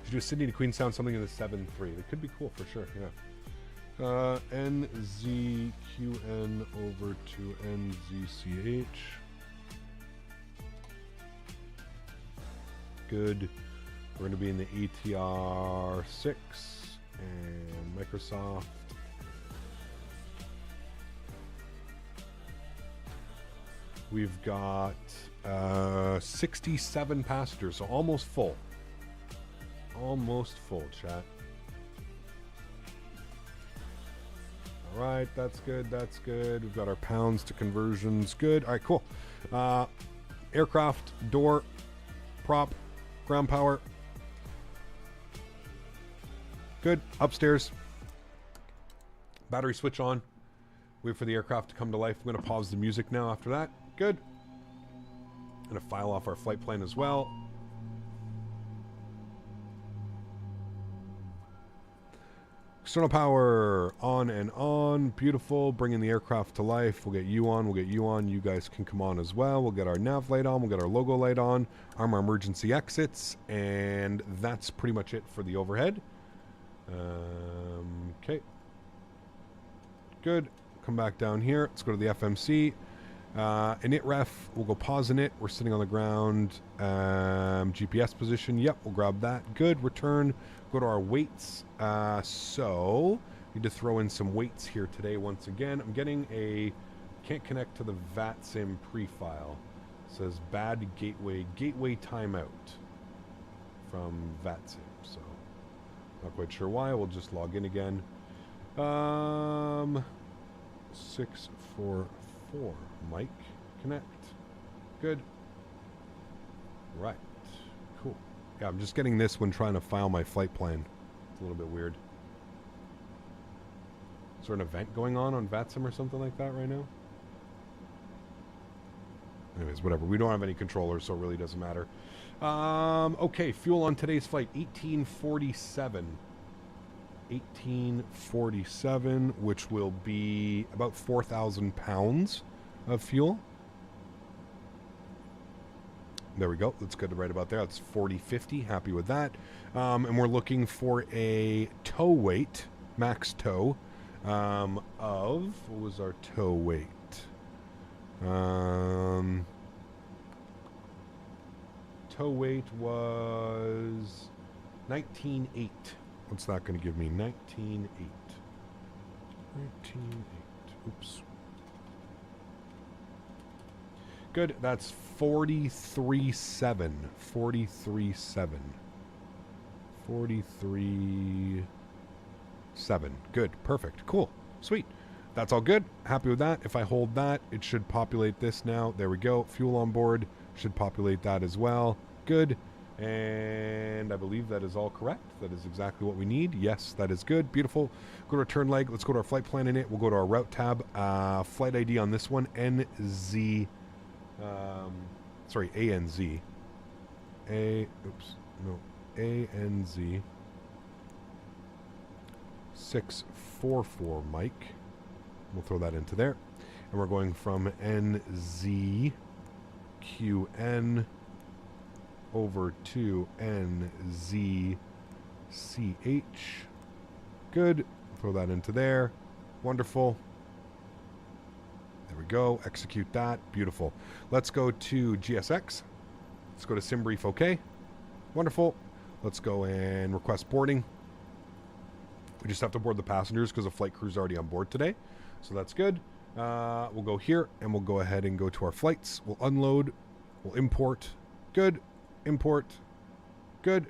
Speaker 2: Should do Sydney to Queenstown, something in the 7-3. That could be cool for sure, yeah. NZQN over to NZCH. Good. We're going to be in the ATR6 and Microsoft. We've got 67 passengers, so almost full. Almost full, chat. All right, that's good. That's good. We've got our pounds to conversions. Good. All right, cool. Aircraft, door, prop, ground power. Good. Upstairs. Battery switch on. Wait for the aircraft to come to life. I'm going to pause the music now after that. Good. I'm going to file off our flight plan as well. External power on and on. Beautiful. Bringing the aircraft to life. We'll get you on. We'll get you on. You guys can come on as well. We'll get our nav light on. We'll get our logo light on. Arm our emergency exits. And that's pretty much it for the overhead. Okay. Good. Come back down here. Let's go to the FMC. Init ref. We'll go pause init. We're sitting on the ground. GPS position. Yep. We'll grab that. Good. Return. Go to our weights. So need to throw in some weights here today once again. I'm getting a can't connect to the VATSIM pre-file. It says bad gateway timeout from VATSIM. So not quite sure why. We'll just log in again. 644 mic connect. Good. Right. Cool. Yeah, I'm just getting this when trying to file my flight plan. It's a little bit weird. Is there an event going on VATSIM or something like that right now? Anyways, whatever. We don't have any controllers, so it really doesn't matter. Okay, fuel on today's flight, 1847. 1847, which will be about 4,000 pounds of fuel. There we go. That's good right about there. That's 4050. Happy with that. And we're looking for a tow weight, max tow, of, what was our tow weight? Tow weight was 19.8. What's that going to give me? 19.8. 19.8. Oops. Good. That's 43.7. 43.7. 43.7. Good. Perfect. Cool. Sweet. That's all good. Happy with that. If I hold that, it should populate this now. There we go. Fuel on board. Should populate that as well. Good. And I believe that is all correct. That is exactly what we need. Yes, that is good. Beautiful. Go to our turn leg. Let's go to our flight plan in it. We'll go to our route tab. Flight ID on this one. ANZ. ANZ 644 mic. We'll throw that into there. And we're going from NZQN over to NZCH. Good. Throw that into there. Wonderful. There we go. Execute that. Beautiful. Let's go to GSX. Let's go to SimBrief OK. Wonderful. Let's go and request boarding. We just have to board the passengers because the flight crew's already on board today. So that's good. We'll go here and we'll go ahead and go to our flights. We'll unload. We'll import. Good. Import. Good.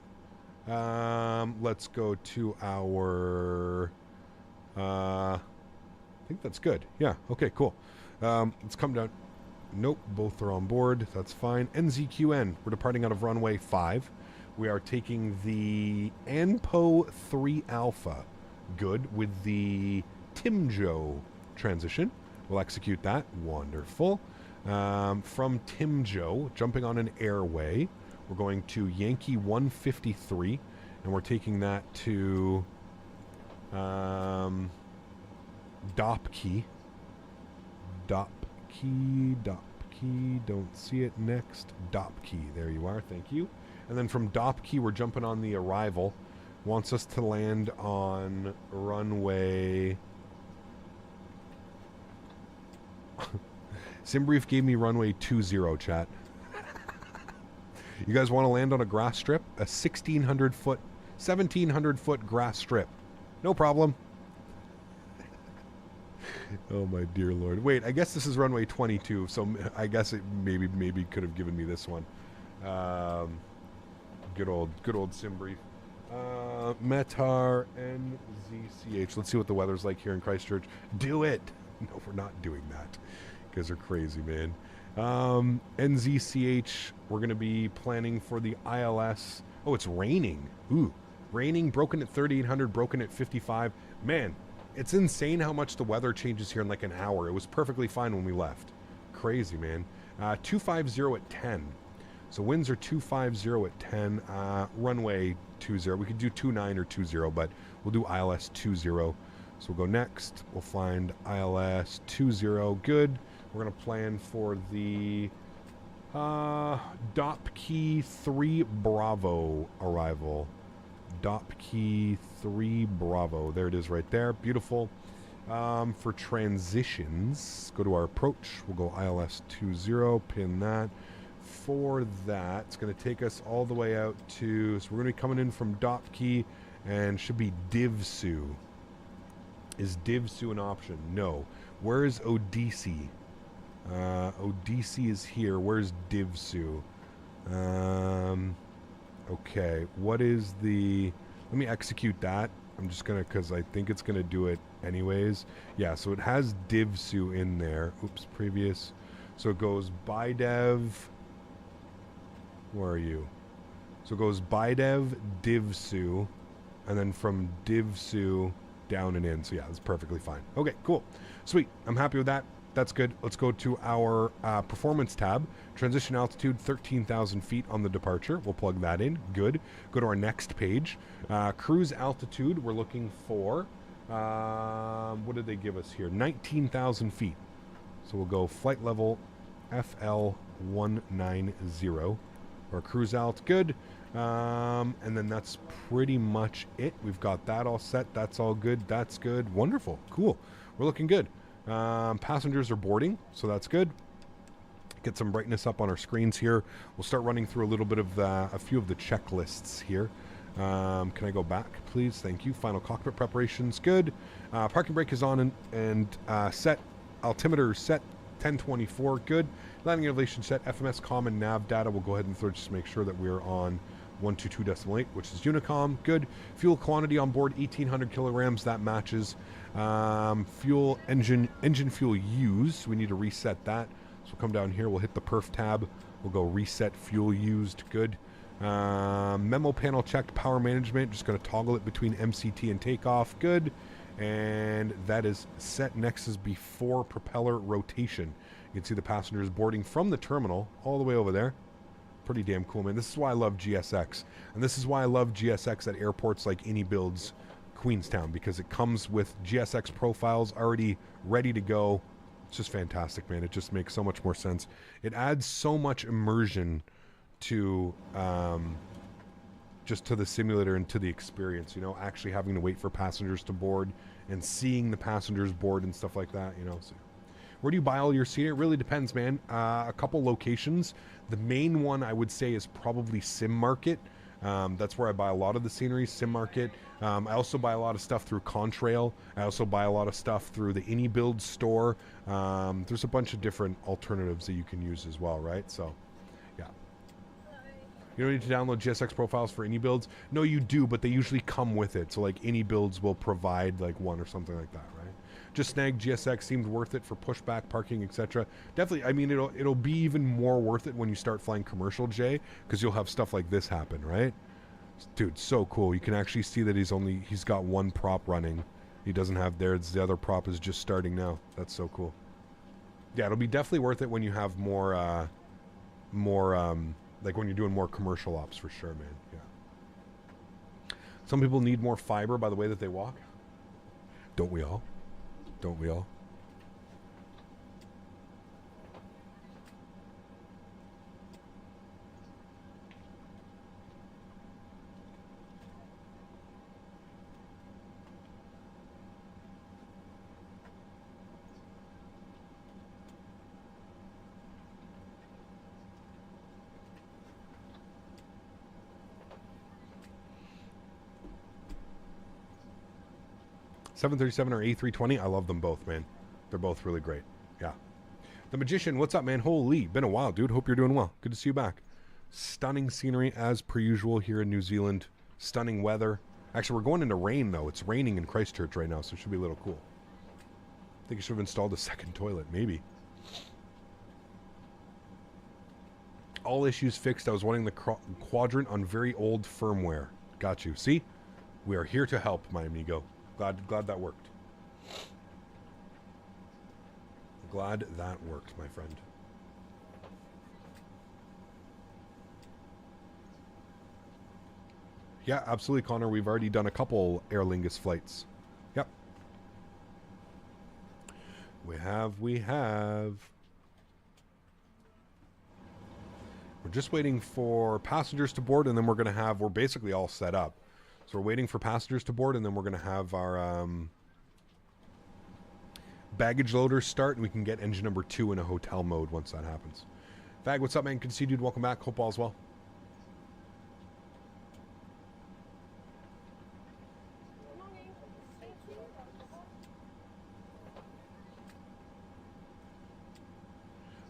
Speaker 2: Let's go to our... I think that's good. Yeah. Okay, cool. Let's come down. Nope, both are on board. That's fine. NZQN. We're departing out of runway 5. We are taking the ANPO 3 Alpha. Good. With the Timjo transition. We'll execute that. Wonderful. From Timjo, jumping on an airway, we're going to Yankee 153, and we're taking that to Dop key. Dop key. Dop key. Don't see it. Next. Dop key. There you are. Thank you. And then from Dop key, we're jumping on the arrival. Wants us to land on runway... Simbrief gave me runway 20, chat. You guys want to land on a grass strip? A 1,600 foot grass strip. No problem. Oh my dear lord. Wait, I guess this is runway 22, so I guess it maybe could have given me this one. Good old Simbrief. Metar NZCH. Let's see what the weather's like here in Christchurch. Do it! No, we're not doing that. You guys are crazy, man. NZCH, we're going to be planning for the ILS. Oh, it's raining. Ooh. Raining, broken at 3,800, broken at 55. Man, it's insane how much the weather changes here in like an hour. It was perfectly fine when we left. Crazy, man. 250 at 10. So winds are 250 at 10. Runway 20. We could do 29 or 20, but we'll do ILS 20. So we'll go next. We'll find ILS 20. Good. We're going to plan for the Dop Key 3 Bravo arrival. Dop Key 3 Bravo. There it is right there. Beautiful. For transitions, go to our approach. We'll go ILS 20. Pin that. For that, it's going to take us all the way out to... So we're going to be coming in from Dop Key and should be DivSiu. Is DivSiu an option? No. Where is Odisi? Odisi is here. Where's DivSiu? Okay. What is the... Let me execute that. I'm just going to... Because I think it's going to do it anyways. Yeah, so it has DivSiu in there. Oops, previous. So it goes BiDev... Where are you? So it goes BiDev, DivSiu, and then from DivSiu down and in. So yeah, that's perfectly fine. Okay, cool. Sweet. I'm happy with that. That's good. Let's go to our performance tab. Transition altitude, 13,000 feet on the departure. We'll plug that in. Good. Go to our next page. Cruise altitude, we're looking for, what did they give us here? 19,000 feet. So we'll go flight level FL190. Or cruise alt, good. And then that's pretty much it. We've got that all set. That's all good. That's good. Wonderful. Cool. We're looking good. Passengers are boarding, so that's good. Get some brightness up on our screens here. We'll start running through a little bit of a few of the checklists here. Can I go back, please? Thank you. Final cockpit preparations, good. Parking brake is on and set. Altimeter set. 1024, good. Landing elevation set, FMS comm and nav data. We'll go ahead and just to make sure that we're on 122.8, which is Unicom, good. Fuel quantity on board, 1,800 kilograms, that matches. Fuel engine fuel used, we need to reset that. So we'll come down here, we'll hit the perf tab, we'll go reset fuel used, good. Memo panel checked, power management, just going to toggle it between MCT and takeoff, good. And that is set. Next is before propeller rotation. You can see the passengers boarding from the terminal all the way over there. Pretty damn cool, man. This is why I love GSX. And this is why I love GSX at airports like iniBuilds Queenstown, because it comes with GSX profiles already ready to go. It's just fantastic, man. It just makes so much more sense. It adds so much immersion to... just to the simulator and to the experience, you know, actually having to wait for passengers to board and seeing the passengers board and stuff like that, you know. So where do you buy all your scenery? It really depends, man. A couple locations. The main one I would say is probably Sim Market. That's where I buy a lot of the scenery, Sim Market. I also buy a lot of stuff through Contrail. I also buy a lot of stuff through the iniBuilds store. There's a bunch of different alternatives that you can use as well, right? So, yeah. You don't need to download GSX profiles for iniBuilds. No, you do, but they usually come with it. So, like, iniBuilds will provide, like, one or something like that, right? Just snag GSX seemed worth it for pushback, parking, etc. Definitely, I mean, it'll be even more worth it when you start flying commercial, Jay, because you'll have stuff like this happen, right? Dude, so cool. You can actually see that he's got one prop running. He doesn't have theirs. The other prop is just starting now. That's so cool. Yeah, it'll be definitely worth it when you have more, like when you're doing more commercial ops, for sure, man. Yeah. Some people need more fiber by the way that they walk. Don't we all? Don't we all? $737 or A320. I love them both, man. They're both really great. Yeah. The Magician, what's up, man? Holy, been a while, dude. Hope you're doing well. Good to see you back. Stunning scenery as per usual here in New Zealand. Stunning weather. Actually, we're going into rain, though. It's raining in Christchurch right now, so it should be a little cool. I think I should have installed a second toilet, maybe. All issues fixed. I was wanting the quadrant on very old firmware. Got you. See? We are here to help, my amigo. Glad that worked. Glad that worked, my friend. Yeah, absolutely, Connor. We've already done a couple Aer Lingus flights. Yep. We have. We're just waiting for passengers to board, and then we're basically all set up. So we're waiting for passengers to board, and then we're going to have our baggage loaders start, and we can get engine number 2 in a hotel mode once that happens. Fag, what's up, man? Good to see you, dude. Welcome back. Hope all's well.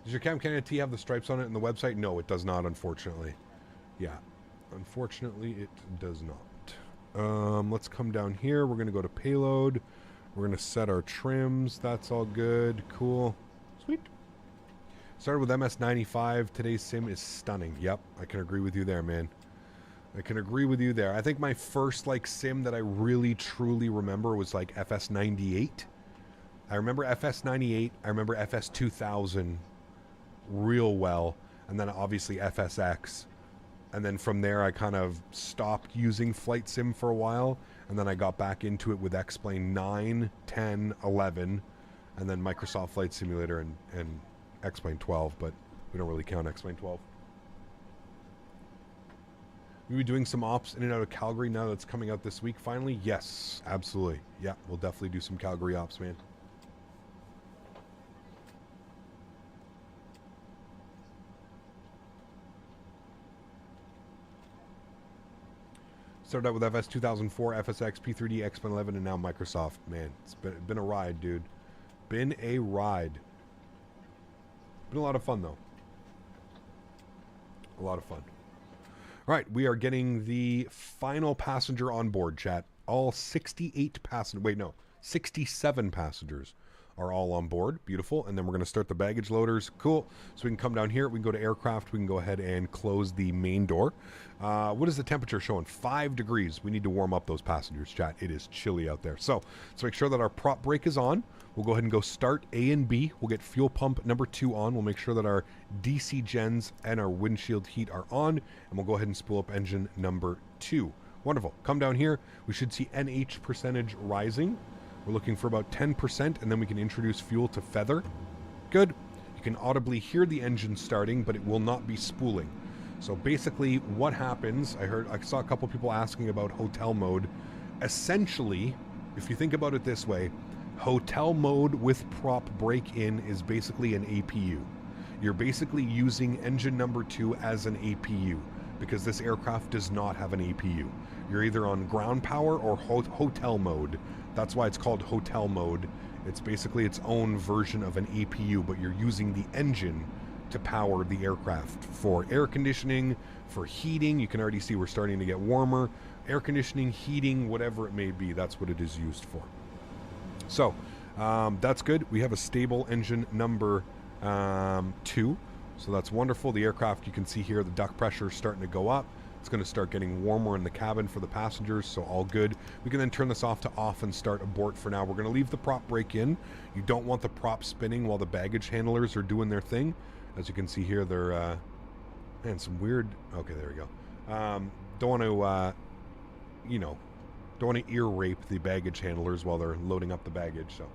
Speaker 2: Does your Cam Canada T have the stripes on it in the website? No, it does not, unfortunately. Yeah, unfortunately, it does not. Let's come down here. We're going to go to payload. We're going to set our trims. That's all good. Cool. Sweet. Started with MS95. Today's sim is stunning. Yep, I can agree with you there, man. I can agree with you there. I think my first sim that I really truly remember was FS98. I remember FS98. I remember FS2000 real well, and then obviously FSX. And then from there, I kind of stopped using Flight Sim for a while. And then I got back into it with X-Plane 9, 10, 11. And then Microsoft Flight Simulator and X-Plane 12. But we don't really count X-Plane 12. We'll be doing some ops in and out of Calgary now that's coming out this week finally. Yes, absolutely. Yeah, we'll definitely do some Calgary ops, man. Started out with FS 2004, FSX, P3D, X-Plane 11, and now Microsoft. Man, it's been a ride, dude. Been a ride. Been a lot of fun, though. A lot of fun. All right, we are getting the final passenger on board, chat. All 68 passengers. Wait, no. 67 passengers are all on board. Beautiful. And then we're going to start the baggage loaders. Cool. So we can come down here. We can go to aircraft. We can go ahead and close the main door. What is the temperature showing? 5 degrees. We need to warm up those passengers, chat. It is chilly out there. So let's make sure that our prop brake is on. We'll go ahead and go start A and B. We'll get fuel pump number 2 on. We'll make sure that our DC gens and our windshield heat are on. And we'll go ahead and spool up engine number 2. Wonderful. Come down here. We should see NH percentage rising. We're looking for about 10%, and then we can introduce fuel to feather. Good. You can audibly hear the engine starting, but it will not be spooling. So basically what happens, I saw a couple people asking about hotel mode. Essentially, if you think about it this way, hotel mode with prop brake in is basically an APU. You're basically using engine number 2 as an APU because this aircraft does not have an APU. You're either on ground power or hotel mode. That's why it's called hotel mode. It's basically its own version of an APU, but you're using the engine to power the aircraft for air conditioning, for heating. You can already see we're starting to get warmer. Air conditioning, heating, whatever it may be, that's what it is used for. So that's good. We have a stable engine number 2. So that's wonderful. The aircraft, you can see here, the duct pressure is starting to go up. It's going to start getting warmer in the cabin for the passengers, so all good. We can then turn this off to off and start abort for now. We're going to leave the prop brake in. You don't want the prop spinning while the baggage handlers are doing their thing. As you can see here, they're, man, some weird, okay, there we go. Don't want to, Don't want to ear rape the baggage handlers while they're loading up the baggage. So,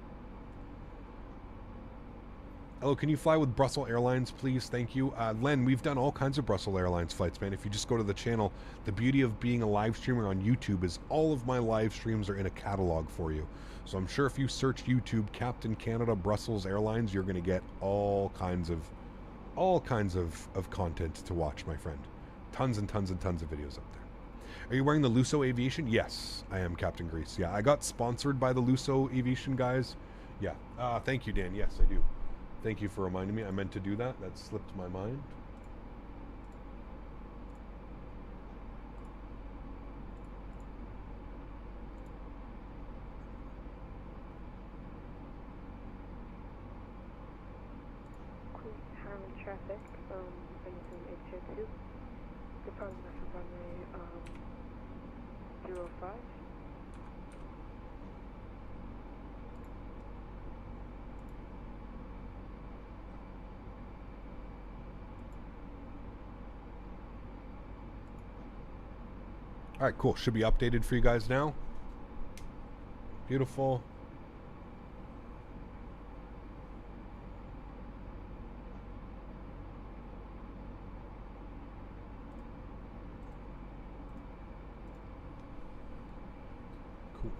Speaker 2: hello, can you fly with Brussels Airlines, please? Thank you. Len, we've done all kinds of Brussels Airlines flights, man. If you just go to the channel, the beauty of being a live streamer on YouTube is all of my live streams are in a catalog for you. So I'm sure if you search YouTube Captain Canada Brussels Airlines, you're going to get all kinds of content to watch, my friend. Tons and tons and tons of videos up there. Are you wearing the Luso Aviation? Yes, I am, Captain Grease. Yeah, I got sponsored by the Luso Aviation guys. Yeah. Thank you, Dan. Yes, I do. Thank you for reminding me. I meant to do that. That slipped my mind.
Speaker 3: Queenstown traffic, anything 802. Departing for runway 05.
Speaker 2: All right, cool. Should be updated for you guys now. Beautiful. Cool.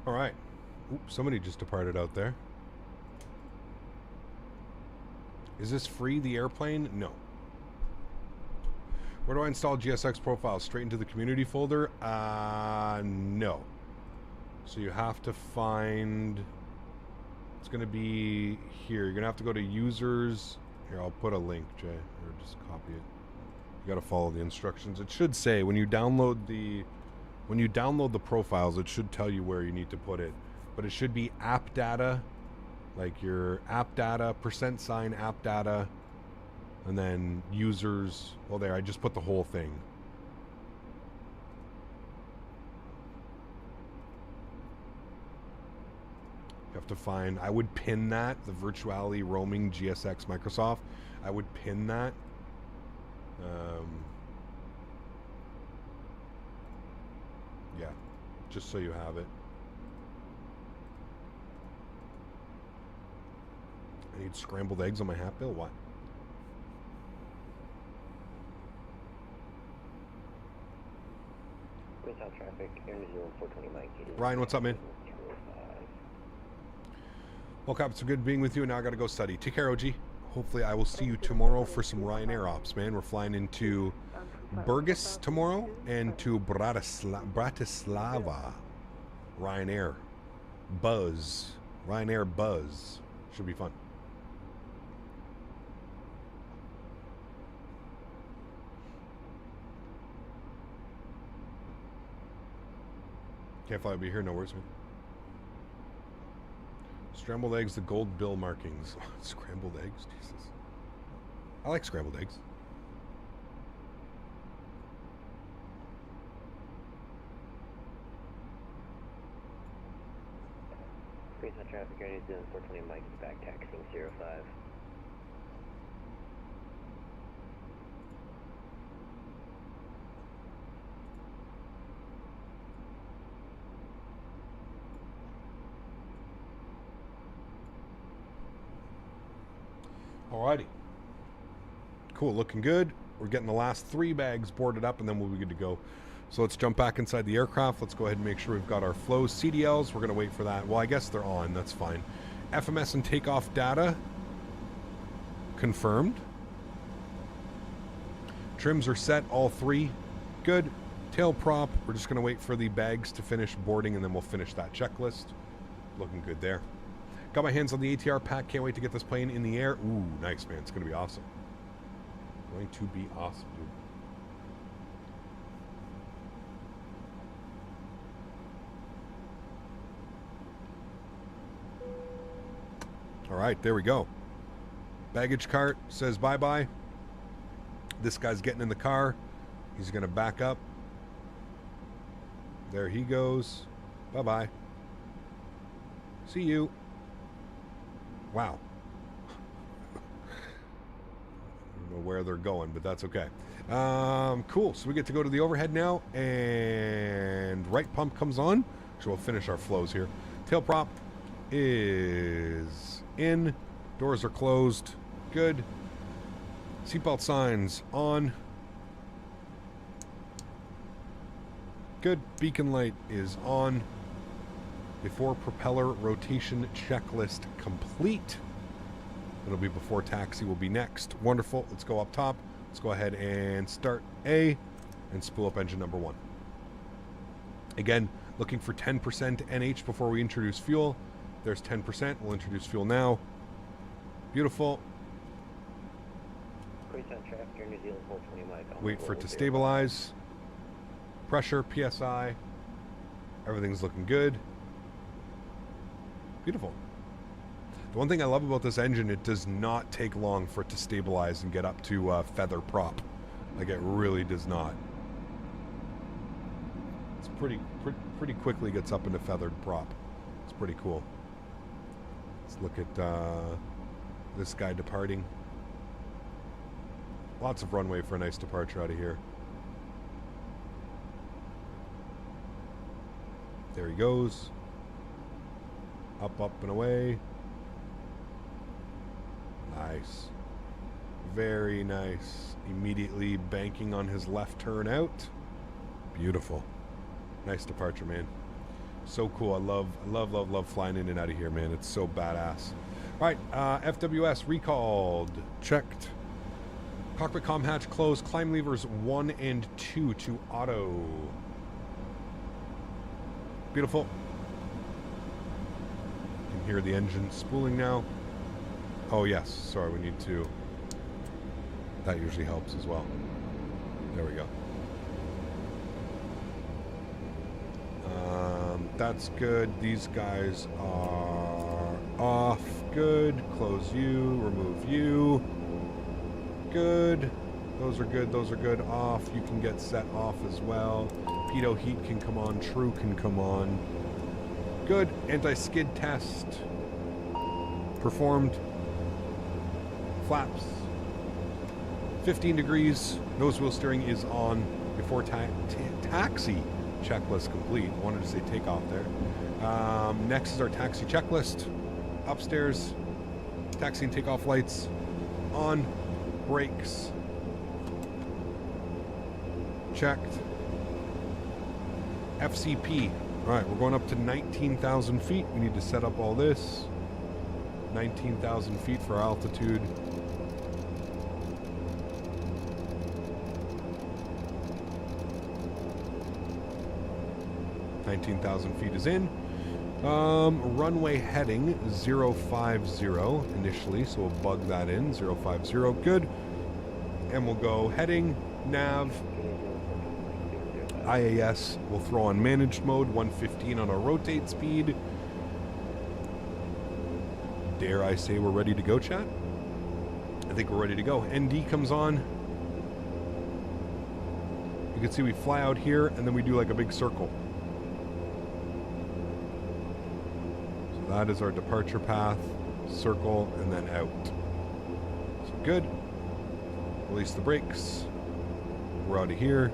Speaker 2: All right. Oops, somebody just departed out there. Is this free, the airplane? No. Where do I install GSX profiles? Straight into the community folder? No. So you have to find... It's going to be here. You're going to have to go to users. Here, I'll put a link, Jay. Or just copy it. You got to follow the instructions. It should say when you download the... When you download the profiles, it should tell you where you need to put it. But it should be app data, like your app data, %, app data, and then users. Well, there, I just put the whole thing. You have to find, I would pin that, the virtuality roaming GSX Microsoft. I would pin that. Yeah, just so you have it. I need scrambled eggs on my hat bill. What?
Speaker 6: Queenstown traffic, Erin 0420 Mike.
Speaker 2: Ryan, what's up, man? Well, Cap, it's good being with you, and now I got to go study. Take care, OG. Hopefully, I will see you tomorrow for some Ryanair ops, man. We're flying into Burgas tomorrow and to Bratislava. Ryanair Buzz. Ryanair Buzz. Should be fun. Can't fly, be here, no worries, man. Scrambled eggs, the gold bill markings. Scrambled eggs? Jesus. I like scrambled eggs.
Speaker 6: Queenstown traffic, Erin 0420 Mike is back taxiing 05.
Speaker 2: Alrighty. Cool, looking good. We're getting the last 3 bags boarded up, and then we'll be good to go. So let's jump back inside the aircraft. Let's go ahead and make sure we've got our flows. CDLs, we're going to wait for that. Well, I guess they're on. That's fine. FMS and takeoff data confirmed. Trims are set, all 3. Good. Tail prop, we're just going to wait for the bags to finish boarding, and then we'll finish that checklist. Looking good there. Got my hands on the ATR pack. Can't wait to get this plane in the air. Ooh, nice, man. It's going to be awesome. Going to be awesome, dude. All right, there we go. Baggage cart says bye-bye. This guy's getting in the car. He's going to back up. There he goes. Bye-bye. See you. Wow. I don't know where they're going, but that's okay. Cool. So we get to go to the overhead now, and right pump comes on. So we'll finish our flows here. Tail prop is in. Doors are closed. Good. Seatbelt signs on. Good. Beacon light is on. Before propeller rotation checklist complete. It'll be before taxi will be next. Wonderful. Let's go up top. Let's go ahead and start A and spool up engine number 1. Again, looking for 10% NH before we introduce fuel. There's 10%. We'll introduce fuel now. Beautiful.
Speaker 6: Queenstown traffic, Air New Zealand 420 Mike.
Speaker 2: Wait for it to stabilize. Pressure, PSI. Everything's looking good. Beautiful. The one thing I love about this engine, it does not take long for it to stabilize and get up to feather prop. Like, it really does not. It's pretty quickly gets up into feathered prop. It's pretty cool. Let's look at this guy departing. Lots of runway for a nice departure out of here. There he goes. Up, up, and away. Nice. Very nice. Immediately banking on his left turn out. Beautiful. Nice departure, man. So cool. I love flying in and out of here, man. It's so badass. All right, FWS recalled. Checked. Cockpit comm hatch closed. Climb levers 1 and 2 to auto. Beautiful. You can hear the engine spooling now. Oh, yes. Sorry, we need to... That usually helps as well. There we go. That's good. These guys are off. Good. Close you. Remove you. Good. Those are good. Those are good. Off. You can get set off as well. Pitot heat can come on. True can come on. Good. Anti-skid test performed. Flaps 15 degrees. Nose wheel steering is on. Before taxi checklist complete. Wanted to say takeoff there. Next is our taxi checklist. Upstairs, taxi and takeoff lights on. Brakes checked. FCP. All right, we're going up to 19,000 feet. We need to set up all this. 19,000 feet for altitude. $19,000 is in. Runway heading 050 initially, so we'll bug that in. 050, good. And we'll go heading, nav, IAS. We'll throw on managed mode, 115 on our rotate speed. Dare I say we're ready to go, chat? I think we're ready to go. ND comes on. You can see we fly out here, and then we do like a big circle. So that is our departure path, circle, and then out. So good. Release the brakes. We're out of here.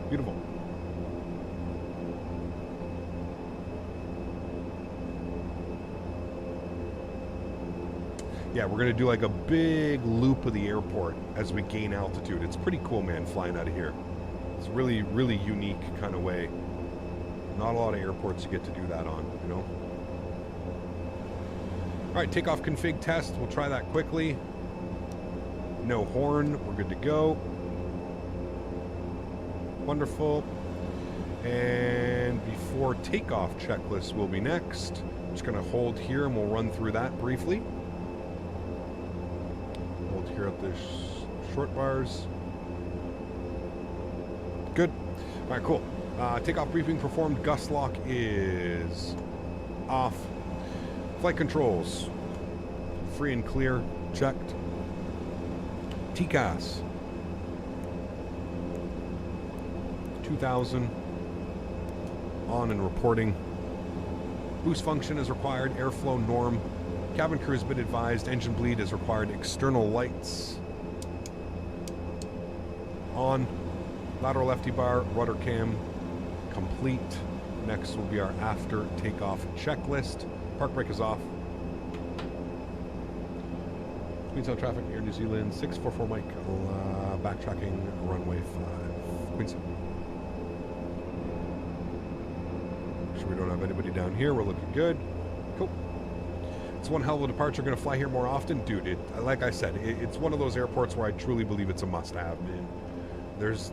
Speaker 2: Beautiful. Yeah, we're gonna do like a big loop of the airport as we gain altitude. It's pretty cool, man, flying out of here. It's a really, really unique kind of way. Not a lot of airports you get to do that on, you know? All right, takeoff config test. We'll try that quickly. No horn, we're good to go. Wonderful. And before takeoff checklist will be next. I'm just gonna hold here and we'll run through that briefly. Hold here at the short bars. Good. All right, cool. Takeoff briefing performed. Gust lock is off. Flight controls, free and clear, checked. TCAS, 2000, on and reporting. Boost function is required, airflow norm. Cabin crew has been advised, engine bleed is required, external lights on. Lateral lefty bar, rudder cam, complete. Next will be our after takeoff checklist. Park brake is off. Queenstown traffic, Air New Zealand, 644 Mike, backtracking, runway 5. Queenstown. Make sure we don't have anybody down here. We're looking good. Cool. It's one hell of a departure. Going to fly here more often. Dude, like I said, it's one of those airports where I truly believe it's a must-have, man. There's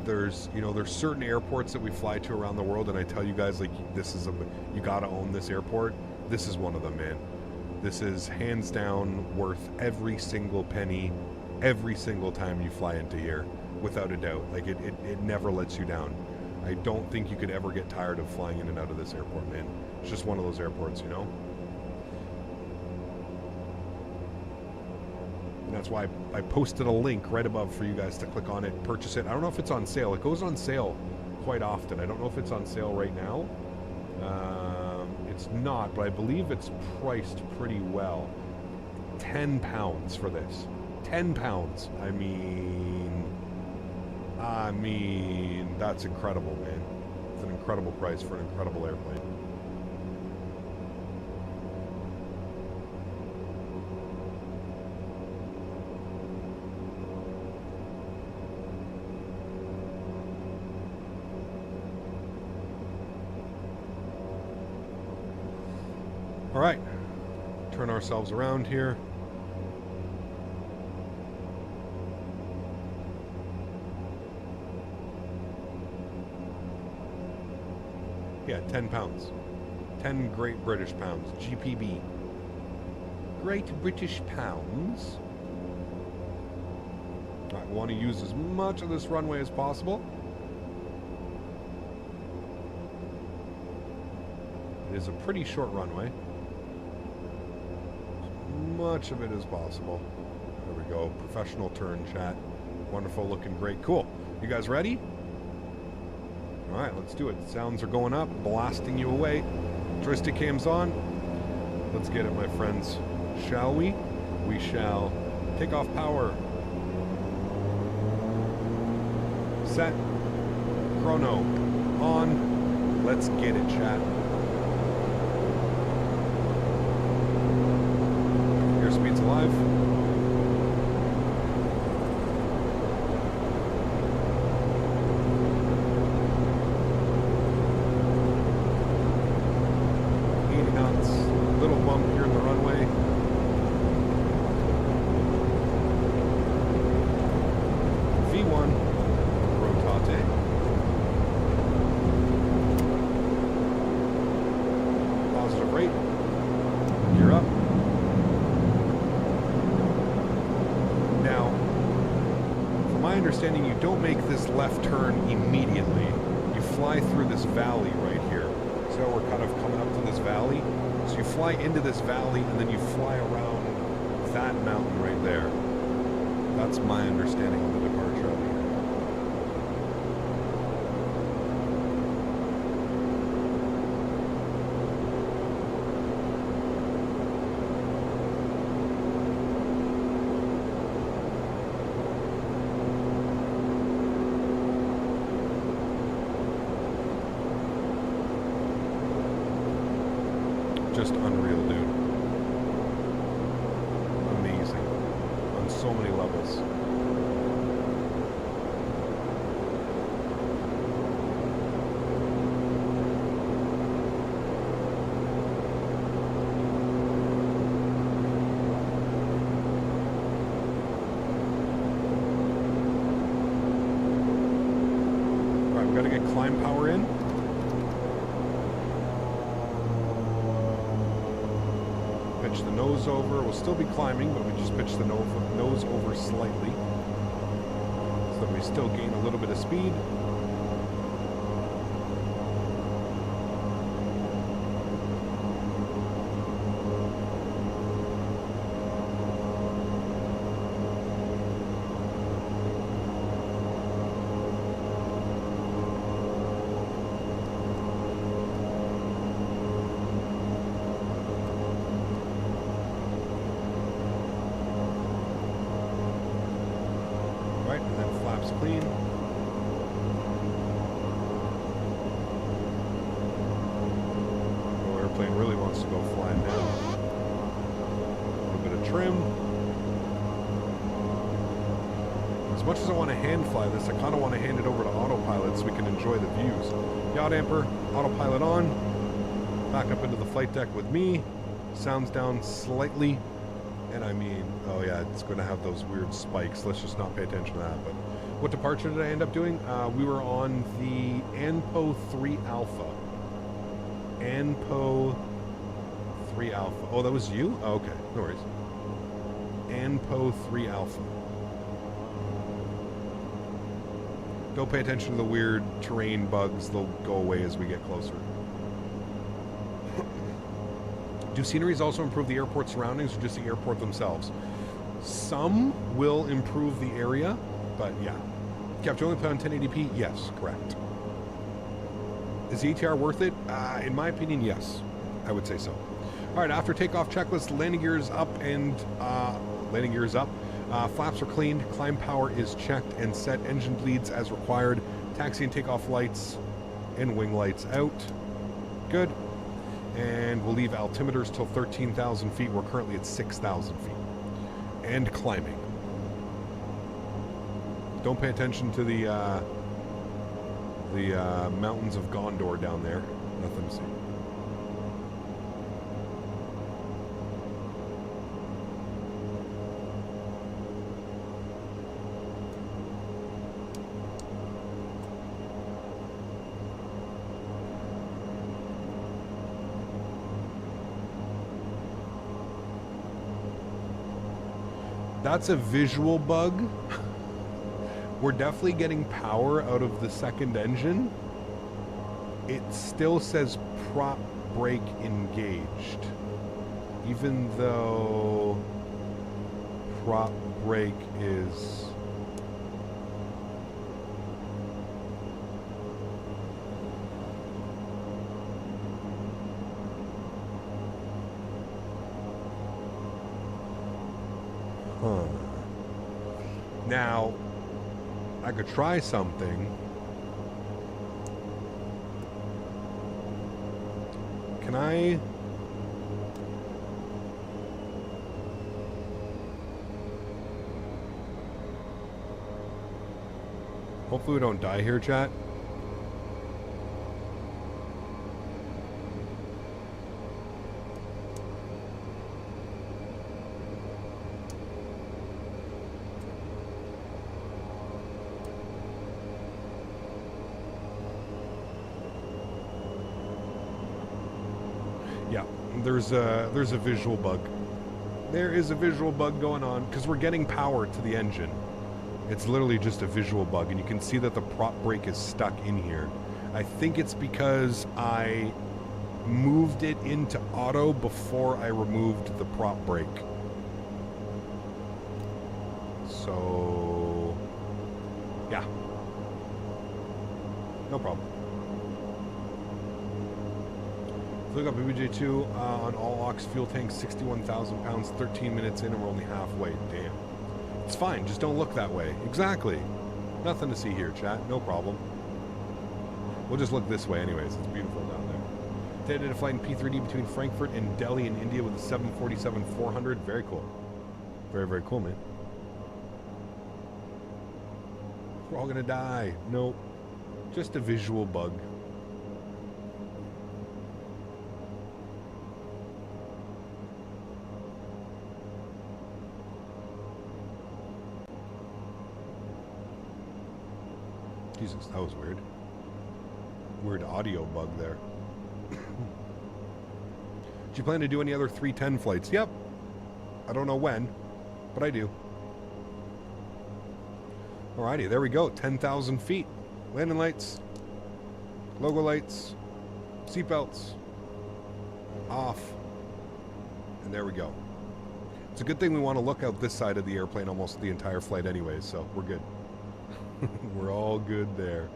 Speaker 2: certain airports that we fly to around the world, and I tell you guys, like, you gotta own this airport. This is one of them, man. This is hands down worth every single penny, every single time you fly into here, without a doubt. Like, it never lets you down. I don't think you could ever get tired of flying in and out of this airport, man. It's just one of those airports, you know? And that's why I posted a link right above for you guys to click on it, purchase it. I don't know if it's on sale. It goes on sale quite often. I don't know if it's on sale right now. It's not, but I believe it's priced pretty well. £10 for this. £10. I mean, that's incredible, man. It's an incredible price for an incredible airplane. All right, turn ourselves around here. Yeah, £10. 10 Great British Pounds, GBP. Great British Pounds. All right, we want to use as much of this runway as possible. It is a pretty short runway. Much of it as possible. There we go. Professional turn, chat. Wonderful, looking great. Cool. You guys ready? All right, let's do it. Sounds are going up, blasting you away. Joystick cam's on. Let's get it, my friends. Shall we? We shall. Take off power. Set. Chrono. On. Let's get it, chat. Airspeed's alive. Little bump here in the runway. V1, rotate. Positive rate. Gear up. Now, from my understanding, you don't make this left turn immediately. You fly through this valley right here. So we're kind of coming up to this valley. So you fly into this valley and then you fly around that mountain right there. That's my understanding of the departure of here. Just unreal, dude. Amazing. so many levels. All right, we got to get climb power in. Pitch the nose over. We'll still be climbing, but we just pitch the nose over slightly so that we still gain a little bit of speed. Clean. Oh, airplane really wants to go flying down. A little bit of trim. As much as I want to hand fly this, I kind of want to hand it over to autopilot so we can enjoy the views. Yacht Amper, autopilot on. Back up into the flight deck with me. Sounds down slightly. And I mean, oh yeah, it's going to have those weird spikes. Let's just not pay attention to that. But what departure did I end up doing? We were on the ANPO 3 Alpha. ANPO 3 Alpha. Oh, that was you? Oh, okay, no worries. ANPO 3 Alpha. Don't pay attention to the weird terrain bugs. They'll go away as we get closer. Do sceneries also improve the airport surroundings or just the airport themselves? Some will improve the area, but yeah. Capture only play on 1080p? Yes, correct. Is the ATR worth it? In my opinion, yes. I would say so. All right, after takeoff checklist, landing gears up and landing gears up. Flaps are cleaned, climb power is checked and set, engine bleeds as required, taxi and takeoff lights and wing lights out. Good. And we'll leave altimeters till 13,000 feet. We're currently at 6,000 feet. And climbing. Don't pay attention to the mountains of Gondor down there. Nothing to see. That's a visual bug. We're definitely getting power out of the second engine. It still says prop brake engaged, even though prop brake is now. I could try something. Can I? Hopefully we don't die here, chat. There's a visual bug. There is a visual bug going on because we're getting power to the engine. It's literally just a visual bug, and you can see that the prop brake is stuck in here. I think it's because I moved it into auto before I removed the prop brake. So yeah, no problem. Look up BBJ2 on all aux fuel tanks, 61,000 pounds, 13 minutes in, and we're only halfway. Damn. It's fine, just don't look that way. Exactly. Nothing to see here, chat. No problem. We'll just look this way anyways. It's beautiful down there. Today did a flight in P3D between Frankfurt and Delhi in India with a 747-400. Very cool. Very, very cool, man. We're all gonna die. Nope. Just a visual bug. Jesus, that was weird. Weird audio bug there. Do you plan to do any other 310 flights? Yep. I don't know when, but I do. Alrighty, there we go. 10,000 feet. Landing lights. Logo lights. Seatbelts. Off. And there we go. It's a good thing we want to look out this side of the airplane almost the entire flight anyways, so we're good. We're all good there.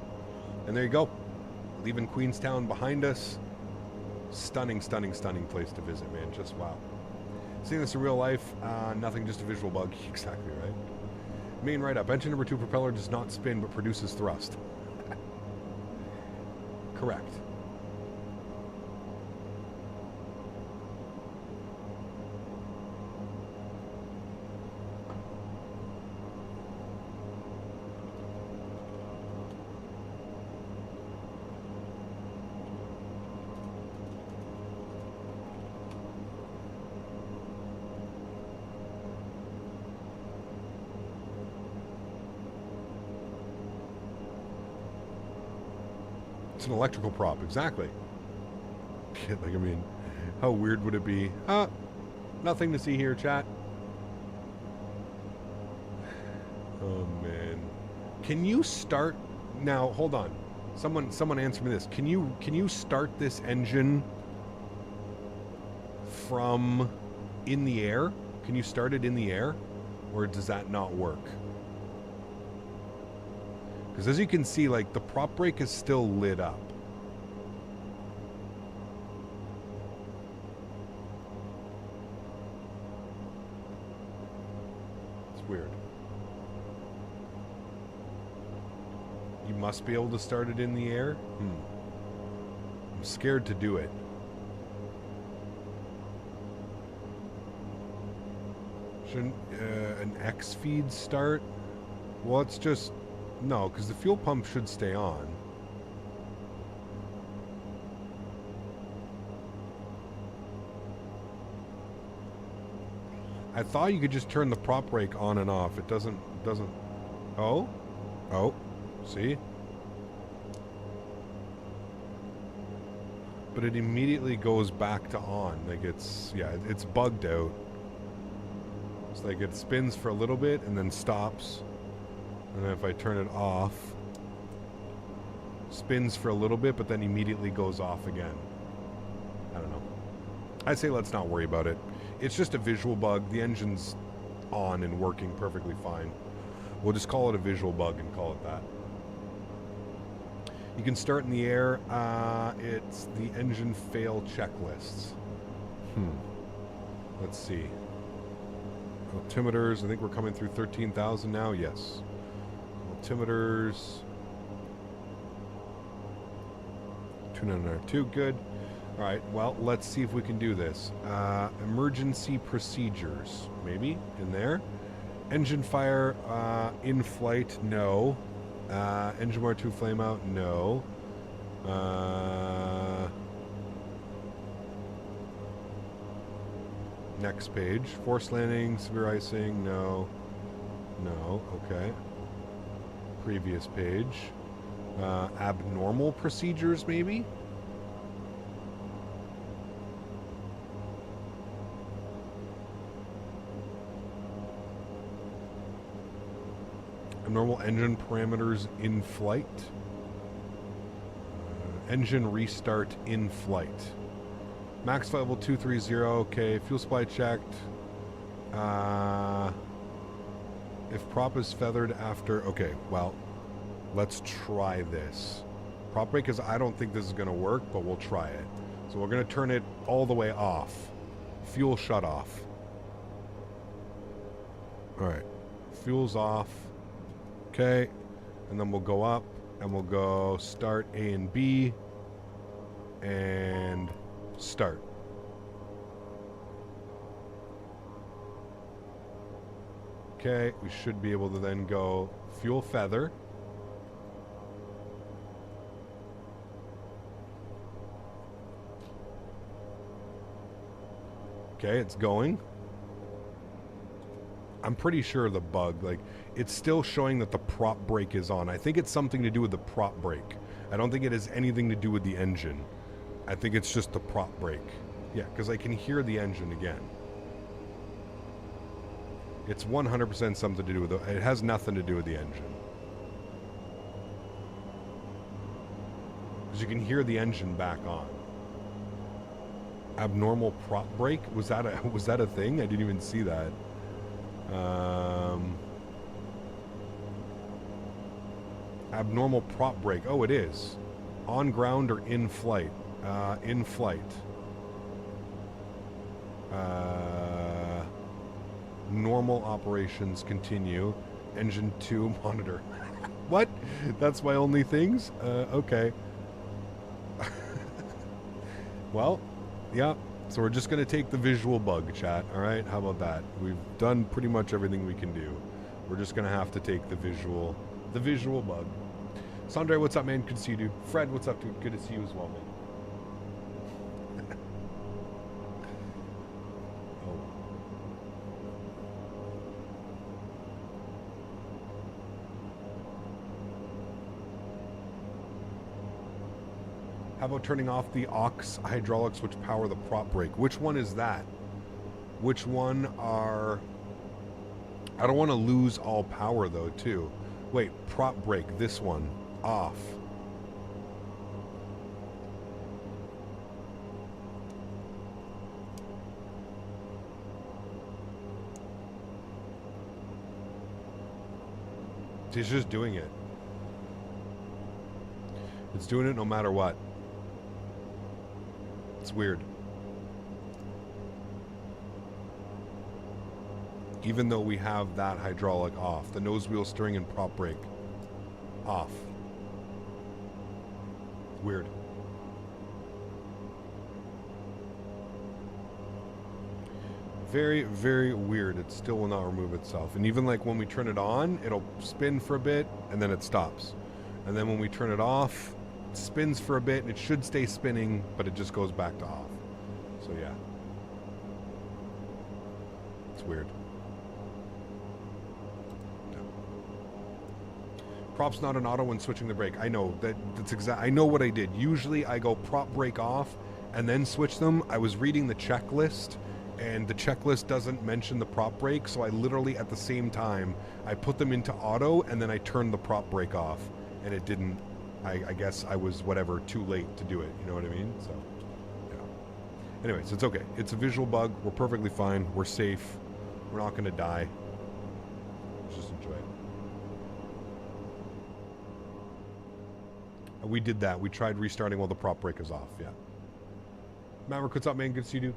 Speaker 2: And there you go. Leaving Queenstown behind us. Stunning, stunning, stunning place to visit, man. Just wow. Seeing this in real life, nothing, just a visual bug. Exactly right. Main write-up. Engine number 2 propeller does not spin but produces thrust. Correct. It's an electrical prop, exactly. Like, I mean, how weird would it be? Nothing to see here, chat. Oh man, can you start now? Hold on, someone answer me this. Can you start this engine from in the air? Can you start it in the air, or does that not work? Because as you can see, like, the prop brake is still lit up. It's weird. You must be able to start it in the air? I'm scared to do it. Shouldn't an X feed start? Well, it's just... No, because the fuel pump should stay on. I thought you could just turn the prop brake on and off. It doesn't... Oh? Oh. See? But it immediately goes back to on. Like, it's... Yeah, it's bugged out. It's like it spins for a little bit and then stops. And then if I turn it off, spins for a little bit, but then immediately goes off again. I don't know. I'd say let's not worry about it. It's just a visual bug. The engine's on and working perfectly fine. We'll just call it a visual bug and call it that. You can start in the air. It's the engine fail checklists. Let's see. Altimeters, I think we're coming through 13,000 now. Yes. Altimeters. 2902, good. All right, well, let's see if we can do this. Emergency procedures, maybe, in there. Engine fire in flight, no. Engine War 2 flame out, no. Next page. Forced landing, severe icing, no. No, okay. Previous page. Abnormal procedures, maybe? Abnormal engine parameters in flight. Engine restart in flight. Max flight level 230, okay. Fuel supply checked. If prop is feathered after... Okay, well, let's try this. Prop brake is... I don't think this is going to work, but we'll try it. So we're going to turn it all the way off. Fuel shut off. Alright. Fuel's off. Okay. And then we'll go up, and we'll go start A and B. And start. Okay, we should be able to then go fuel feather. Okay, it's going. I'm pretty sure the bug, like, it's still showing that the prop brake is on. I think it's something to do with the prop brake. I don't think it has anything to do with the engine. I think it's just the prop brake. Yeah, because I can hear the engine again. It's 100% something to do with it has nothing to do with the engine. Because you can hear the engine back on. Abnormal prop brake? Was that a thing? I didn't even see that. Abnormal prop brake. Oh, it is. On ground or in flight? In flight. Normal operations continue. Engine 2 monitor. What? That's my only things? Okay. Well, yeah. So we're just going to take the visual bug, chat. All right? How about that? We've done pretty much everything we can do. We're just going to have to take the visual bug. Sandre, what's up, man? Good to see you, dude. Fred, what's up, dude? Good to see you as well, man. How about turning off the aux hydraulics which power the prop brake? Which one is that? Which one are... I don't want to lose all power though, too. Wait, prop brake, this one, off. It's just doing it. It's doing it no matter what. It's weird. Even though we have that hydraulic off. The nose wheel steering and prop brake off. Weird. Very, very weird. It still will not remove itself. And even like when we turn it on, it'll spin for a bit and then it stops. And then when we turn it off, it spins for a bit and it should stay spinning, but it just goes back to off. So yeah. It's weird. Yeah. Prop's not an auto when switching the brake. I know that's exact. I know what I did. Usually I go prop brake off and then switch them. I was reading the checklist and the checklist doesn't mention the prop brake, so I literally at the same time I put them into auto and then I turned the prop brake off. And it didn't, I guess I was, whatever, too late to do it. You know what I mean? So, yeah. Anyways, it's okay. It's a visual bug. We're perfectly fine. We're safe. We're not going to die. Let's just enjoy it. We did that. We tried restarting while the prop brake is off. Yeah. Maverick, what's up, man? Good to see you, dude.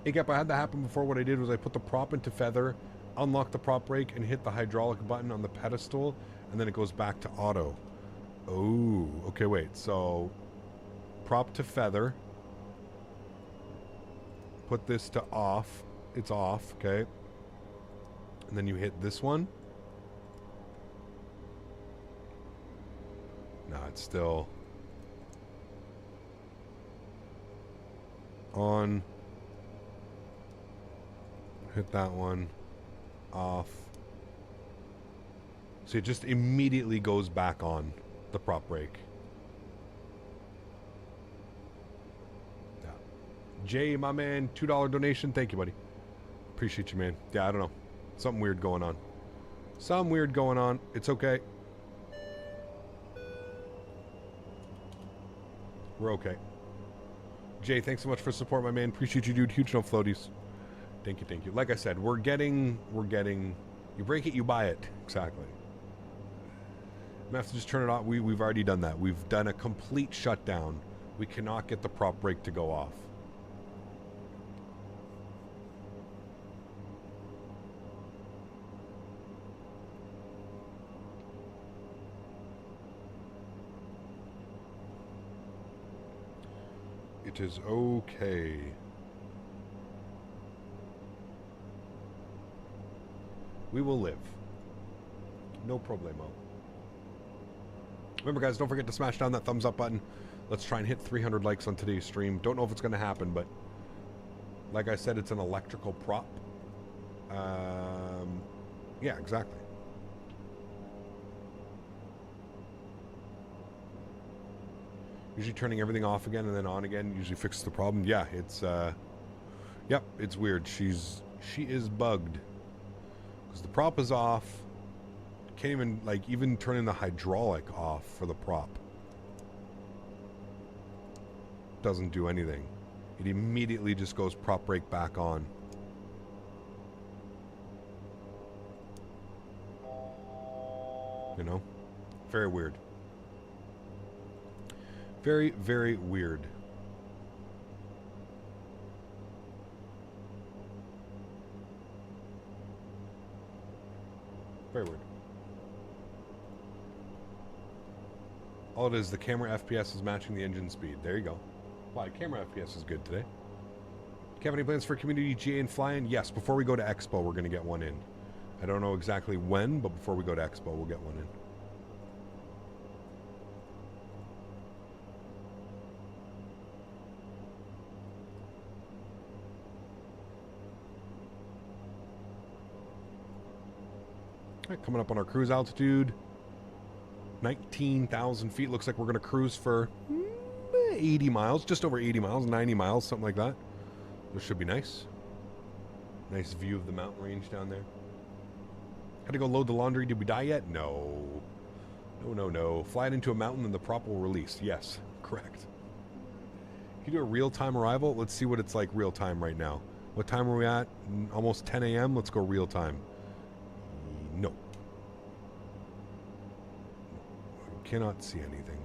Speaker 2: Hey, Gap, I had that happen before. What I did was I put the prop into feather, unlocked the prop brake, and hit the hydraulic button on the pedestal. And then it goes back to auto. Oh, okay, wait. So, prop to feather. Put this to off. It's off, okay. And then you hit this one. No, it's still on. Hit that one. Off. So it just immediately goes back on the prop brake. Yeah. Jay, my man, $2 donation. Thank you, buddy. Appreciate you, man. Yeah, I don't know. Something weird going on. Something weird going on. It's okay. We're okay. Jay, thanks so much for support, my man. Appreciate you, dude. Huge no floaties. Thank you, thank you. Like I said, we're getting, you break it, you buy it. Exactly. I have to just turn it off. We've already done that. We've done a complete shutdown. We cannot get the prop brake to go off. It is okay. We will live. No problemo. Remember, guys, don't forget to smash down that thumbs up button. Let's try and hit 300 likes on today's stream. Don't know if it's going to happen, but Like I said, it's an electrical prop. Yeah, exactly. Usually turning everything off again and then on again usually fixes the problem. Yeah, it's yep, it's weird. She is bugged because the prop is off. Can't even even turning the hydraulic off for the prop. Doesn't do anything. It immediately just goes prop brake back on. You know? Very weird. Very, very weird. Very weird. All it is, the camera FPS is matching the engine speed. There you go. Wow, camera FPS is good today. Do you have any plans for community GA and fly-in? Yes, before we go to Expo, we're going to get one in. I don't know exactly when, but before we go to Expo, we'll get one in. All right, coming up on our cruise altitude. 19,000 feet. Looks like we're going to cruise for 80 miles, just over 80 miles, 90 miles, something like that. This should be nice. Nice view of the mountain range down there. Had to go load the laundry. Did we die yet? No. No. Fly it into a mountain and the prop will release. Yes, correct. Can you do a real-time arrival? Let's see what it's like real-time right now. What time are we at? Almost 10 a.m. Let's go real-time. No. I cannot see anything.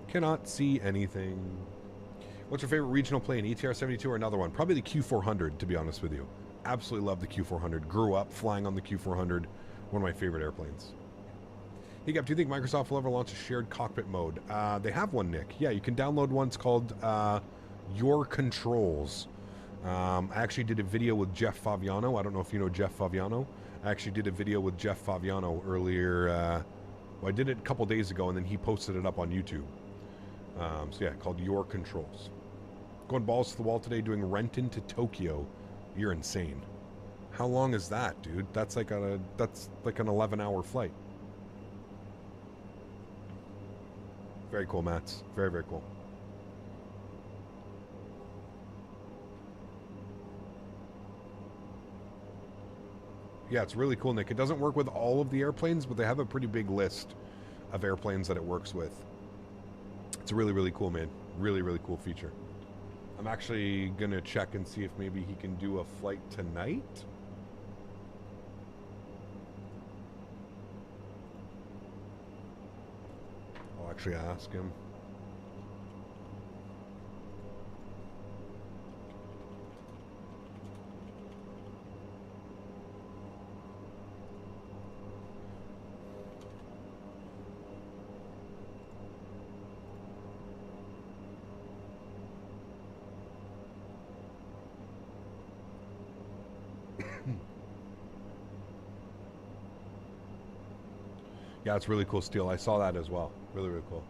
Speaker 2: Cannot see anything. What's your favorite regional plane? ATR72 or another one? Probably the Q400, to be honest with you. Absolutely love the Q400. Grew up flying on the Q400. One of my favorite airplanes. Hey, Gap, do you think Microsoft will ever launch a shared cockpit mode? They have one, Nick. Yeah, you can download one. It's called Your Controls. I actually did a video with Jeff Favignano. I don't know if you know Jeff Favignano. I actually did a video with Jeff Favignano earlier. Well, I did it a couple days ago, and then he posted it up on YouTube. So yeah, called Your Controls. Going balls to the wall today doing Renton to Tokyo. You're insane. How long is that, dude? That's like an 11-hour flight. Very cool, Mats. Very, very cool. Yeah, it's really cool, Nick. It doesn't work with all of the airplanes, but they have a pretty big list of airplanes that it works with. It's really, really cool, man. Really, really cool feature. I'm actually going to check and see if maybe he can do a flight tonight. I'll actually ask him. Yeah, it's really cool steel. I saw that as well. Really, really cool.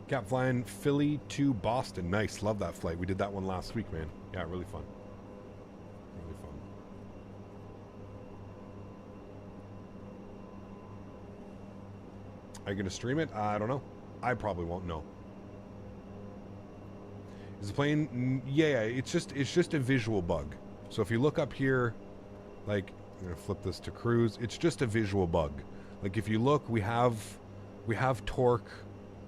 Speaker 2: Cap flying Philly to Boston. Nice. Love that flight. We did that one last week, man. Yeah, really fun. Really fun. Are you going to stream it? I don't know. I probably won't know. Is the plane... Yeah, it's just a visual bug. So if you look up here, like, I'm going to flip this to cruise. It's just a visual bug. Like, if you look, we have torque.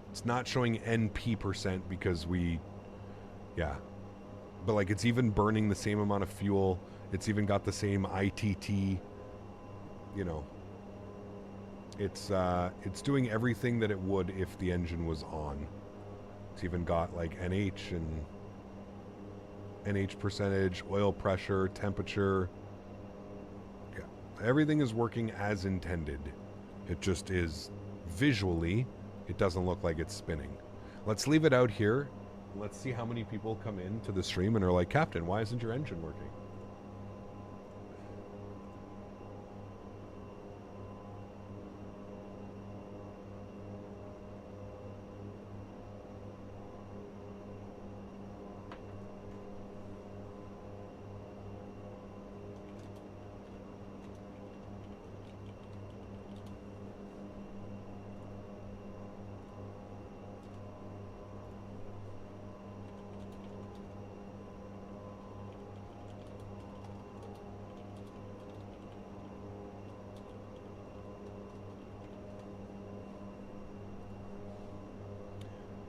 Speaker 2: It's not showing NP percent because yeah. But like it's even burning the same amount of fuel. It's even got the same ITT, you know. It's doing everything that it would if the engine was on. It's even got like NH and NH percentage, oil pressure, temperature. Yeah, Everything is working as intended. It just is visually, it doesn't look like it's spinning. Let's leave it out here. Let's see how many people come in to the stream and are like, Captain, why isn't your engine working?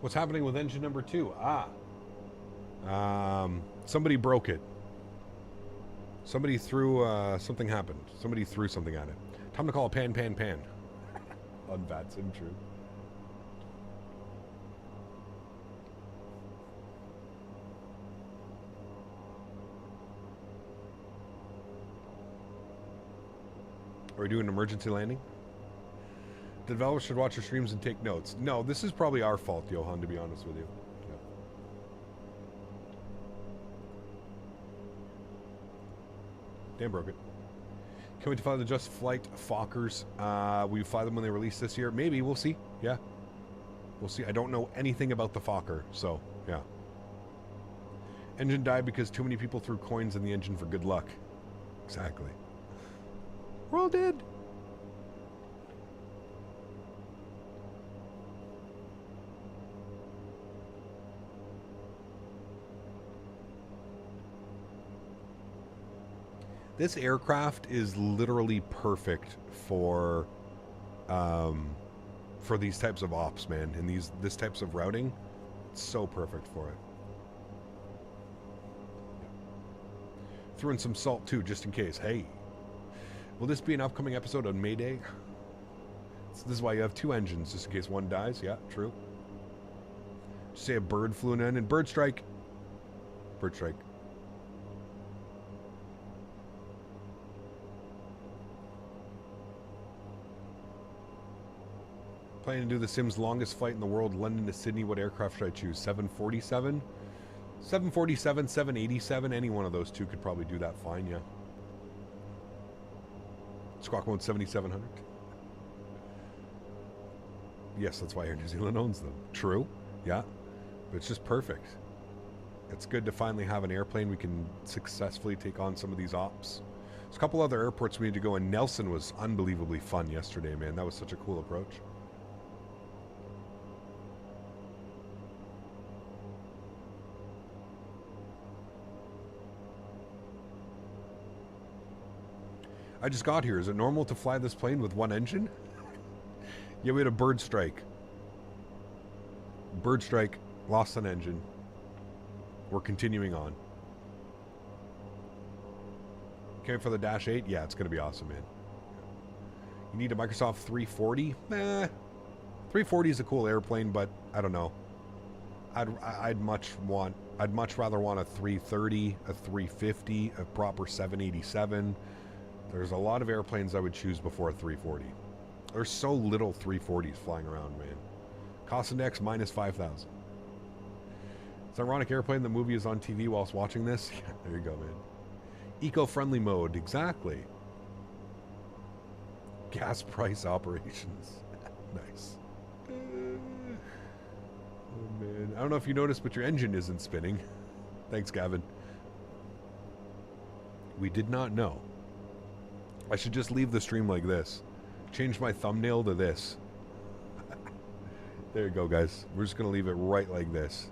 Speaker 2: What's happening with engine number 2? Somebody broke it. Somebody threw, something happened. Somebody threw something at it. Time to call a pan. On Vatsim, true. Are we doing an emergency landing? The developers should watch your streams and take notes. No, this is probably our fault, Johan, to be honest with you. Yeah. Dan broke it. Can we fly the Just Flight Fokkers? We fly them when they release this year? Maybe, we'll see. Yeah. We'll see. I don't know anything about the Fokker, so, yeah. Engine died because too many people threw coins in the engine for good luck. Exactly. We're all dead. This aircraft is literally perfect for these types of ops, man, and this types of routing. It's so perfect for it. Threw in some salt too, just in case. Hey, will this be an upcoming episode on May Day? This is why you have 2 engines, just in case one dies. Yeah, true. Just say a bird flew in and bird strike. Bird strike. Planning to do the Sim's longest flight in the world, London to Sydney. What aircraft should I choose? 747? 747, 787, any one of those two could probably do that fine, yeah. Squawk mode 7700. Yes, that's why Air New Zealand owns them. True, yeah. But it's just perfect. It's good to finally have an airplane we can successfully take on some of these ops. There's a couple other airports we need to go, and Nelson was unbelievably fun yesterday, man. That was such a cool approach. I just got here. Is it normal to fly this plane with one engine? Yeah, we had a bird strike. Bird strike, lost an engine. We're continuing on. Okay, for the Dash 8? Yeah, it's going to be awesome, man. You need a Microsoft 340? Nah. 340 is a cool airplane, but I don't know. I'd much rather want a 330, a 350, a proper 787. There's a lot of airplanes I would choose before a 340. There's so little 340s flying around, man. Cost index minus 5,000. It's ironic airplane. The movie is on TV whilst watching this. Yeah, there you go, man. Eco-friendly mode, exactly. Gas price operations. Nice. Oh, man. I don't know if you noticed, but your engine isn't spinning. Thanks, Gavin. We did not know. I should just leave the stream like this. Change my thumbnail to this. There you go, guys. We're just going to leave it right like this.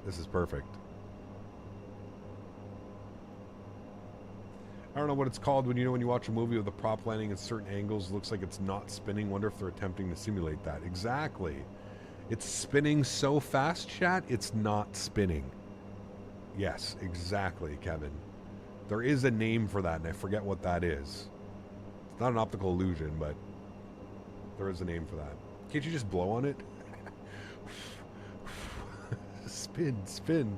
Speaker 2: This is perfect. I don't know what it's called when you watch a movie with the prop landing at certain angles. It looks like it's not spinning. Wonder if they're attempting to simulate that. Exactly. It's spinning so fast, chat, it's not spinning. Yes, exactly, Kevin. There is a name for that, and I forget what that is. It's not an optical illusion, but there is a name for that. Can't you just blow on it? Spin, spin.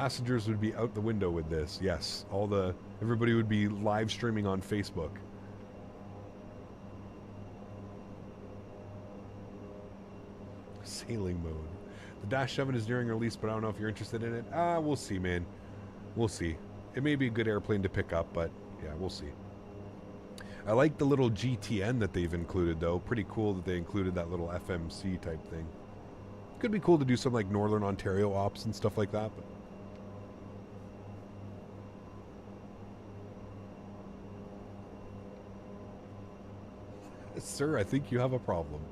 Speaker 2: Passengers would be out the window with this. Yes, everybody would be live streaming on Facebook. Sailing mode. The Dash 7 is nearing release, but I don't know if you're interested in it. We'll see, man. We'll see. It may be a good airplane to pick up, but yeah, we'll see. I like the little GTN that they've included, though. Pretty cool that they included that little FMC type thing. Could be cool to do some like Northern Ontario ops and stuff like that, but sir, I think you have a problem.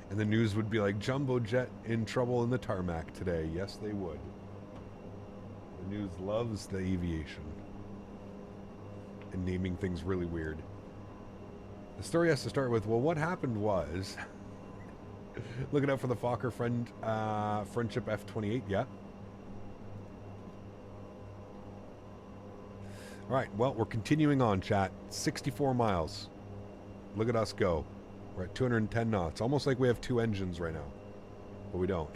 Speaker 2: And the news would be like, Jumbo Jet in trouble in the tarmac today. Yes, they would. The news loves the aviation. And naming things really weird. The story has to start with, well, what happened was... Looking out for the Fokker Friendship F-28, yeah. Alright, well, we're continuing on, chat. 64 miles. Look at us go. We're at 210 knots. Almost like we have two engines right now. But we don't.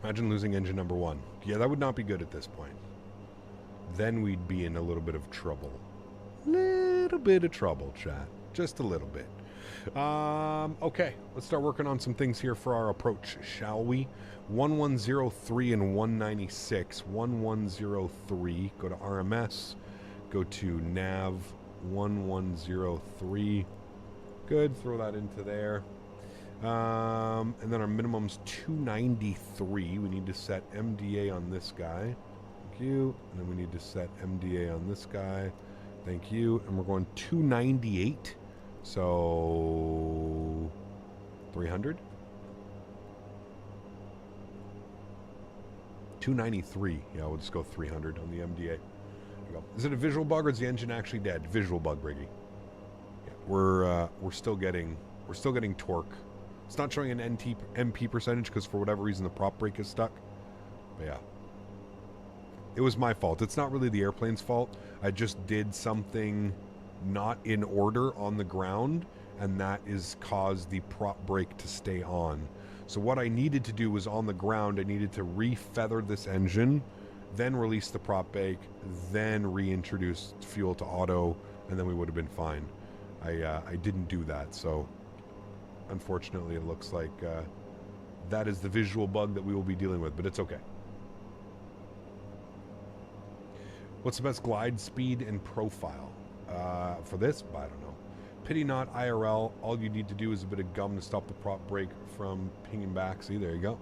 Speaker 2: Imagine losing engine number one. Yeah, that would not be good at this point. Then we'd be in a little bit of trouble. Little bit of trouble, chat. Just a little bit. Okay, let's start working on some things here for our approach, shall we? 1103 and 196. 1103, go to RMS. Go to nav 1103. Good, throw that into there. And then our minimum's 293. We need to set MDA on this guy. Thank you. And then we need to set MDA on this guy. Thank you. And we're going 298. So 300. 293. Yeah, we'll just go 300 on the MDA. There we go. Is it a visual bug or is the engine actually dead? Visual bug, Briggy. Yeah, we're still getting torque. It's not showing an MP percentage because for whatever reason the prop brake is stuck. But yeah. It was my fault. It's not really the airplane's fault. I just did something not in order on the ground, and that is caused the prop brake to stay on. So what I needed to do was on the ground, I needed to re-feather this engine, then release the prop brake, then reintroduce fuel to auto, and then we would have been fine. I didn't do that, so unfortunately it looks like that is the visual bug that we will be dealing with, but it's okay. What's the best glide speed and profile? For this, I don't know. Pity not IRL. All you need to do is a bit of gum to stop the prop brake from pinging back. See, there you go.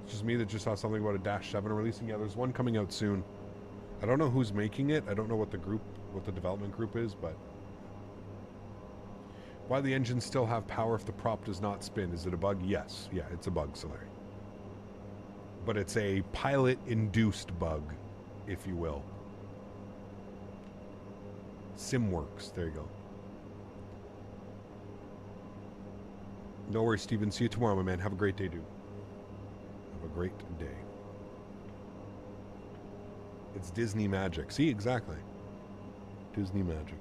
Speaker 2: It's just me that just saw something about a Dash 7 releasing. Yeah, there's one coming out soon. I don't know who's making it. I don't know what the development group is, but why the engines still have power if the prop does not spin? Is it a bug? Yes. Yeah, it's a bug, Sólríkt. But it's a pilot-induced bug, if you will. SimWorks. There you go. No worries, Steven. See you tomorrow, my man. Have a great day, dude. Have a great day. It's Disney magic. See, exactly. Disney magic.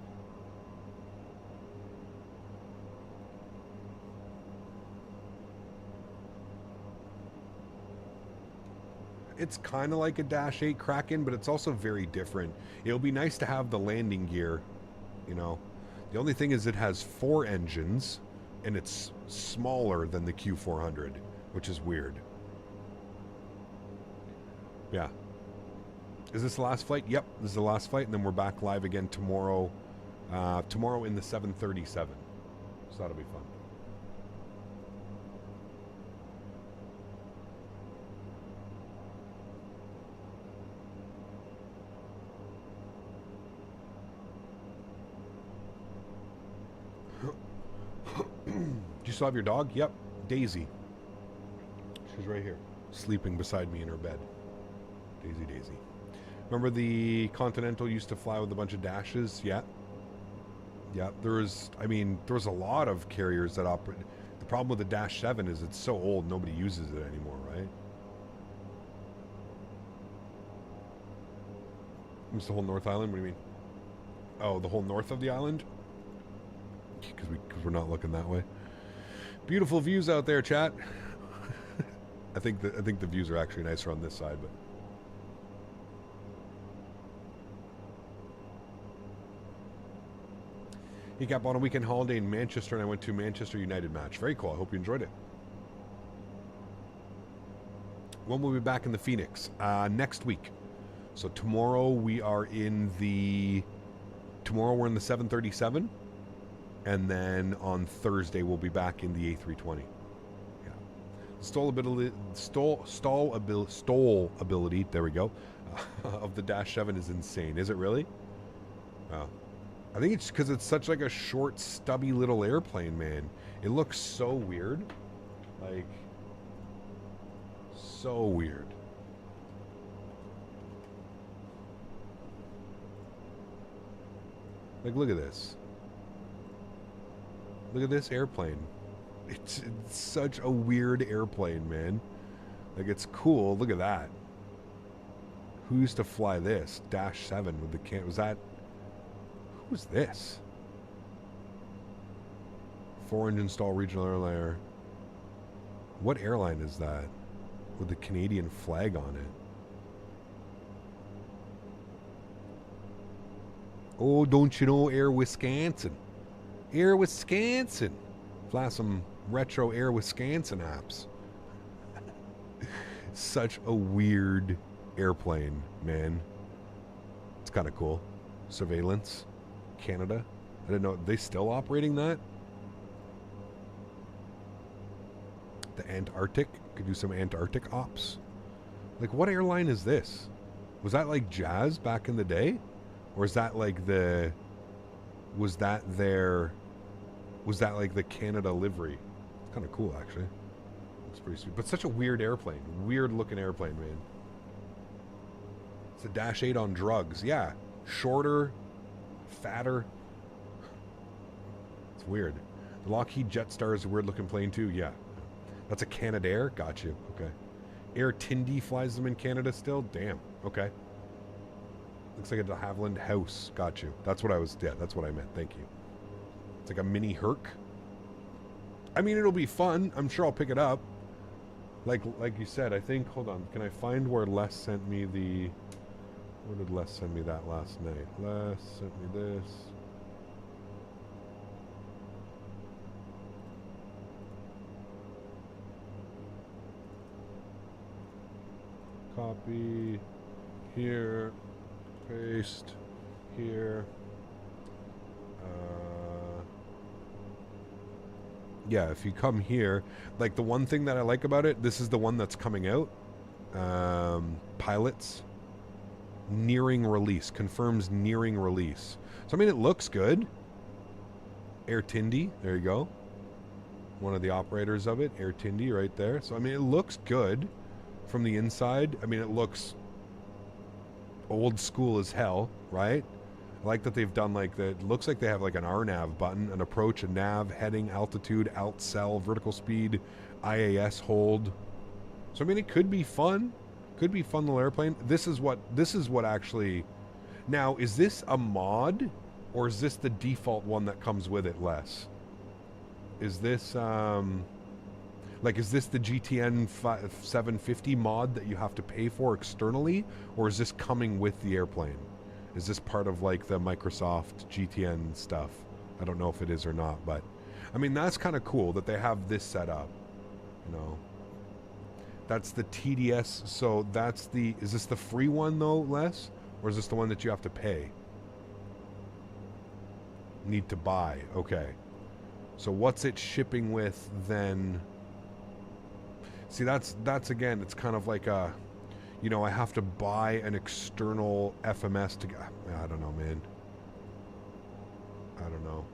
Speaker 2: It's kind of like a Dash 8 Kraken, but it's also very different. It'll be nice to have the landing gear, you know. The only thing is it has 4 engines, and it's smaller than the Q400, which is weird. Yeah. Is this the last flight? Yep, this is the last flight, and then we're back live again tomorrow. Tomorrow in the 737. So that'll be fun. still have your dog? Yep. Daisy. She's right here, sleeping beside me in her bed. Daisy. Remember the Continental used to fly with a bunch of dashes? Yeah. Yeah, there was a lot of carriers that operate. The problem with the Dash 7 is it's so old, nobody uses it anymore, right? It's the whole North Island? What do you mean? Oh, the whole north of the island? Because we're not looking that way. Beautiful views out there, chat. I think the views are actually nicer on this side, but he got on a weekend holiday in Manchester, and I went to Manchester United match. Very cool. I hope you enjoyed it. When will we be back in the Phoenix? Next week. So tomorrow we're in the 737, and then on Thursday we'll be back in the A320. Yeah. Stall ability. There we go. Of the Dash 7 is insane. Is it really? Wow. I think it's because it's such like a short, stubby little airplane, man. It looks so weird. Like, so weird. Like, look at this. Look at this airplane. It's such a weird airplane, man. Like, it's cool. Look at that. Who used to fly this? Dash 7 with the was that... Who's this? 4-engine stall regional airliner. What airline is that? With the Canadian flag on it. Oh, don't you know Air Wisconsin? Air Wisconsin. Fly some retro Air Wisconsin apps. Such a weird airplane, man. It's kind of cool. Surveillance. Canada. I didn't know. Are they still operating that? The Antarctic. Could do some Antarctic ops. Like, what airline is this? Was that like Jazz back in the day? Or is that like the... Was that like the Canada livery? It's kind of cool, actually. It's pretty sweet. But such a weird airplane. Weird looking airplane, man. It's a Dash 8 on drugs. Yeah. Shorter. Fatter. It's weird. The Lockheed Jetstar is a weird looking plane too. Yeah. That's a Canadair? Got you. Okay. Air Tindy flies them in Canada still? Damn. Okay. Looks like a de Havilland house. Got you. That's what I was... Yeah, that's what I meant. Thank you. It's like a mini Herc. I mean, it'll be fun. I'm sure I'll pick it up. Like you said, I think... Hold on. Can I find where Les sent me the... Where did Les send me that last night? Les sent me this. Copy. Here. Paste. Here. Yeah, if you come here, like the one thing that I like about it, this is the one that's coming out. Pilots. Nearing release. Confirms nearing release. So, I mean, it looks good. Air Tindy. There you go. One of the operators of it. Air Tindy right there. So, I mean, it looks good from the inside. I mean, it looks old school as hell, right? I like that they've done like the... It looks like they have like an RNAV button, an approach, a nav, heading, altitude, alt, cell, vertical speed, IAS hold. So, I mean, it could be fun. Could be fun little airplane. This is what actually... Now, is this a mod? Or is this the default one that comes with it, Les? Is this, like, is this the GTN 750 mod that you have to pay for externally? Or is this coming with the airplane? Is this part of, like, the Microsoft GTN stuff? I don't know if it is or not, but... I mean, that's kind of cool that they have this set up. You know? That's the TDS, so that's the... Is this the free one, though, Les? Or is this the one that you have to pay? Need to buy. Okay. So what's it shipping with, then? See, that's again, it's kind of like a... You know, I have to buy an external FMS to... I don't know, man. I don't know.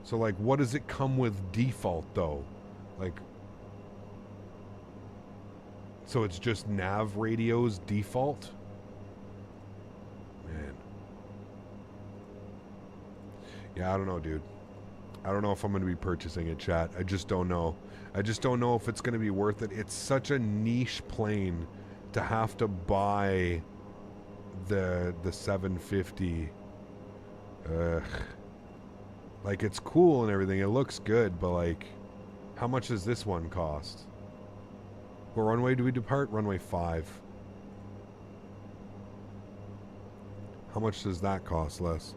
Speaker 2: So, like, what does it come with default, though? Like, so it's just nav radios default? Man. Yeah, I don't know, dude. I don't know if I'm going to be purchasing it, chat. I just don't know. I just don't know if it's going to be worth it. It's such a niche plane to have to buy the 750. Ugh. Like, it's cool and everything. It looks good, but, like, how much does this one cost? What runway do we depart? Runway 5. How much does that cost, Les?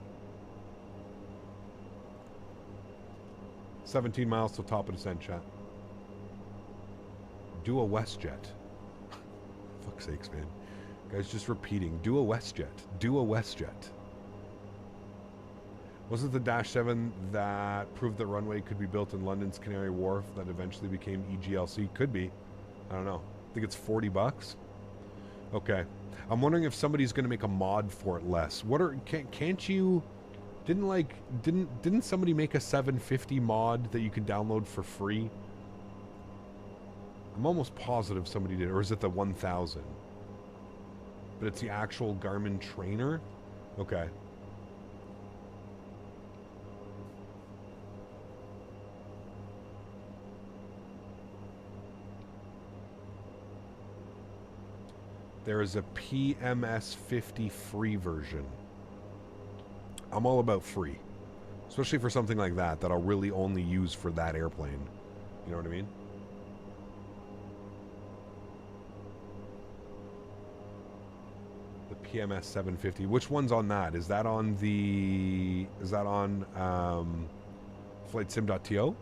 Speaker 2: 17 miles till top of descent, chat. Do a WestJet. Fuck's sakes, man. Guys, just repeating. Do a WestJet. Do a WestJet. Was it the Dash 7 that proved that runway could be built in London's Canary Wharf that eventually became EGLC? Could be. I don't know. I think it's $40. Okay. I'm wondering if somebody's going to make a mod for it less. What are... Can't you... Didn't somebody make a 750 mod that you can download for free? I'm almost positive somebody did. Or is it the 1000? But it's the actual Garmin trainer? Okay. There is a PMS 50 free version. I'm all about free. Especially for something like that I'll really only use for that airplane. You know what I mean? The PMS 750. Which one's on that? Is that on the... Is that on FlightSim.to?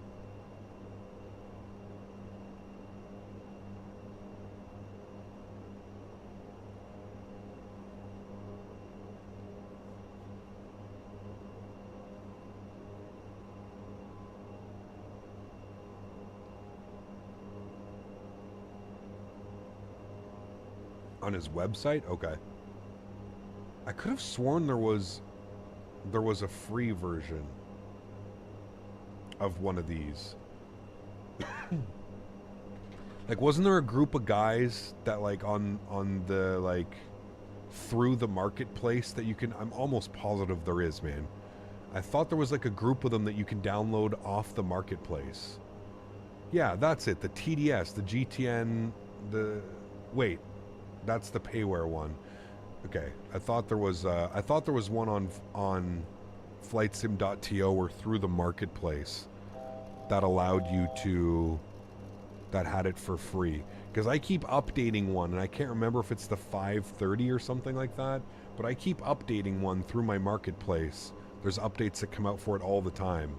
Speaker 2: On his website? Okay. I could have sworn there was a free version of one of these. Like, wasn't there a group of guys that, like, on the, like, through the marketplace that you can... I'm almost positive there is, man. I thought there was, like, a group of them that you can download off the marketplace. Yeah, that's it. The TDS, the GTN, the... Wait. That's the payware one. Okay, I thought there was one on FlightSim.to or through the marketplace that allowed you to, that had it for free. Because I keep updating one, and I can't remember if it's the 530 or something like that, but I keep updating one through my marketplace. There's updates that come out for it all the time.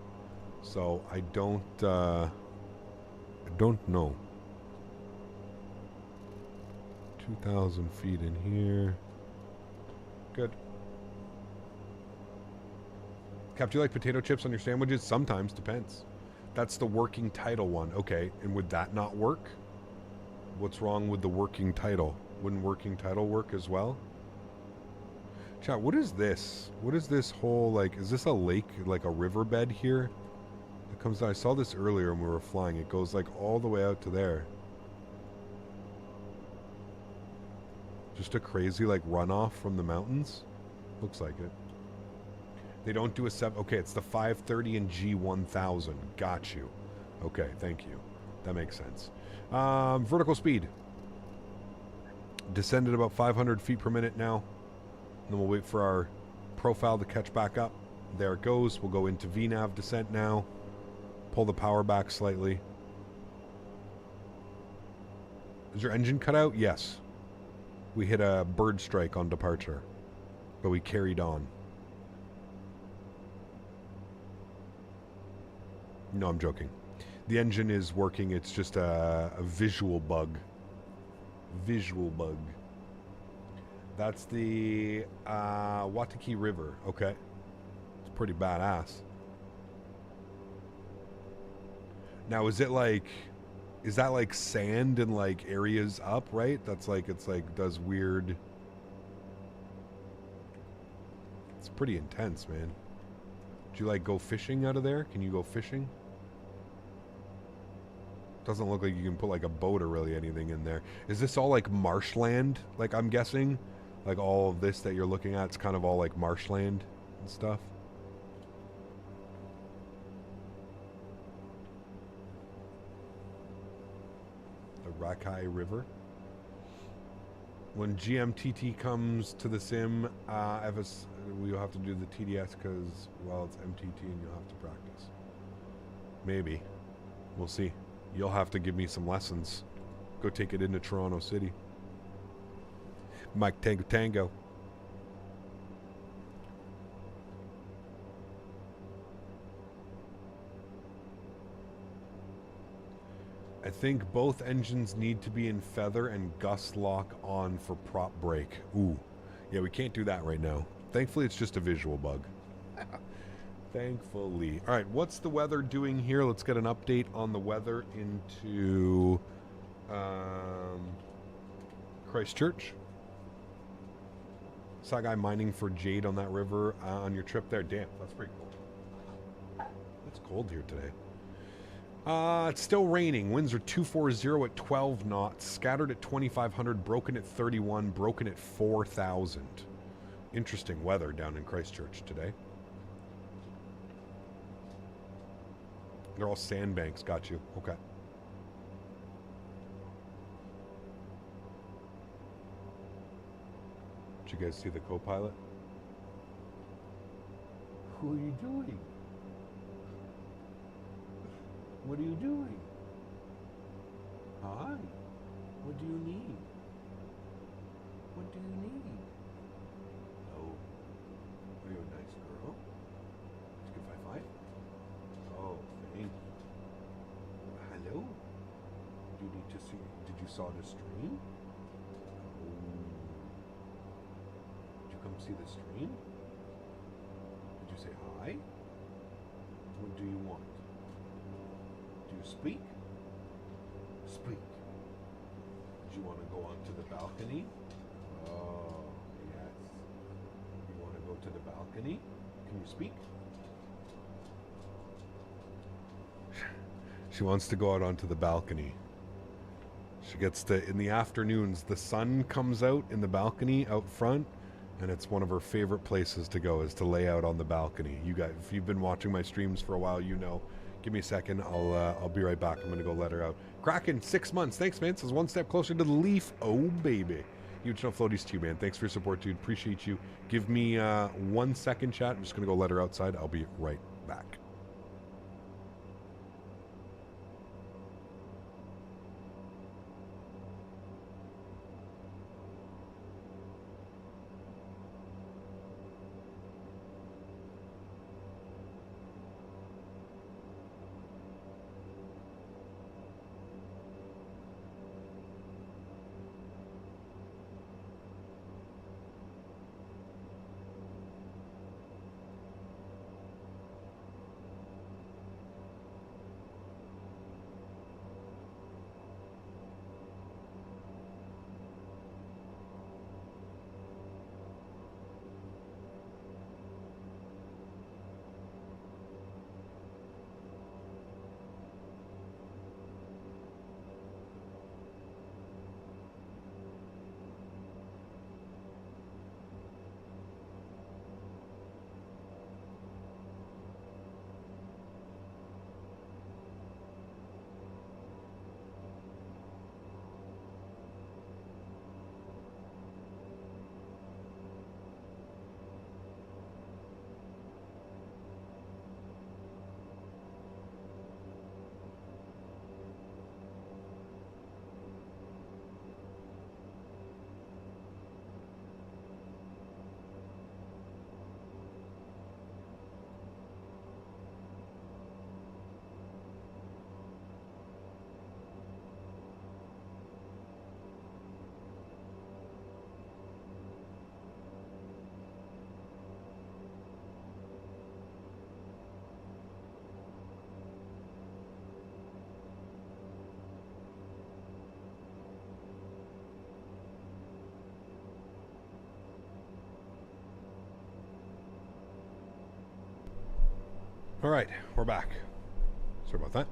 Speaker 2: So I don't know. 2,000 feet in here. Good. Cap, do you like potato chips on your sandwiches? Sometimes, depends. That's the working title one. Okay, and would that not work? What's wrong with the working title? Wouldn't working title work as well? Chat, what is this? What is this whole, like, is this a lake, like a riverbed here? It comes, I saw this earlier when we were flying. It goes, like, all the way out to there. Just a crazy, like, runoff from the mountains? Looks like it. They don't do a 7... Okay, it's the 530 and G1000. Got you. Okay, thank you. That makes sense. Vertical speed. Descend at about 500 feet per minute now. And then we'll wait for our profile to catch back up. There it goes. We'll go into VNAV descent now. Pull the power back slightly. Is your engine cut out? Yes. We hit a bird strike on departure, but we carried on. No, I'm joking. The engine is working. It's just a visual bug. Visual bug. That's the Waitaki River. Okay. It's pretty badass. Now, is it like... Is that like sand and like areas up, right? That's like, it's like, does weird... It's pretty intense, man. Do you like go fishing out of there? Can you go fishing? Doesn't look like you can put like a boat or really anything in there. Is this all like marshland? Like I'm guessing? Like all of this that you're looking at, it's kind of all like marshland and stuff. The Rakai River. When GMTT comes to the sim, Evis, we'll have to do the TDS because, well, it's MTT and you'll have to practice. Maybe. We'll see. You'll have to give me some lessons. Go take it into Toronto City. Mike Tango Tango. I think both engines need to be in feather and gust lock on for prop brake. Ooh. Yeah, we can't do that right now. Thankfully, it's just a visual bug. Thankfully. All right, what's the weather doing here? Let's get an update on the weather into Christchurch. Saw a guy mining for jade on that river on your trip there. Damn, that's pretty cool. It's cold here today. It's still raining. Winds are 240 at 12 knots. Scattered at 2,500. Broken at 31. Broken at 4,000. Interesting weather down in Christchurch today. They're all sandbanks. Got you. Okay. Did you guys see the co-pilot? Who are you doing? What are you doing? Hi. What do you need? What do you need? Oh. Are you a nice girl? Did you get 5-5? Oh, thank you. Hello? Do you need to see? Did you saw the stream? Oh. Did you come see the stream? Did you say hi? What do you want? Do you speak? Speak. Do you want to go onto the balcony? Oh, yes. You want to go to the balcony? Can you speak? She wants to go out onto the balcony. She gets to, in the afternoons, the sun comes out in the balcony out front, and it's one of her favorite places to go, is to lay out on the balcony. You guys, if you've been watching my streams for a while, you know. Give me a second. I'll be right back. I'm going to go let her out. Kraken, 6 months. Thanks, man. This is one step closer to the leaf. Oh, baby. Huge no floaties to you, man. Thanks for your support, dude. Appreciate you. Give me 1 second, chat. I'm just going to go let her outside. I'll be right back. All right, we're back. Sorry about that.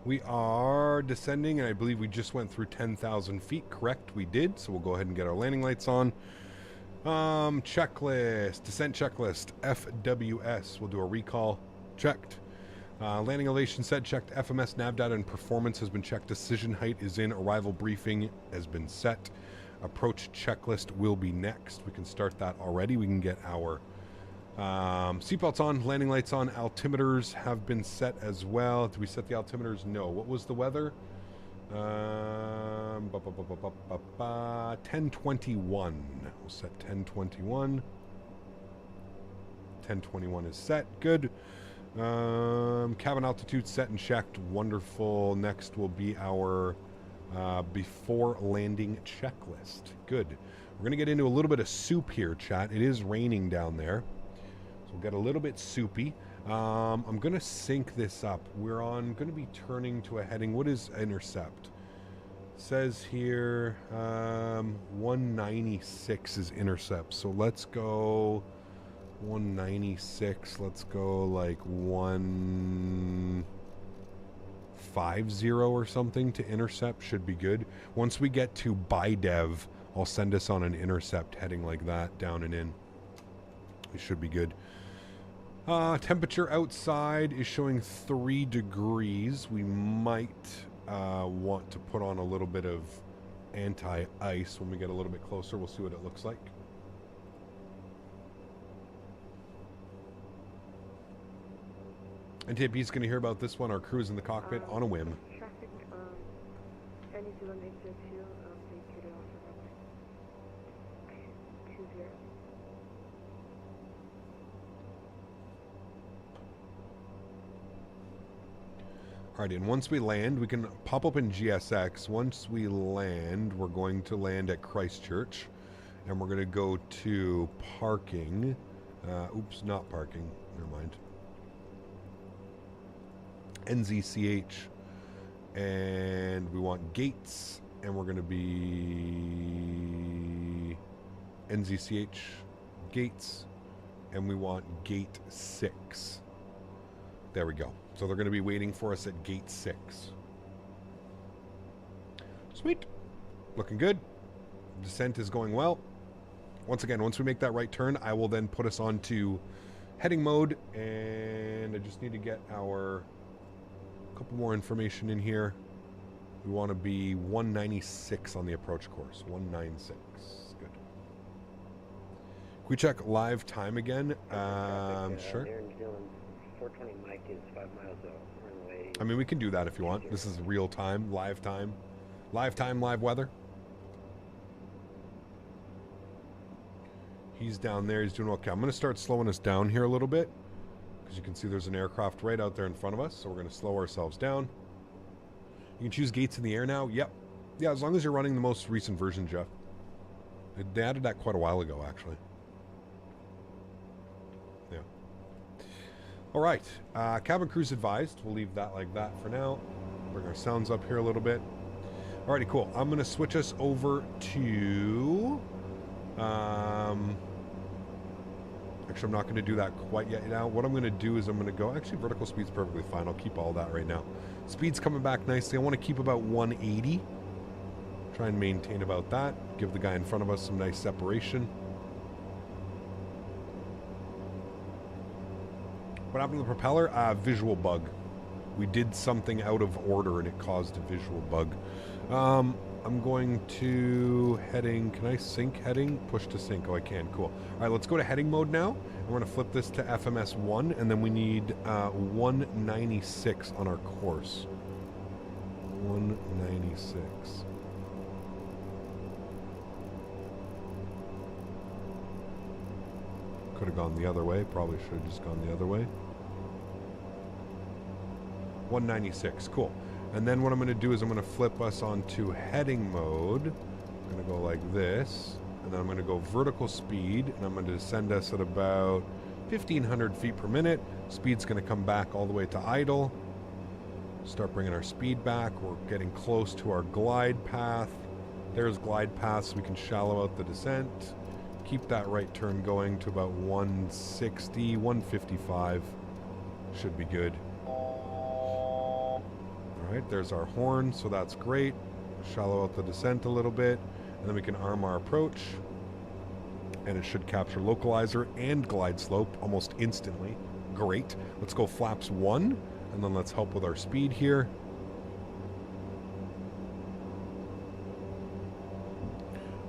Speaker 2: We are descending, and I believe we just went through 10,000 feet. Correct, we did. So we'll go ahead and get our landing lights on. Checklist, descent checklist, FWS. We'll do a recall. Checked. Landing elevation set, checked. FMS nav data and performance has been checked. Decision height is in. Arrival briefing has been set. Approach checklist will be next. We can start that already. We can get our seatbelts on, landing lights on. Altimeters have been set as well. Did we set the altimeters? No. What was the weather? 1021. We'll set 1021. 1021 is set. Good. Cabin altitude set and checked. Wonderful. Next will be our before landing checklist. Good. We're going to get into a little bit of soup here, chat. It is raining down there, so we'll get a little bit soupy. I'm going to sync this up. We're going to be turning to a heading. What is intercept? It says here 196 is intercept. So let's go 196. Let's go like 150 or something to intercept. Should be good. Once we get to BiDev, I'll send us on an intercept heading like that, down and in. It should be good. Temperature outside is showing 3 degrees. We might want to put on a little bit of anti-ice when we get a little bit closer. We'll see what it looks like. NTP's going to hear about this one. Our crew's in the cockpit on a whim.
Speaker 3: Traffic, New Zealand 802, please get it off the runway 20.
Speaker 2: Alrighty, and once we land, we can pop up in GSX. Once we land, we're going to land at Christchurch, and we're going to go to parking. Oops, not parking. Never mind. NZCH, and we want gates, and we're going to be NZCH gates, and we want gate 6. There we go. So they're going to be waiting for us at gate 6. Sweet. Looking good. Descent is going well. Once again, once we make that right turn, I will then put us onto heading mode, and I just need to get our couple more information in here. We want to be 196 on the approach course. 196. Good. Can we check live time again? Sure.
Speaker 6: 420 Mike is 5 miles out. Runway.
Speaker 2: I mean, we can do that if you want. This is real time, live time. Live time, live weather. He's down there. He's doing okay. I'm going to start slowing us down here a little bit, because you can see there's an aircraft right out there in front of us. So we're going to slow ourselves down. You can choose gates in the air now. Yep. Yeah, as long as you're running the most recent version, Jeff. They added that quite a while ago, actually. Yeah. All right. Cabin crew's advised. We'll leave that like that for now. Bring our sounds up here a little bit. Alrighty, cool. I'm going to switch us over to... Actually, I'm not going to do that quite yet now. What I'm going to do is I'm going to go... Actually, vertical speed's perfectly fine. I'll keep all that right now. Speed's coming back nicely. I want to keep about 180. Try and maintain about that. Give the guy in front of us some nice separation. What happened to the propeller? Visual bug. We did something out of order and it caused a visual bug. I'm going to heading. Can I sync heading? Push to sync. Oh, I can. Cool. All right, let's go to heading mode now. And we're going to flip this to FMS 1, and then we need 196 on our course. 196. Could have gone the other way. Probably should have just gone the other way. 196. Cool. And then what I'm going to do is I'm going to flip us onto heading mode. I'm going to go like this. And then I'm going to go vertical speed. And I'm going to send us at about 1,500 feet per minute. Speed's going to come back all the way to idle. Start bringing our speed back. We're getting close to our glide path. There's glide path, so we can shallow out the descent. keep that right turn going to about 160, 155. Should be good. All right, there's our horn, so that's great. Shallow out the descent a little bit, and then we can arm our approach. And it should capture localizer and glide slope almost instantly. Great. Let's go flaps 1, and then let's help with our speed here.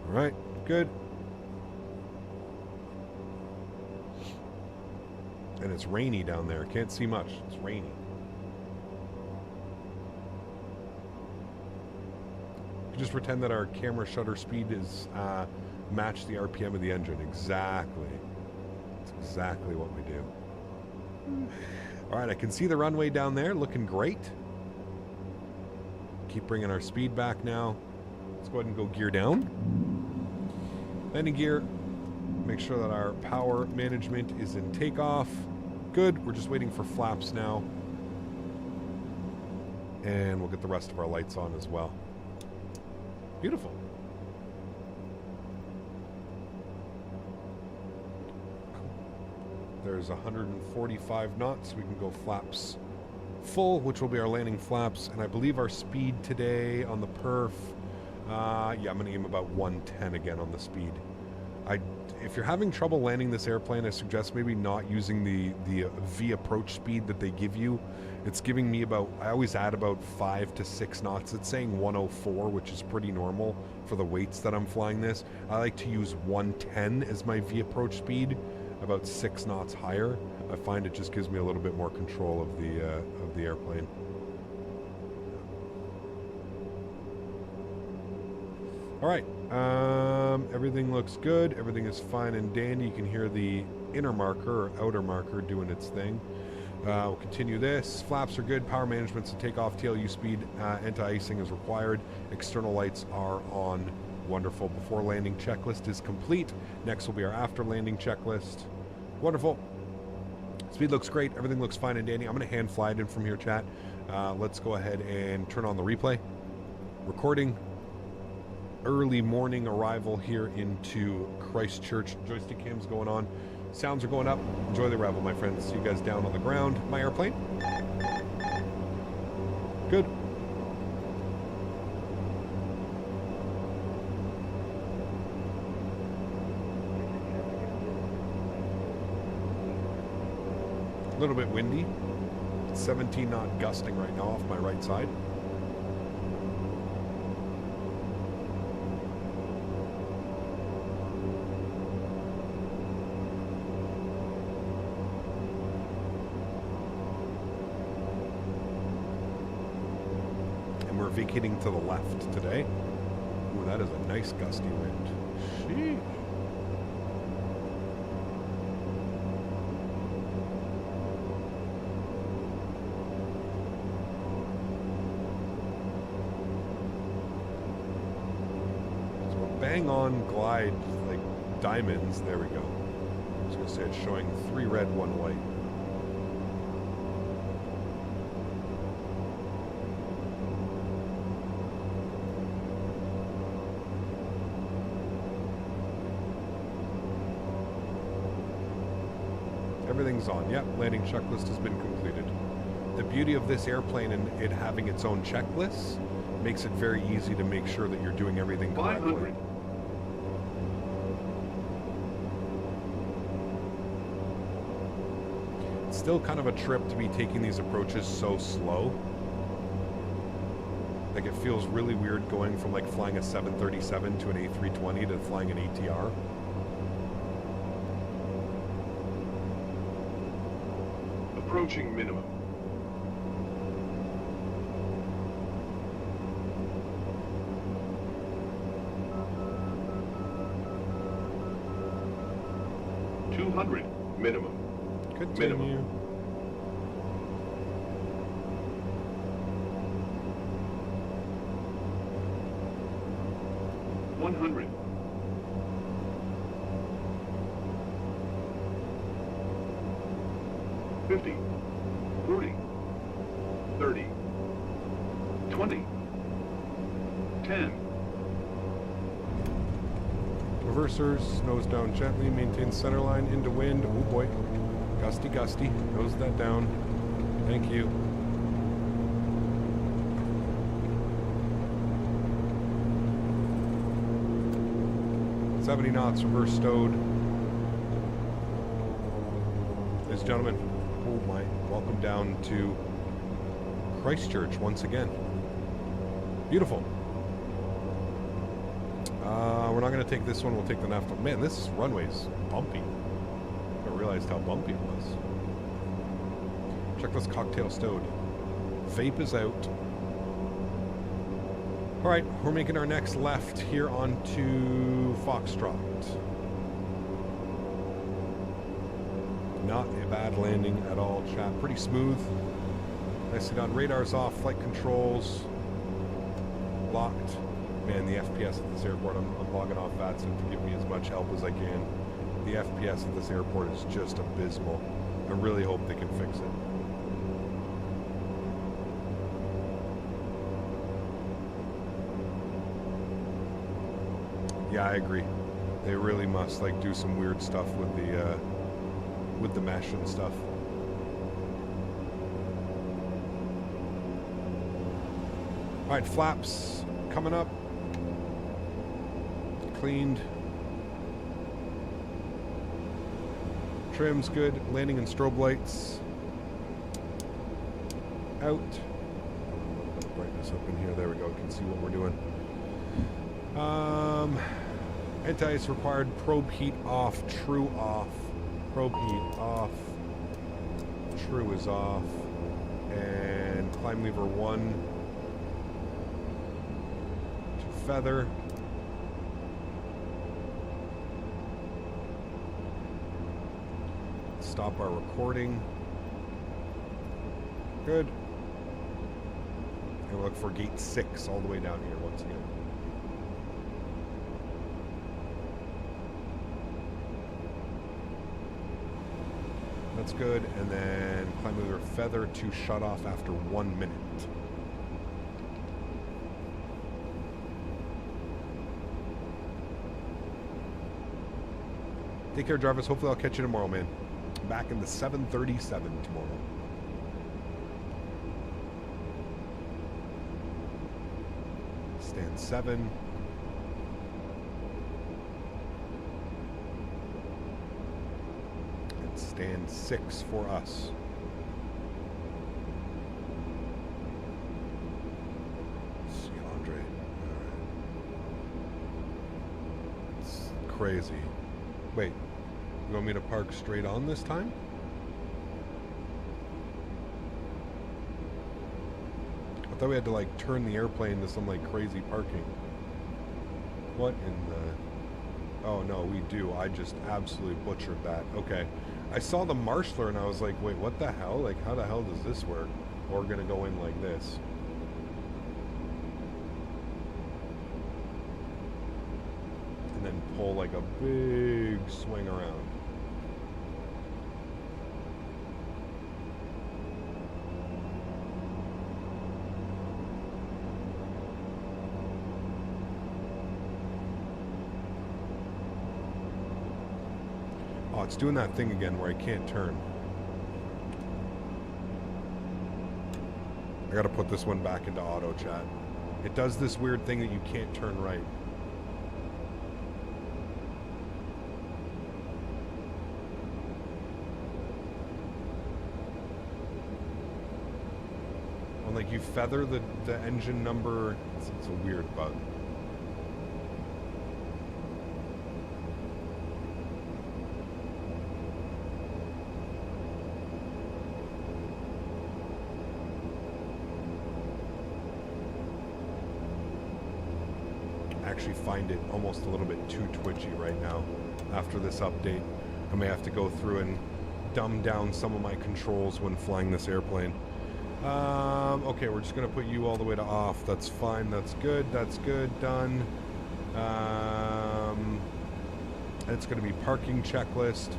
Speaker 2: All right, good. And it's rainy down there. Can't see much. It's rainy. Just pretend that our camera shutter speed is match the RPM of the engine. Exactly. That's exactly what we do. All right, I can see the runway down there looking great. Keep bringing our speed back now. Let's go ahead and go gear down. Landing gear. Make sure that our power management is in takeoff. Good. We're just waiting for flaps now. And we'll get the rest of our lights on as well. Beautiful. There's 145 knots. We can go flaps full, which will be our landing flaps. And I believe our speed today on the perf, yeah, I'm going to aim about 110 again on the speed. If you're having trouble landing this airplane, I suggest maybe not using the V approach speed that they give you. It's giving me about, I always add about 5 to 6 knots. It's saying 104, which is pretty normal for the weights that I'm flying this. I like to use 110 as my V approach speed, about 6 knots higher. I find it just gives me a little bit more control of the airplane. All right, everything looks good. Everything is fine and dandy. You can hear the inner marker or outer marker doing its thing. We'll continue this. Flaps are good. Power management's a takeoff. TLU speed, anti-icing is required. External lights are on. Wonderful. Before landing checklist is complete. Next will be our after landing checklist. Wonderful. Speed looks great. Everything looks fine and dandy. I'm going to hand fly it in from here, chat. Let's go ahead and turn on the replay. Recording. Early morning arrival here into Christchurch. Joystick cams going on. Sounds are going up. Enjoy the revel, my friends. See you guys down on the ground. My airplane. Good. A little bit windy. 17 knot gusting right now off my right side. Vacating to the left today. Ooh, that is a nice gusty wind. Sheesh. So we're bang on glide like diamonds. There we go. I was gonna say it's showing 3 red, 1 white. Everything's on. Yep, landing checklist has been completed. The beauty of this airplane and it having its own checklists makes it very easy to make sure that you're doing everything correctly.
Speaker 5: 500.
Speaker 2: It's still kind of a trip to be taking these approaches so slow. Like it feels really weird going from like flying a 737 to an A320 to flying an ATR.
Speaker 5: Approaching minimum. $200 minimum.
Speaker 2: Continue.
Speaker 5: Minimum. $100. $50, $40, $30, $20, $10.
Speaker 2: We're reversers, nose down gently, maintain center line, into wind. Oh boy, gusty, gusty, nose that down. Thank you. .70 knots, reverse stowed. Ladies and gentlemen, oh my, welcome down to Christchurch once again. Beautiful. We're not going to take this one, we'll take the left one. Man, this runway's bumpy. I never realized how bumpy it was. Checklist cocktail stowed. Vape is out. Alright, we're making our next left here onto Foxtrot. Not a bad landing at all, chat. Pretty smooth. Nicely done. Radar's off, flight controls locked. Man, the FPS at this airport, I'm logging off Faten to give me as much help as I can. The FPS at this airport is just abysmal. I really hope they can fix it. Yeah, I agree. They really must like do some weird stuff with the mesh and stuff. All right, flaps coming up. Cleaned. Trim's good. Landing and strobe lights out. Brightness up in here. There we go. You can see what we're doing. Anti-ice required. Probe heat off. True off. Probe heat off. True is off. And climb lever 1 to feather. Stop our recording. Good. And we'll look for gate 6 all the way down here once again. That's good. And then climb lever feather to shut off after 1 minute. Take care, Jarvis. Hopefully I'll catch you tomorrow, man. I'm back in the 737 tomorrow. Stand 7. And stand 6 for us. See Andre. All right. It's crazy. Wait. You want me to park straight on this time? I thought we had to like turn the airplane to some like crazy parking. What in the... Oh no, we do. I just absolutely butchered that. Okay. I saw the marshaller and I was like, wait, what the hell? Like, how the hell does this work? Or we're gonna go in like this. And then pull like a big swing around. Oh, it's doing that thing again where I can't turn. I gotta put this one back into auto, chat. It does this weird thing that you can't turn right. When like you feather the engine number, it's a weird bug. Actually find it almost a little bit too twitchy right now. After this update, I may have to go through and dumb down some of my controls when flying this airplane. Okay, we're just gonna put you all the way to off. That's fine. That's good. That's good. Done. It's gonna be parking checklist.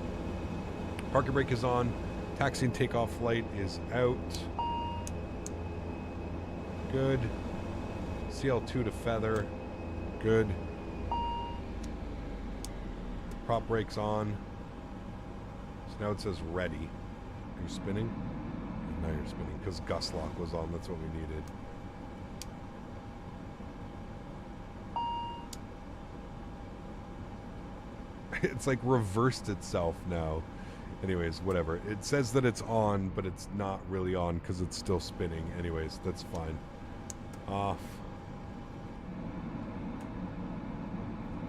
Speaker 2: Parking brake is on. Taxi and takeoff flight is out. Good. CL2 to feather. Good. Prop brakes on. So now it says ready. Are you spinning? Now you're spinning because gust lock was on. That's what we needed. It's like reversed itself now. Anyways, whatever. It says that it's on, but it's not really on because it's still spinning. Anyways, that's fine. Off.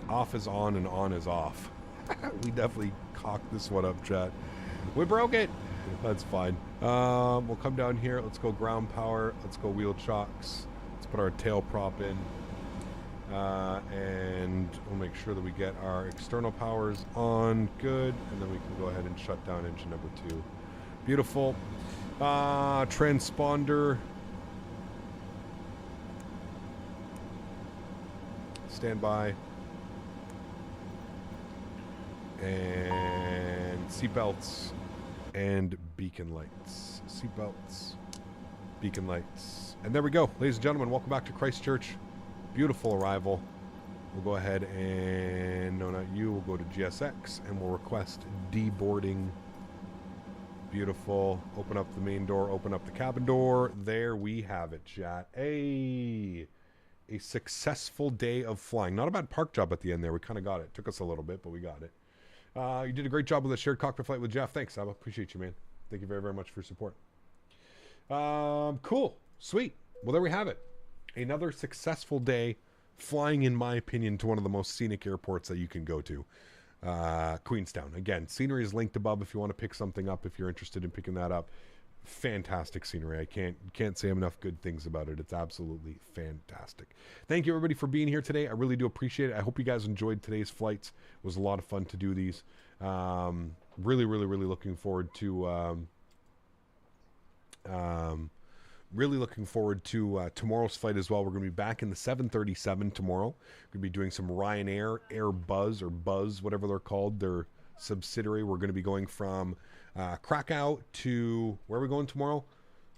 Speaker 2: Off is on and on is off. We definitely cocked this one up, chat. We broke it. That's fine. We'll come down here. Let's go ground power. Let's go wheel chocks. Let's put our tail prop in. And we'll make sure that we get our external powers on. Good. And then we can go ahead and shut down engine number 2. Beautiful. Transponder. Stand by. And seatbelts. And beacon lights. Seatbelts. Beacon lights. And there we go. Ladies and gentlemen, welcome back to Christchurch. Beautiful arrival. We'll go ahead and, no, not you, we'll go to GSX and we'll request deboarding. Beautiful. Open up the main door, open up the cabin door. There we have it, chat. A successful day of flying. Not a bad park job at the end there. We kind of got it. Took us a little bit, but we got it. You did a great job with the shared cockpit flight with Jeff. Thanks, Saba. Appreciate you, man. Thank you very, very much for your support. Cool. Sweet. Well, there we have it. Another successful day flying, in my opinion, to one of the most scenic airports that you can go to. Queenstown. Again, scenery is linked above if you want to pick something up, if you're interested in picking that up. Fantastic scenery. I can't say enough good things about it. It's absolutely fantastic. Thank you, everybody, for being here today. I really do appreciate it. I hope you guys enjoyed today's flights. It was a lot of fun to do these. Really, really, really looking forward to... really looking forward to tomorrow's flight as well. We're going to be back in the 737 tomorrow. We're going to be doing some Ryanair, Airbuzz, or Buzz, whatever they're called, their subsidiary. We're going to be going from Krakow to... Where are we going tomorrow?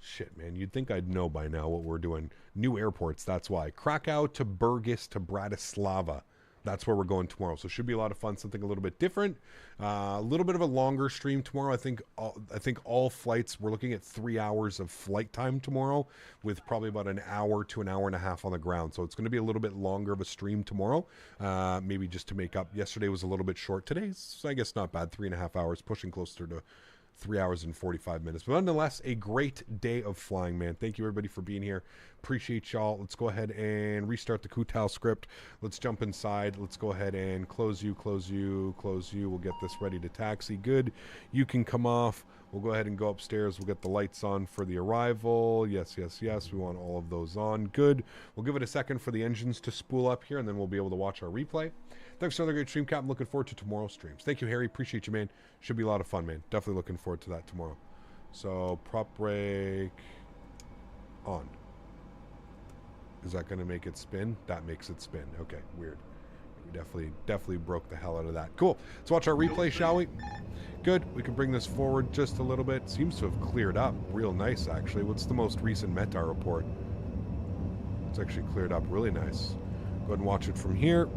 Speaker 2: Shit, man. You'd think I'd know by now what we're doing. New airports, that's why. Krakow to Burgas to Bratislava. That's where we're going tomorrow. So it should be a lot of fun, something a little bit different. A little bit of a longer stream tomorrow. I think all flights, we're looking at 3 hours of flight time tomorrow with probably about an hour to an hour and a half on the ground. So it's going to be a little bit longer of a stream tomorrow. Maybe just to make up. Yesterday was a little bit short. Today's, I guess, not bad. 3.5 hours, pushing closer to 3 hours and 45 minutes. But nonetheless, a great day of flying, man. Thank you, everybody, for being here. Appreciate y'all. Let's go ahead and restart the Kutal script. Let's jump inside. Let's go ahead and close you, close you, close you. We'll get this ready to taxi. Good. You can come off. We'll go ahead and go upstairs. We'll get the lights on for the arrival. Yes, yes, yes. We want all of those on. Good. We'll give it a second for the engines to spool up here, and then we'll be able to watch our replay. Thanks for another great stream, Cap. I'm looking forward to tomorrow's streams. Thank you, Harry. Appreciate you, man. Should be a lot of fun, man. Definitely looking forward to that tomorrow. So, prop brake on. Is that going to make it spin? That makes it spin. Okay, weird. We definitely broke the hell out of that. Cool. Let's watch our replay, shall we? Good. We can bring this forward just a little bit. Seems to have cleared up real nice, actually. What's the most recent Mentha report? It's actually cleared up really nice. Go ahead and watch it from here.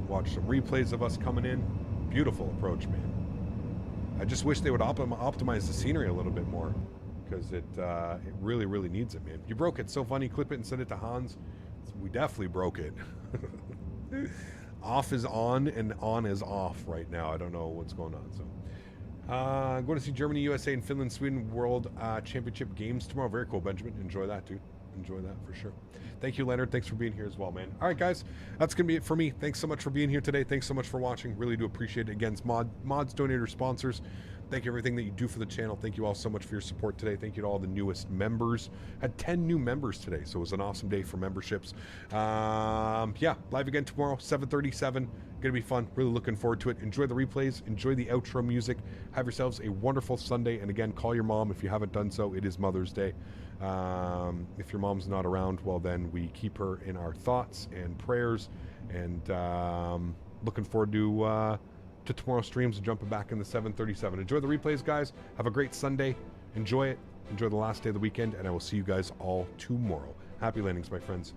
Speaker 2: Watch some replays of us coming in. Beautiful approach, man. I just wish they would optimize the scenery a little bit more, because it really, really needs it, man. You broke it. So funny. Clip it and send it to Hans. We definitely broke it. Off is on and on is off right now. I don't know what's going on. So, I'm going to see Germany, USA, and Finland, Sweden World Championship games tomorrow. Very cool, Benjamin. Enjoy that, dude. Enjoy that for sure. Thank you, Leonard. Thanks for being here as well, man. All right, guys. That's going to be it for me. Thanks so much for being here today. Thanks so much for watching. Really do appreciate it. Again, mods, donators, sponsors. Thank you for everything that you do for the channel. Thank you all so much for your support today. Thank you to all the newest members. Had 10 new members today, so it was an awesome day for memberships. Yeah, live again tomorrow, 7:37. Gonna be fun. Really looking forward to it. Enjoy the replays. Enjoy the outro music. Have yourselves a wonderful Sunday. And again, call your mom if you haven't done so. It is Mother's Day. If your mom's not around, well, then we keep her in our thoughts and prayers. And looking forward to tomorrow's streams and jumping back in the 7:37. Enjoy the replays, guys. Have a great Sunday. Enjoy it. Enjoy the last day of the weekend, and I will see you guys all tomorrow. Happy landings, my friends.